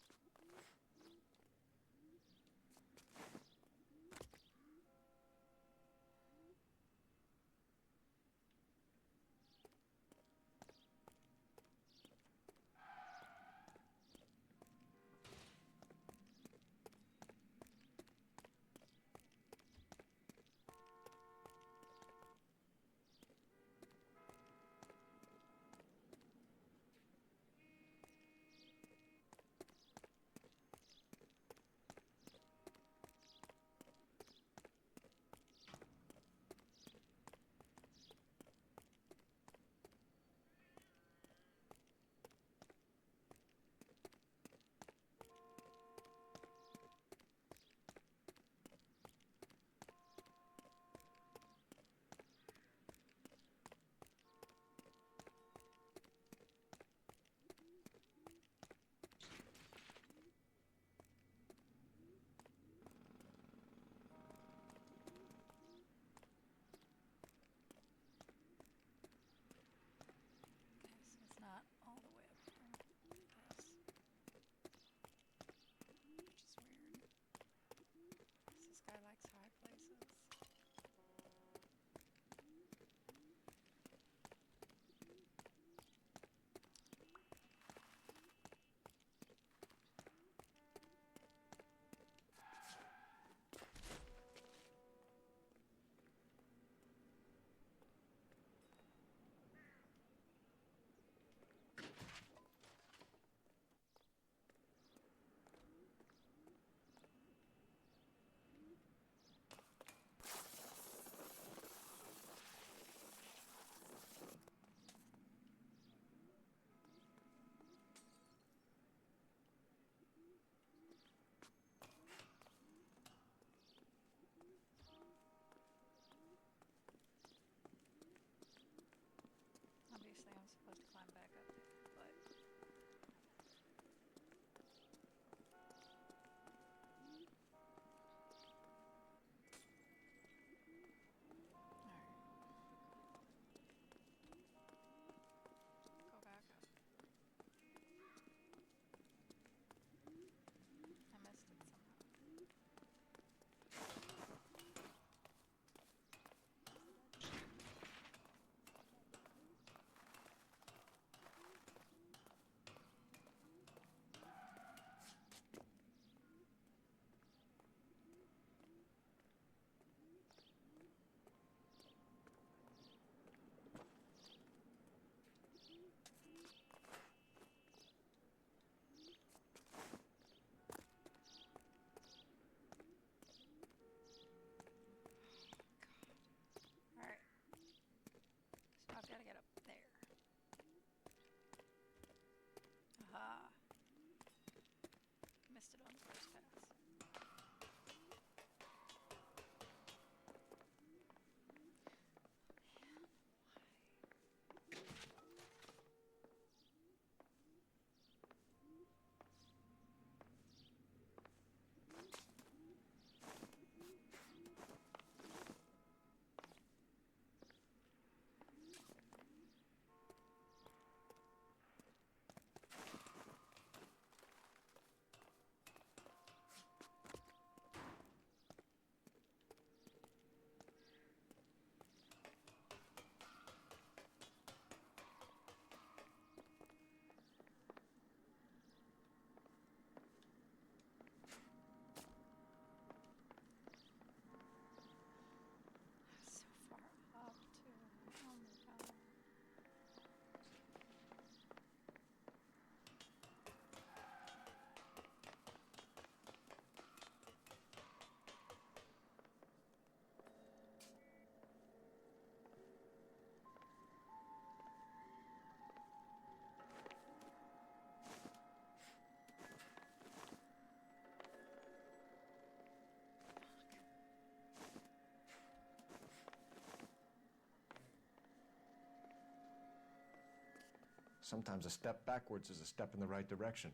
Sometimes a step backwards is a step in the right direction.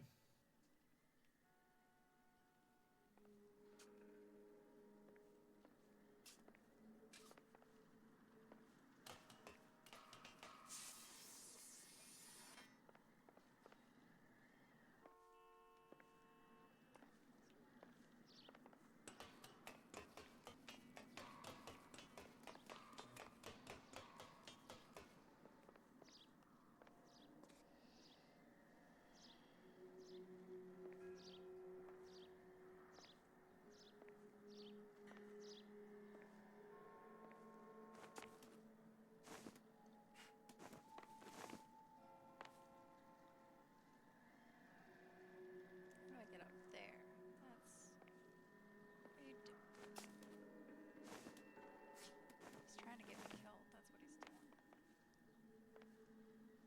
How do I get up there? That's... What are you doing? He's trying to get me killed. That's what he's doing. I'm so confused.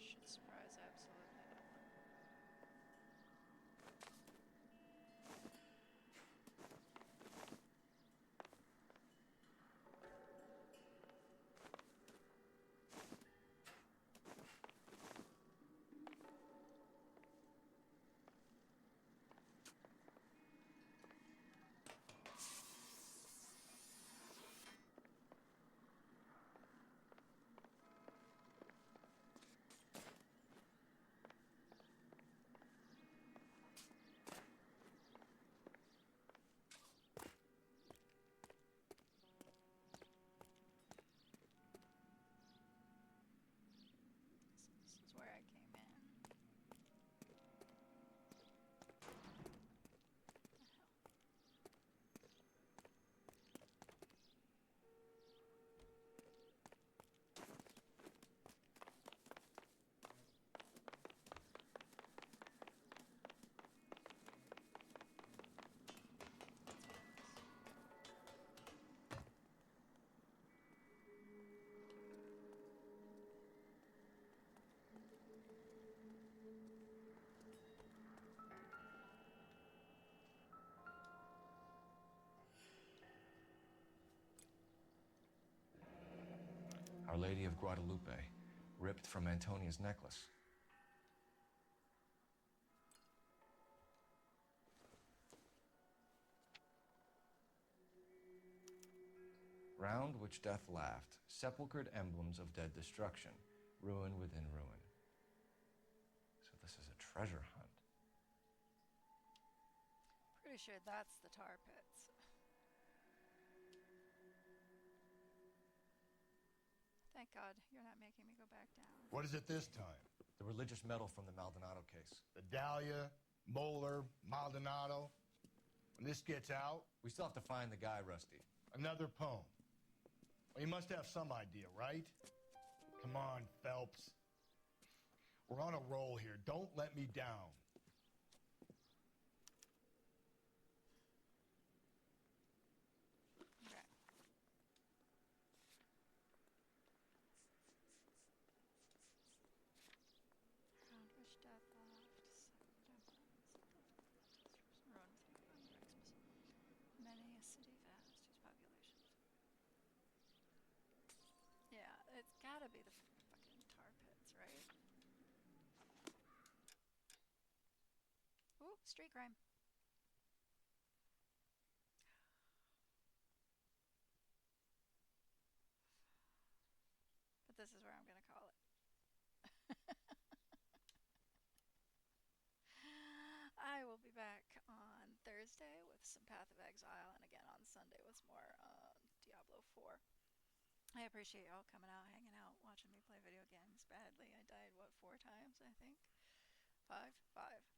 Should surprise absolutely no one. This is where I came in. Our Lady of Guadalupe, ripped from Antonia's necklace. Round which death laughed, sepulchred emblems of dead destruction, ruin within ruin. So this is a treasure hunt. Pretty sure that's the tar pits. Thank God you're not making me go back down. What is it this time? The religious medal from the Maldonado case. The Dahlia, Moeller, Maldonado. When this gets out... We still have to find the guy, Rusty. Another poem. Well, you must have some idea, right? Come on, Phelps. We're on a roll here. Don't let me down. Okay. Round which death laughed, many a city vast whose population was... Yeah, it's gotta be the fucking tar pits, right? Ooh, street crime. But this is where I'm gonna call it. I will be back on Thursday with some Path of Exile, and again on Sunday with more Diablo 4. I appreciate y'all coming out, hanging out, watching me play video games badly. I died, what, 4 times, I think? 5? 5.